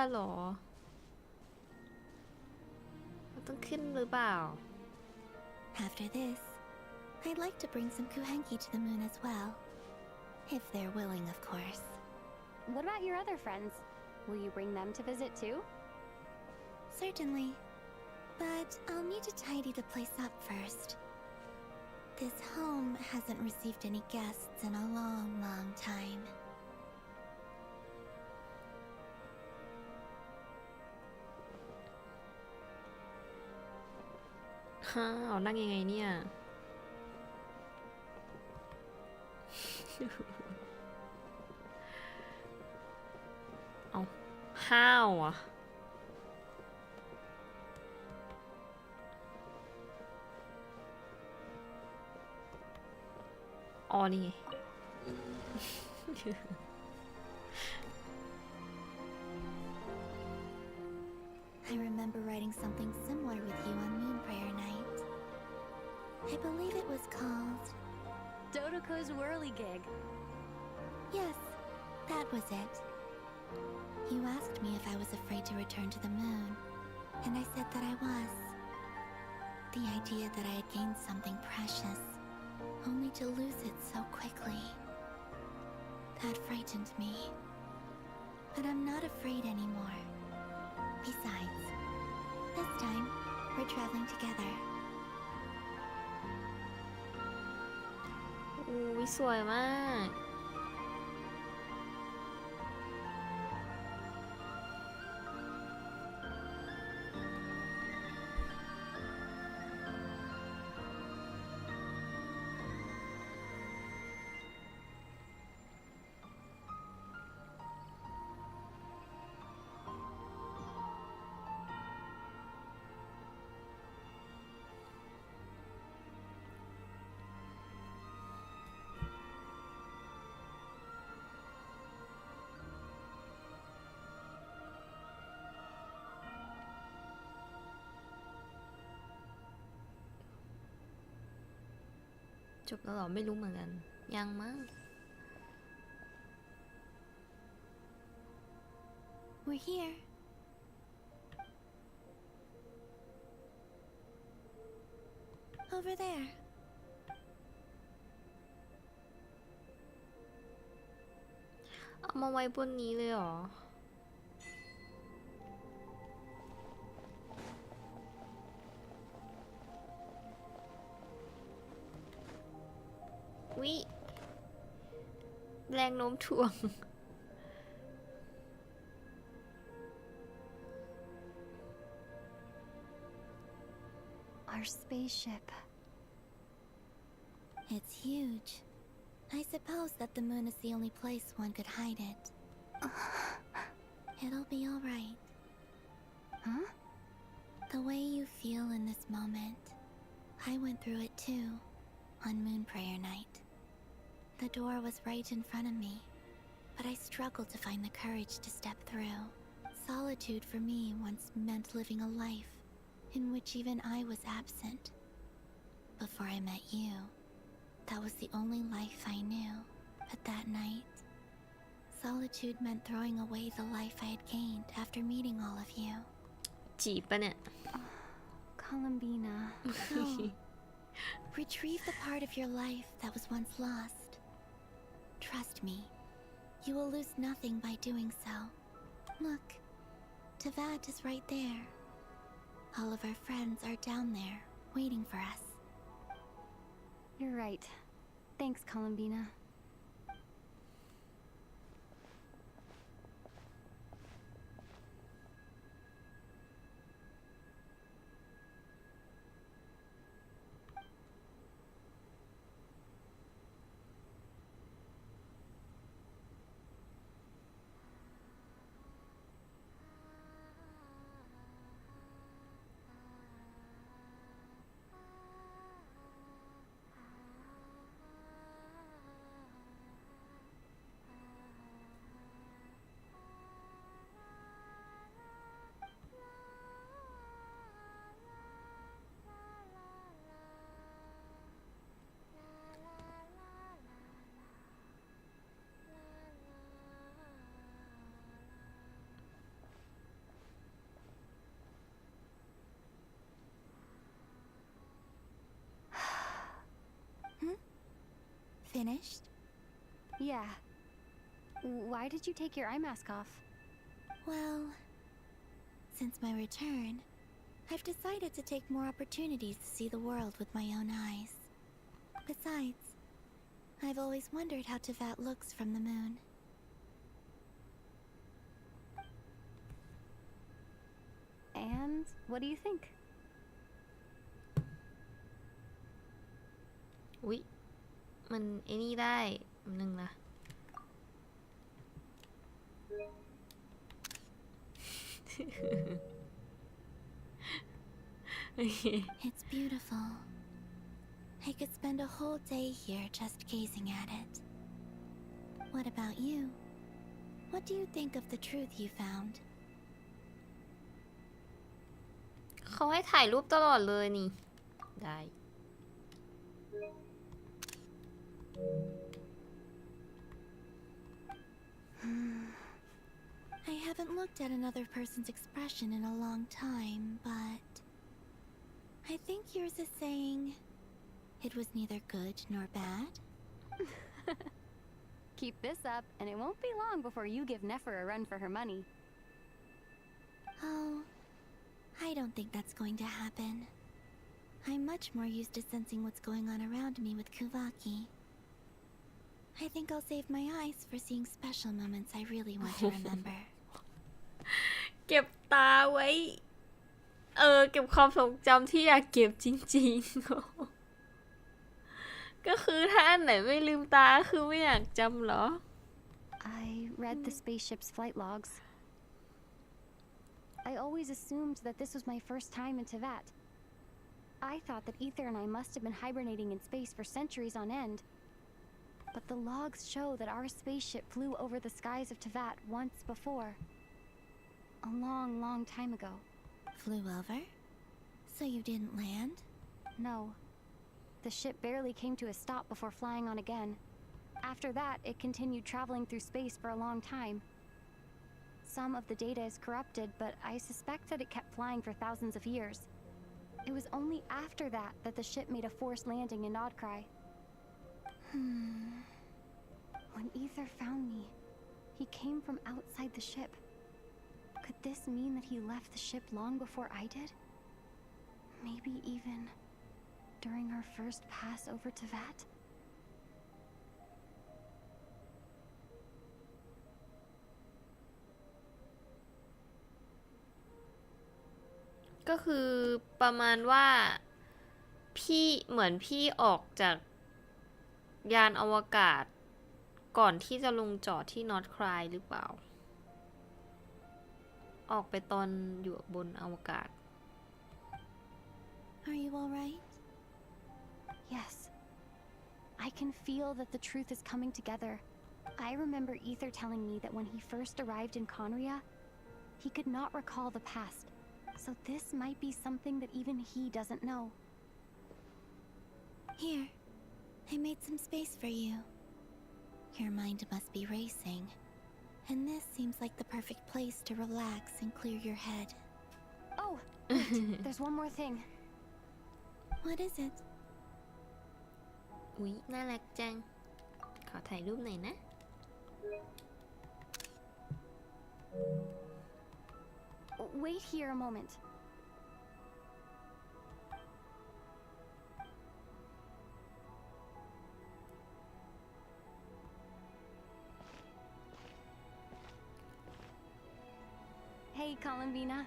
เหรอเราต้องขึ้นหรือเปล่า After this, I'd like to bring some kuhenki to the moon as well. If they're willing, of course. What about your other friends? Will you bring them to visit too? Certainly. But I'll need to tidy the place up first. This home hasn't received any guests in a long, long time. ฮ่าวนั่งยังไงเนี่ย เอาห้าวอ่ะอ๋อนี่ไง I remember writing something similar with you on Moon Prayer Night. I believe it was called... Dodoko's Whirligig. Yes, that was it. You asked me if I was afraid to return to the moon, and I said that I was. The idea that I had gained something precious, only to lose it so quickly. That frightened me. But I'm not afraid anymore. Besides, this time, we're traveling together. อุ้ยสวยมาก จบแล้วเหรอไม่รู้เหมือนกันยังมั้ง We're here. Over there. เอามาไว้บนนี้เลยเหรอ วิแรงโน้มถ่วง Our spaceship. It's huge. I suppose that the moon is the only place one could hide it. It'll be all right. Huh? The way you feel in this moment, I went through it too, on Moon Prayer Night. The door was right in front of me, but I struggled to find the courage to step through. Solitude for me once meant living a life in which even I was absent. Before I met you, that was the only life I knew. But that night, solitude meant throwing away the life I had gained after meeting all of you. จีบปะเนี่ย Columbina. No. Retrieve the part of your life that was once lost. Trust me, you will lose nothing by doing so. Look, Tavad is right there. All of our friends are down there, waiting for us. You're right. Thanks, Columbina. finished? Yeah. Why did you take your eye mask off? Well, since my return, I've decided to take more opportunities to see the world with my own eyes. Besides, I've always wondered how Tevat looks from the moon. And what do you think? อุ๊ยมันไอ้นี่ได้หนึ่งนะ It's beautiful. I could spend a whole day here just gazing at it. What about you? What do you think of the truth you found? เขาให้ถ่ายรูปตลอดเลยนี่ ได้ I haven't looked at another person's expression in a long time, but I think yours is saying it was neither good nor bad. Keep this up, and it won't be long before you give Nefer a run for her money. Oh, I don't think that's going to happen. I'm much more used to sensing what's going on around me with Kuvaki. I think I'll save my eyes for seeing special moments I really want to remember. เก็บตาไว้ เก็บความทรงจำที่อยากเก็บจริงๆ ก็คือถ้าอันไหนไม่ลืมตาคือไม่อยากจำเหรอ I read the spaceship's flight logs. I always assumed that this was my first time in Tevat. I thought that Ether and I must have been hibernating in space for centuries on end. But the logs show that our spaceship flew over the skies of Tevat once before. A long, long time ago. Flew over? So you didn't land? No. The ship barely came to a stop before flying on again. After that, it continued traveling through space for a long time. Some of the data is corrupted, but I suspect that it kept flying for thousands of years. It was only after that that the ship made a forced landing in Nodcry. When Ether found me, he came from outside the ship. Could this mean that he left the ship long before I did? Maybe even during our first pass over Tevat? ก็คือประมาณว่าพี่เหมือนพี่ออกจากยานอวกาศก่อนที่จะลงจอดที่นอร์ทคลายหรือเปล่า ออกไปตอนอยู่บนอวกาศ Are you alright? Yes. I can feel that the truth is coming together. I remember Ether telling me that when he first arrived in Conria, he could not recall the past. So this might be something that even he doesn't know. Here, I made some space for you. Your mind must be racing, and this seems like the perfect place to relax and clear your head. Oh, wait, there's one more thing. What is it? อุ๊ยน่ารักจัง ขอถ่ายรูปหน่อยนะ Wait here a moment. Hey, Columbina.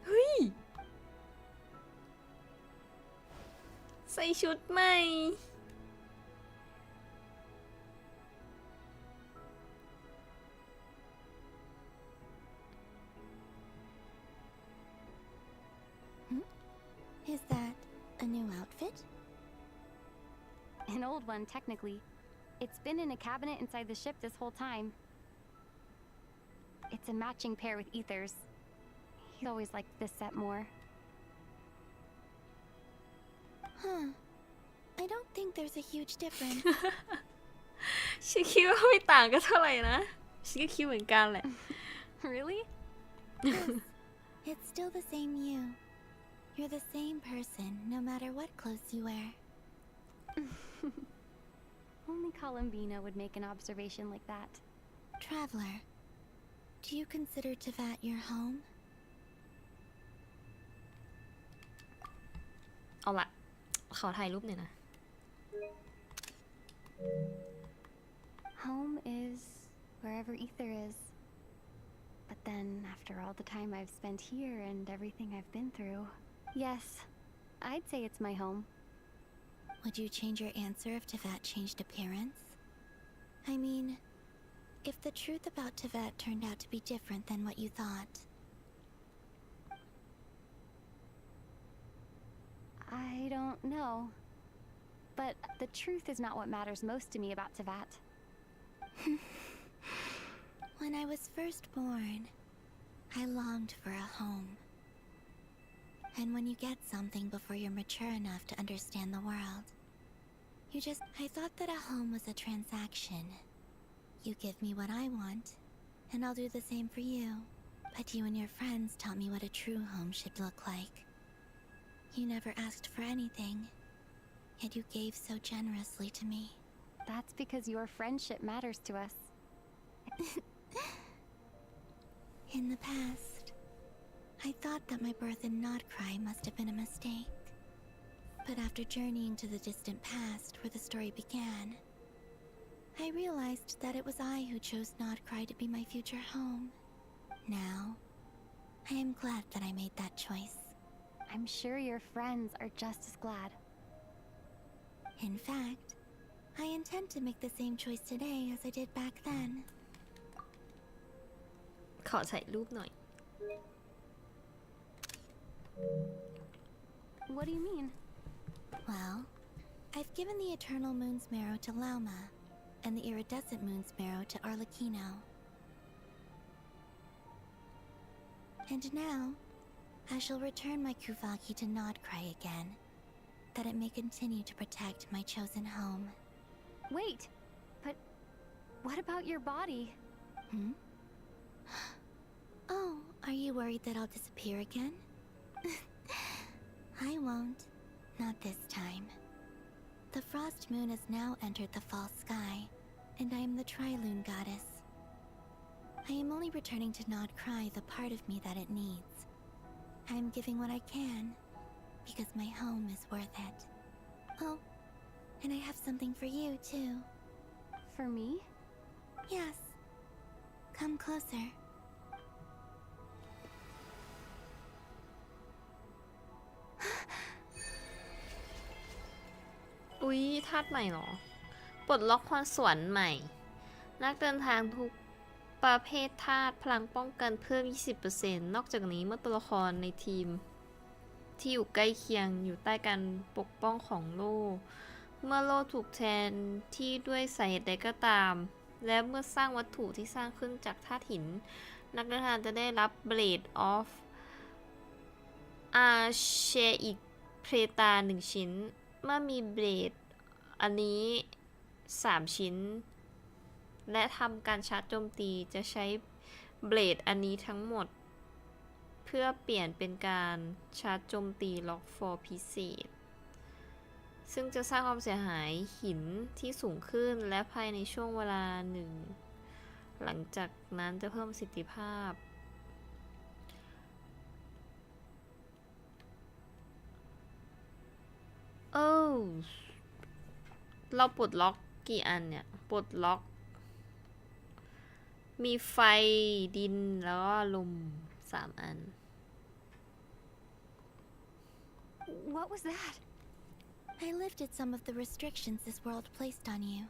เฮ้ย ใส่ชุดใหม่ Is that a new outfit? An old one, technically. It's been in a cabinet inside the ship this whole time. It's a matching pair with Ether's. He always liked this set more. Huh. I don't think there's a huge difference. ฉันคิดว่าไม่ต่างกันเท่าไหร่นะ ฉันก็คิดเหมือนกันแหละ Really? Yes. It's still the same you. You're the same person, no matter what clothes you wear. Only Columbina would make an observation like that. Traveler, do you consider Tevat your home? เอาละขอถ่ายรูปหน่อยนะ Home is wherever ether is. But then, after all the time I've spent here and everything I've been through, yes, I'd say it's my home. Would you change your answer if Tevat changed appearance? I mean, if the truth about Tevat turned out to be different than what you thought. I don't know. But the truth is not what matters most to me about Tevat. When I was first born, I longed for a home. And when you get something before you're mature enough to understand the world, I thought that a home was a transaction. You give me what I want, and I'll do the same for you. But you and your friends taught me what a true home should look like. You never asked for anything, yet you gave so generously to me. That's because your friendship matters to us. In the past, I thought that my birth in Nodcry must have been a mistake. But after journeying to the distant past where the story began, I realized that it was I who chose Nodcry to be my future home. Now, I am glad that I made that choice. I'm sure your friends are just as glad. In fact, I intend to make the same choice today as I did back then. ขอถ่ายรูปหน่อย What do you mean? Well, I've given the Eternal Moon's Marrow to Lauma, and the Iridescent Moon's Marrow to Arlecchino. And now, I shall return my Kuvaki to Nodcry again, that it may continue to protect my chosen home. Wait, but what about your body? Oh, are you worried that I'll disappear again? I won't. Not this time. The Frost Moon has now entered the fall sky, and I am the Trilune Goddess. I am only returning to Nodcry the part of me that it needs. I am giving what I can, because my home is worth it. Oh, and I have something for you, too. For me? Yes. Come closer.อุ๊ยธาตุใหม่เหรอ ปลดล็อกพรสวรรค์ใหม่ นักเดินทางทุกประเภทธาตุพลังป้องกันเพิ่ม 20% นอกจากนี้เมื่อตัวละครในทีม ที่อยู่ใกล้เคียงอยู่ใต้การปกป้องของโล่ เมื่อโล่ถูกแทนที่ด้วยสาเหตุใดก็ตาม และเมื่อสร้างวัตถุที่สร้างขึ้นจากธาตุหิน นักเดินทางจะได้รับ Blade of Archaic Preta 1 ชิ้น เมื่อมีเบลดอันนี้3 ชิ้น และทำการชาร์จโจมตีจะใช้เบลดอันนี้ทั้งหมด เพื่อเปลี่ยนเป็นการชาร์จโจมตีล็อกฟอร์พิเศษ ซึ่งจะสร้างความเสียหายหินที่สูงขึ้นและภายในช่วงเวลาหนึ่ง หลังจากนั้นจะเพิ่มประสิทธิภาพ เราปลดล็อกกี่อันเนี่ย ปลดล็อก มีไฟดินแล้วก็ลม3 อัน What was that? I lifted some of the restrictions this world placed on you.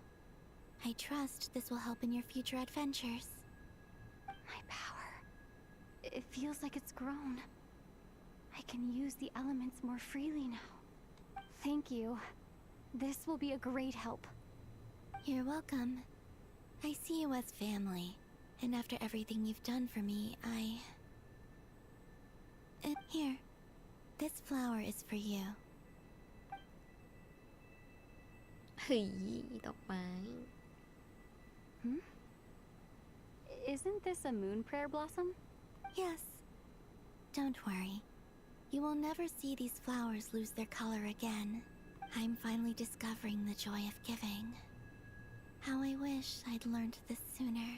I trust this will help in your future adventures. My power. It feels like it's grown. I can use the elements more freely now. Thank you. This will be a great help. You're welcome. I see you as family, and after everything you've done for me, Here. This flower is for you. เฮ้ยดอกไม้ Isn't this a moon prayer blossom? Yes. Don't worry. You will never see these flowers lose their color again. I'm finally discovering the joy of giving. How I wish I'd learned this sooner.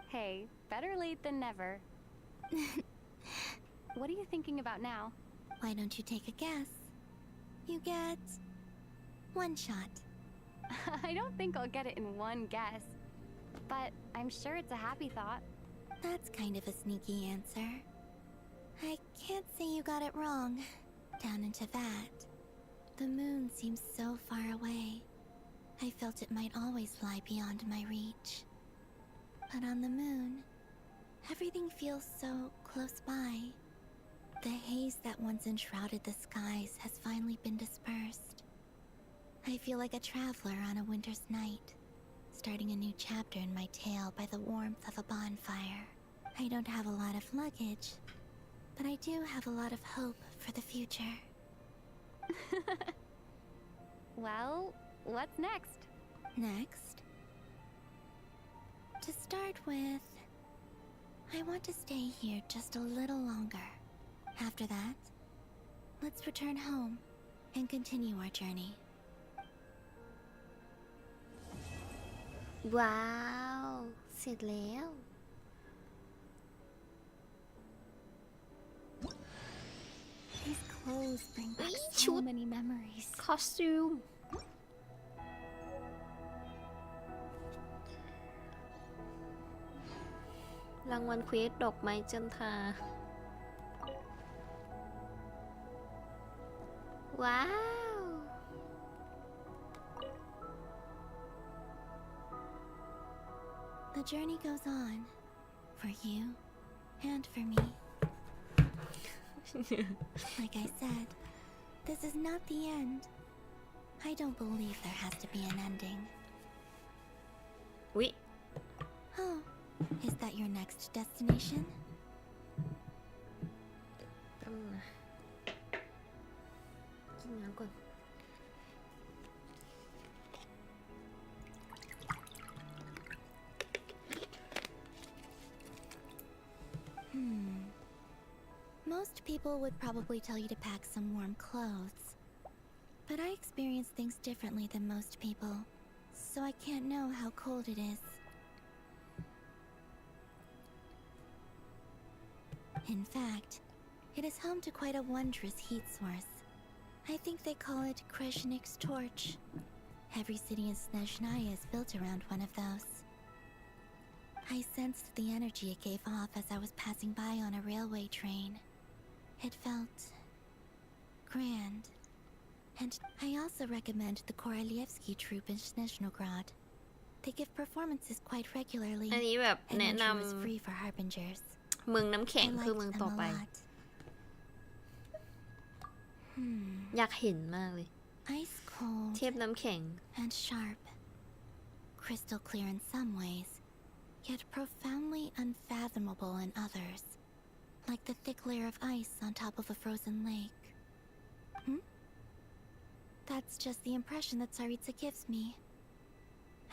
Hey, better late than never. What are you thinking about now? Why don't you take a guess? You get one shot. I don't think I'll get it in one guess. But I'm sure it's a happy thought. That's kind of a sneaky answer. I can't say you got it wrong. Down into that. The moon seems so far away. I felt it might always lie beyond my reach. But on the moon, everything feels so close by. The haze that once enshrouded the skies has finally been dispersed. I feel like a traveler on a winter's night, starting a new chapter in my tale by the warmth of a bonfire. I don't have a lot of luggage, but I do have a lot of hope for the future. Well, what's next? Next? To start with, I want to stay here just a little longer. After that, let's return home and continue our journey. ว้าว เสร็จแล้ว These clothes bring back ชุ so ด many memories. costume รางวัลเควสดอกไม้จันทราว้าว The journey goes on, for you and for me. Like I said, this is not the end. I don't believe there has to be an ending. วิ Oh, is that your next destination? แป๊บนึงนะกินน้ำก่อน Most people would probably tell you to pack some warm clothes. But I experience things differently than most people, so I can't know how cold it is. In fact, it is home to quite a wondrous heat source. I think they call it Kreshnik's torch. Every city in Snezhnaya is built around one of those. I sensed the energy it gave off as I was passing by on a railway train. It felt grand. And I also recommend the Korolievsky troupe in Snezhnograd. They give performances quite regularly, อันนี้แบบ and แนะน entry was free for harbingers. ำเมืองน้ำแข็ง I คือเมือง liked ต่อ them ไป a lot. อยากเห็นมากเลย Ice cold เทพน้ำแข็ง and sharp. Crystal clear in some ways, yet profoundly unfathomable in others. Like the thick layer of ice on top of a frozen lake. That's just the impression that Tsaritsa gives me.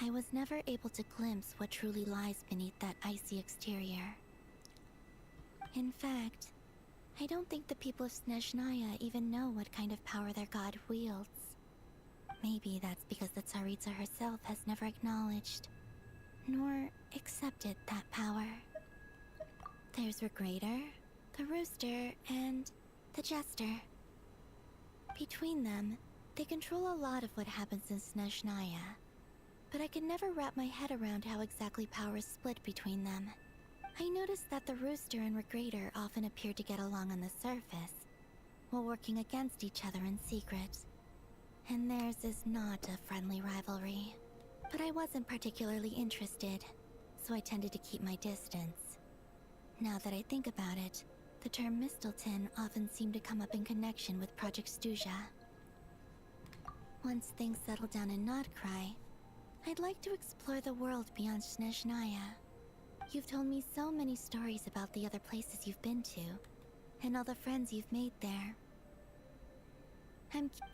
I was never able to glimpse what truly lies beneath that icy exterior. In fact, I don't think the people of Snezhnaya even know what kind of power their god wields. Maybe that's because the Tsaritsa herself has never acknowledged, nor accepted that power. There's Regrator, the Rooster, and the Jester. Between them, they control a lot of what happens in Snezhnaya, but I can never wrap my head around how exactly power is split between them. I noticed that the Rooster and Regrator often appear to get along on the surface, while working against each other in secret. And theirs is not a friendly rivalry. But I wasn't particularly interested, so I tended to keep my distance. Now that I think about it, the term Mistelton often seemed to come up in connection with Project Stuja. Once things settle down in Nodcry, I'd like to explore the world beyond Snezhnaya. You've told me so many stories about the other places you've been to, and all the friends you've made there.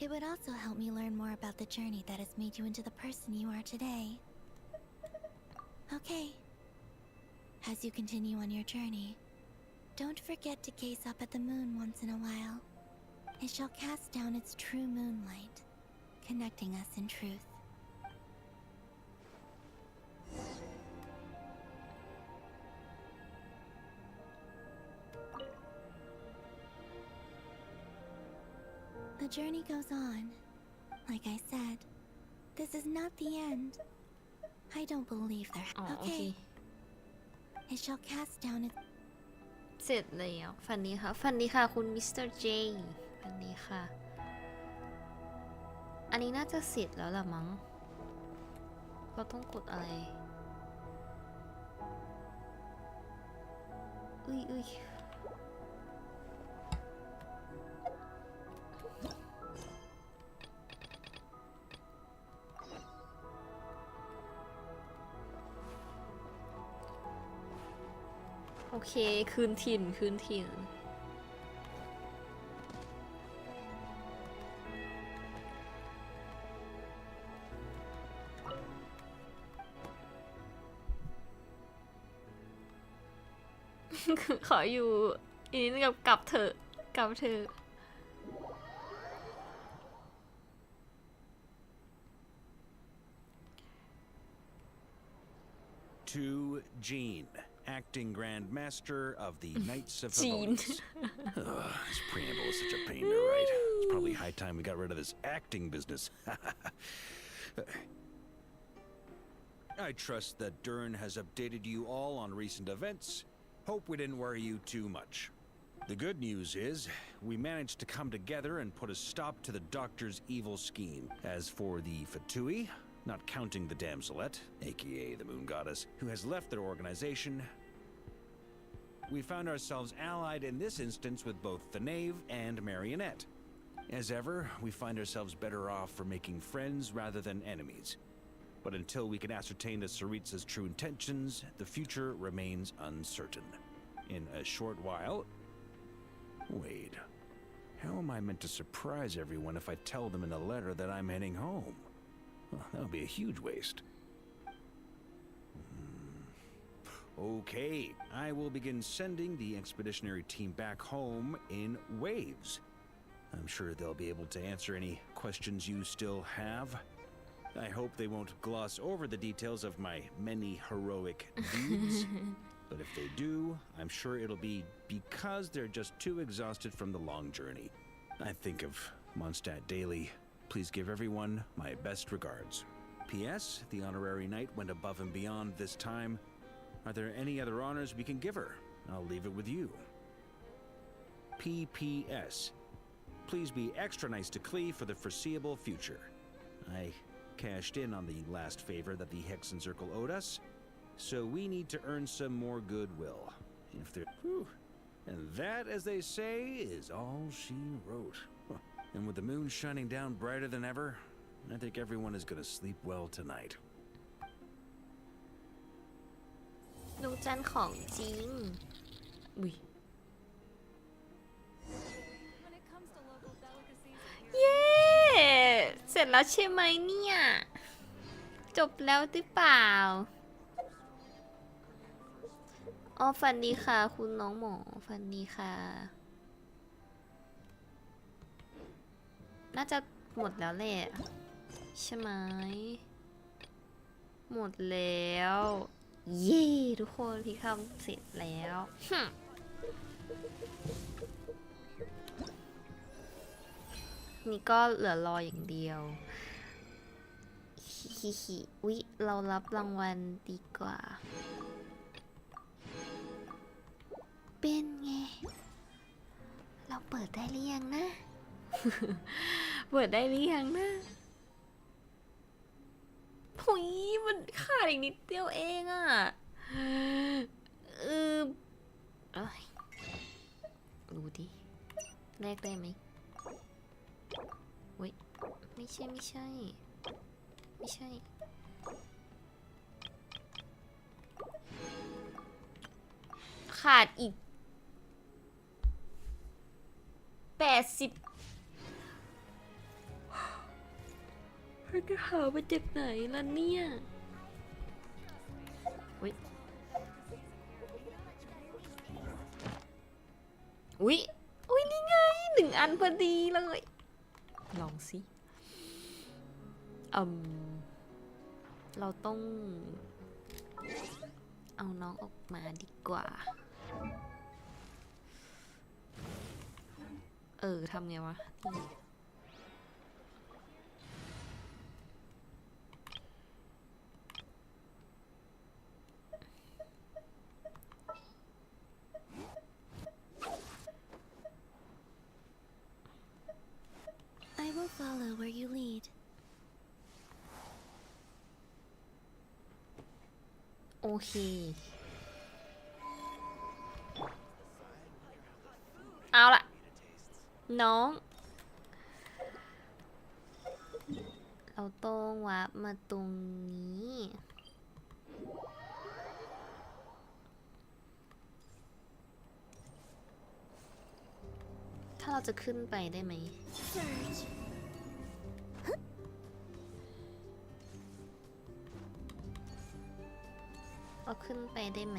It would also help me learn more about the journey that has made you into the person you are today. Okay. As you continue on your journey, don't forget to gaze up at the moon once in a while. It shall cast down its true moonlight, connecting us in truth. journey goes on. Like I said, this is not the end. I don't believe there. Okay. It shall cast down its. เสร็จแล้วฝันดีค่ะฝันดีค่ะคุณมิสเตอร์เจฝันดีค่ะอันนี้น่าจะเสร็จแล้วล่ะมั้งเราต้องกดอะไรอุ้ยโอเคคืนถิ่นขออยู่อีกนิดกลับเถอะ To Jean, acting Grand Master of the Knights of Favonius. This preamble is such a pain to write. It's probably high time we got rid of this acting business. I trust that Dern has updated you all on recent events. Hope we didn't worry you too much. The good news is, we managed to come together and put a stop to the Doctor's evil scheme. As for the Fatui, not counting the Damselette, aka the Moon Goddess, who has left their organization, we found ourselves allied in this instance with both the Knave and Marionette. As ever, we find ourselves better off for making friends rather than enemies. But until we can ascertain the Tsaritsa's true intentions, the future remains uncertain. In a short while... Wait. How am I meant to surprise everyone if I tell them in a letter that I'm heading home? Well, that would be a huge waste. Okay, I will begin sending the expeditionary team back home in waves. I'm sure they'll be able to answer any questions you still have. I hope they won't gloss over the details of my many heroic deeds. But if they do, I'm sure it'll be because they're just too exhausted from the long journey. I think of Mondstadt daily. Please give everyone my best regards. P.S. The honorary knight went above and beyond this time. Are there any other honors we can give her? I'll leave it with you. P.P.S. Please be extra nice to Klee for the foreseeable future. I cashed in on the last favor that the Hexen Circle owed us, so we need to earn some more goodwill. If there, and that, as they say, is all she wrote. And with the moon shining down brighter than ever, I think everyone is going to sleep well tonight. ดวงจันทร์ของจริงอุ้ยเย้เสร็จแล้วใช่ไหมเนี่ยจบแล้วหรือเปล่าอ๋อฝันดีค่ะคุณน้องหมอฝันดีค่ะน่าจะหมดแล้วแหละใช่ไหมหมดแล้วเย้ทุกคนพี่ทำเสร็จแล้วนี่ก็เหลือรออย่างเดียวฮิอุ๊ยเรารับรางวัลดีกว่าเป็นไงเราเปิดได้หรือยังนะ เปิดได้หรือยังนะหุยมันขาดอีกนิดเดียวเองอ่ะดูดิแลกได้ไหมเว้ยไม่ใช่ขาดอีก80มันจะหามาจากไหนล่ะเนี่ยอุ๊ยนี่ไง1 อันพอดีเลยลองสิเราต้องเอาน้องออกมาดีกว่าทำไงวะ เค เอาละน้อง เราต้องวาร์ปมาตรงนี้ ถ้าเราจะขึ้นไปได้ไหม เราขึ้นไปได้ไหม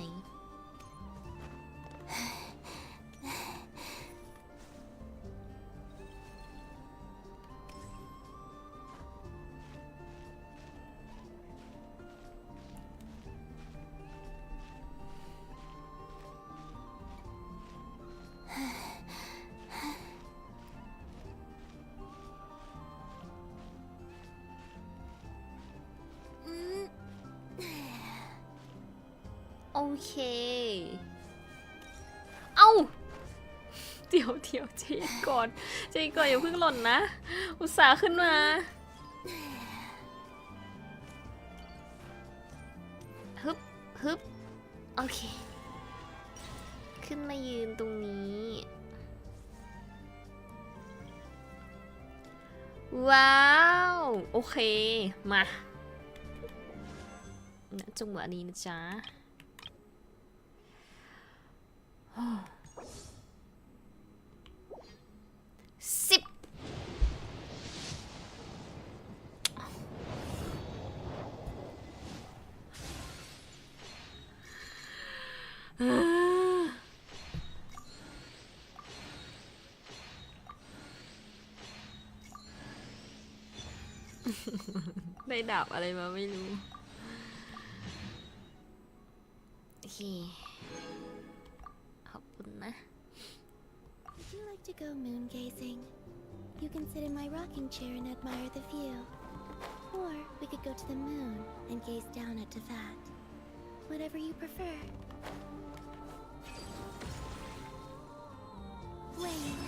โอเค เอ้า เดี๋ยวใจเย็นก่อนอย่าเพิ่งหล่นนะ อุตส่าห์ขึ้นมา ฮึบ โอเค ขึ้นมายืนตรงนี้ ว้าว โอเค มาณจังหวะนี้นะจ๊ะ 10 ได้ดาบอะไรมาไม่รู้ โอเค ขอบคุณนะ Would you like to go moon gazing? You can sit in my rocking chair and admire the view. Or we could go to the moon and gaze down at Tefat. Whatever you prefer. Wait.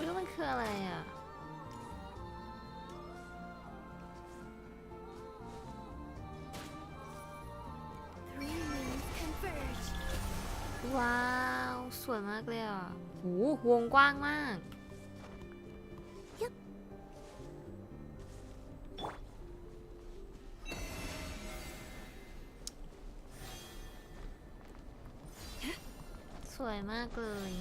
แล้วมันคืออะไรอ่ะ Three moons converge. ว้าว สวยมากเลยอ่ะโหวงกว้างมาก สวยมากเลย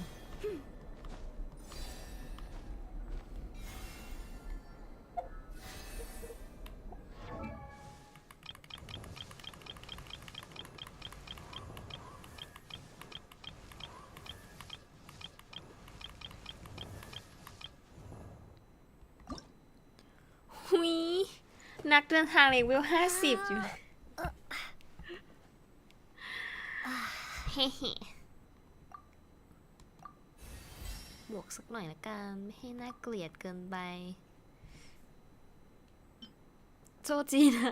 หุยนักเดินทางเลเวล50 อยู่ เฮ้บวกสักหน่อยละกันไม่ให้น่าเกลียดเกินไป โจจีนะ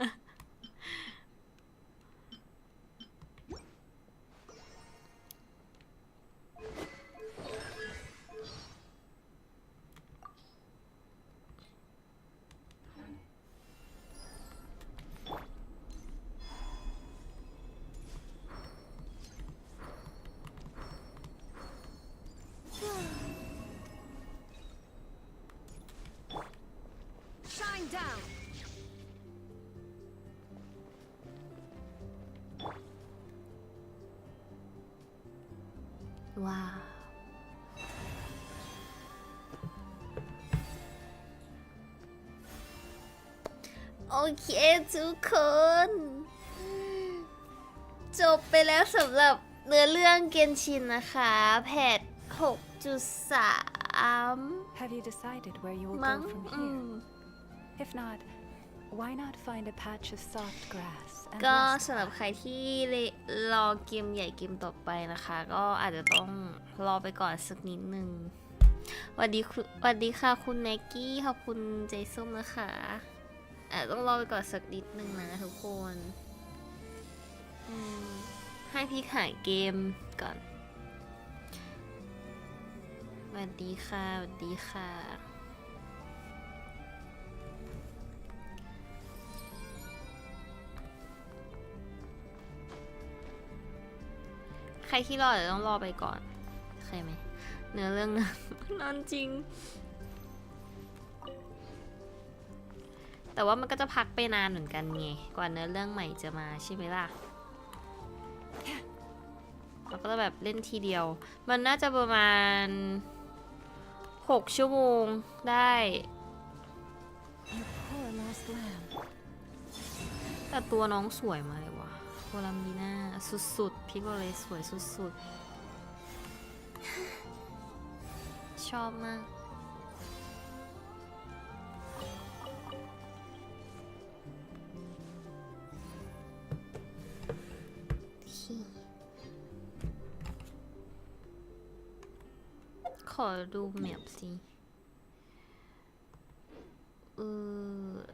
Shine down. ว้าว โอเคทุกคน จบไปแล้วสำหรับเนื้อเรื่องเกนชินนะคะแพท 6.3 Have you decided where you will มั้ง go from here? If not, why not find a patch of soft grass and ก็ rest สำหรับใครที่รอเกมใหญ่เกมต่อไปนะคะ ก็อาจจะต้องรอไปก่อนสักนิดนึงสวัสดีค่ะคุณแม็กกี้ขอบคุณใจส้มนะคะต้องรอไปก่อนสักนิดนึงนะทุกคนให้พี่ขายเกมก่อนสวัสดีค่ะสวัสดีค่ะ รที่รอเดี๋ยวต้องรอไปก่อนใช่ไหมเนื้อเรื่องนั้น นานจริง แต่ว่ามันก็จะพักไปนานเหมือนกันไงกว่าเนื้อเรื่องใหม่จะมาใช่ไหมล่ะเราก็จะแบบเล่นทีเดียว มันน่าจะประมาณ6 ชั่วโมงได้แต่ตัวน้องสวยมากเลยว่ะโคลามีน่าสุดๆพี่บอกเลยสวยสุดๆชอบมากขอดูแมปสิ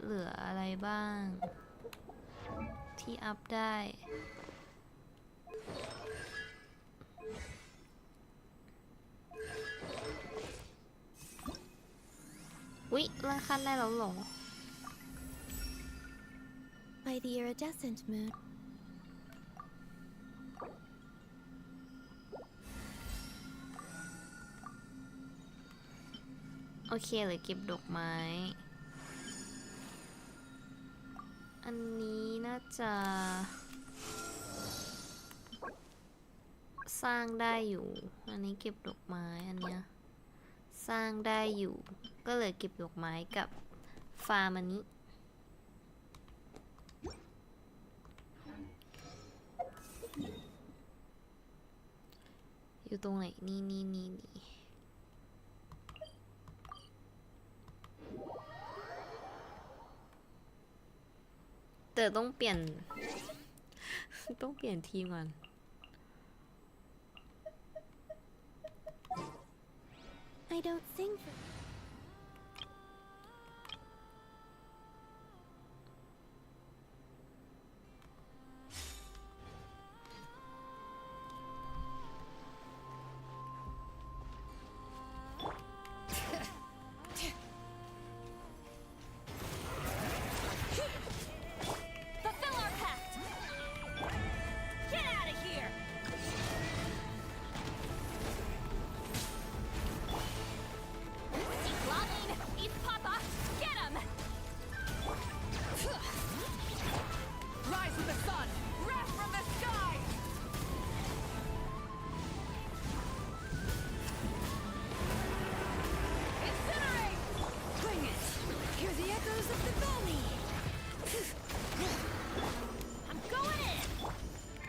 เหลืออะไรบ้างที่อัพได้อุ๊ยเลื่อนขั้นได้แล้วเหรอ By the iridescent moon. โอเคเลยเก็บดอกไม้อันนี้น่าจะสร้างได้อยู่อันนี้เก็บดอกไม้อันเนี้ยสร้างได้อยู่ก็เลยเก็บดอกไม้กับฟาร์มอันนี้อยู่ตรงไหนนี่แต่ต้องเปลี่ยน ต้องเปลี่ยนทีมก่อน I don't sing for.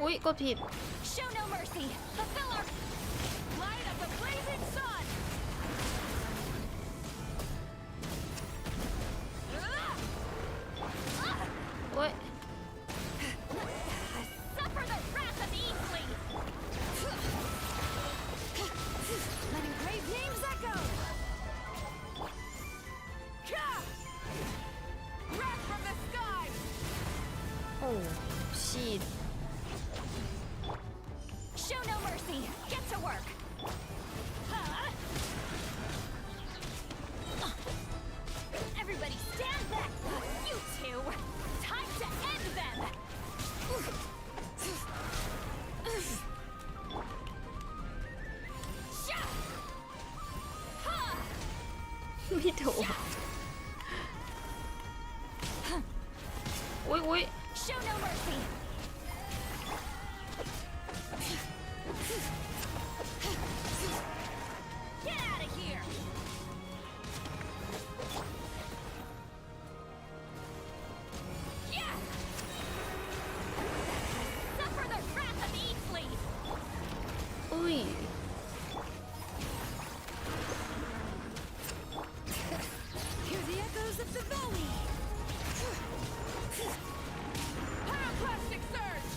อุ๊ยกดผิด Show no mercy. Fulfill our light of the blazing sun. โอ๊ย Suffer the wrath of Easley. Let engraved names echo. Wrath from the sky. โอ้ชีด Show no mercy. Get to work. Everybody stand back. You two. Time to end them. ไม่ถูกอุ๊ย Show no mercy. Get out of here. Yeah. Suffer the wrath of Easley. อุ๊ย Hear the echoes of the valley. Pyroclastic surge.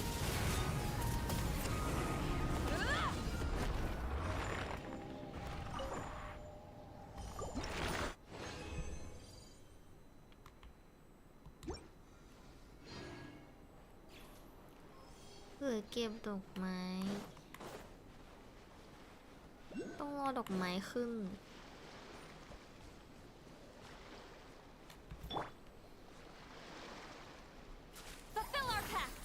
เหลือเก็บดอกไม้ ต้องรอดอกไม้ขึ้น Fulfill our pact.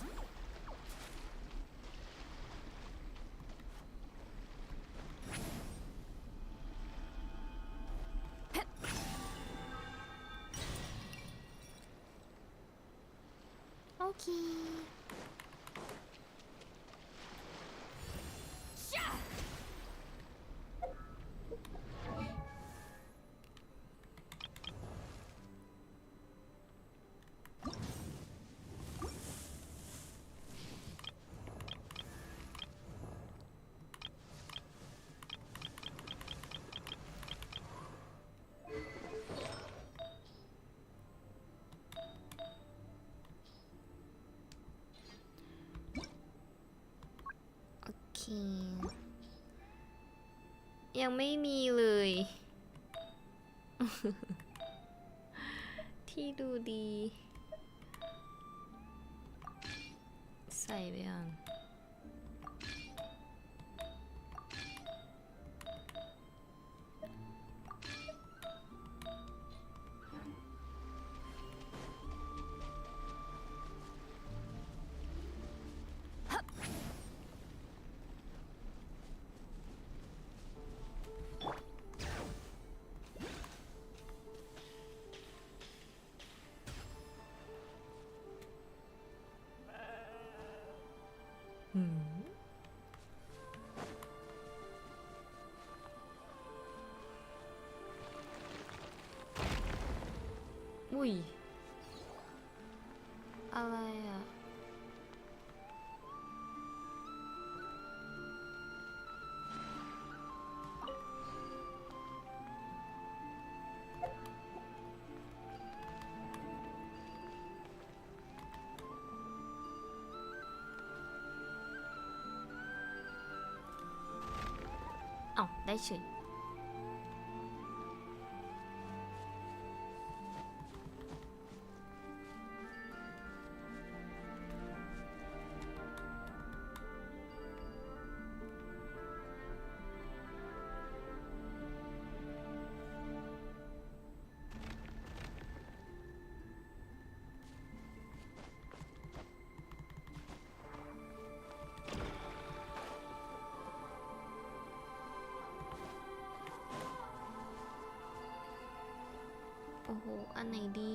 เคยังไม่มีเลย ที่ดูดี ใส่ไปยังอุ้ยอะไรอ่ะเอ้าได้เฉยโอ้โหอันไหนดี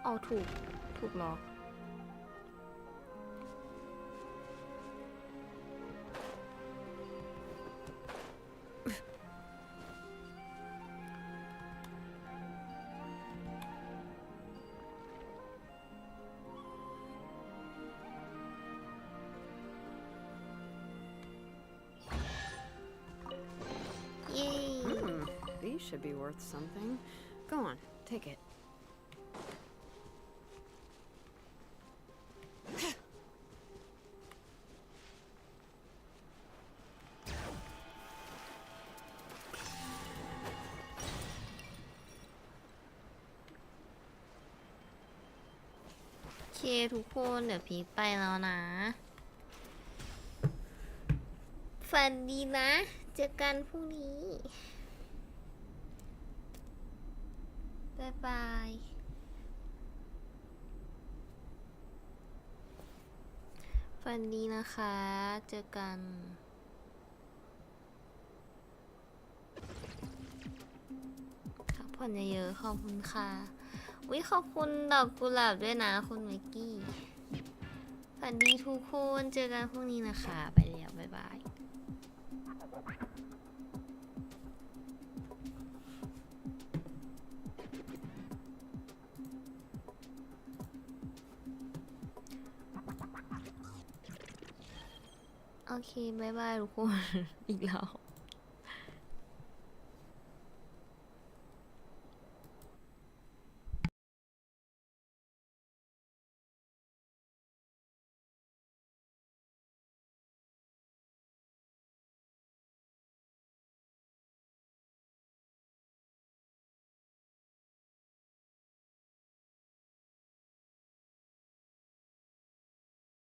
เอาถูกเหรอThese should be worth something. Go on, take it. โอเคทุกคนเดี๋ยวพีคไปแล้วนะฝันดีนะเจอกันพรุ่งนี้บ๊ายบายฝันดีนะคะเจอกันพักผ่อนเยอะๆขอบคุณค่ะอุ๊ยขอบคุณดอกกุหลาบด้วยนะคุณไมค์กี้ฝันดีทุกคนเจอกันพรุ่งนี้นะคะไปแล้วบ๊ายบายโอเคบ๊ายบายทุกคน อีกแล้ว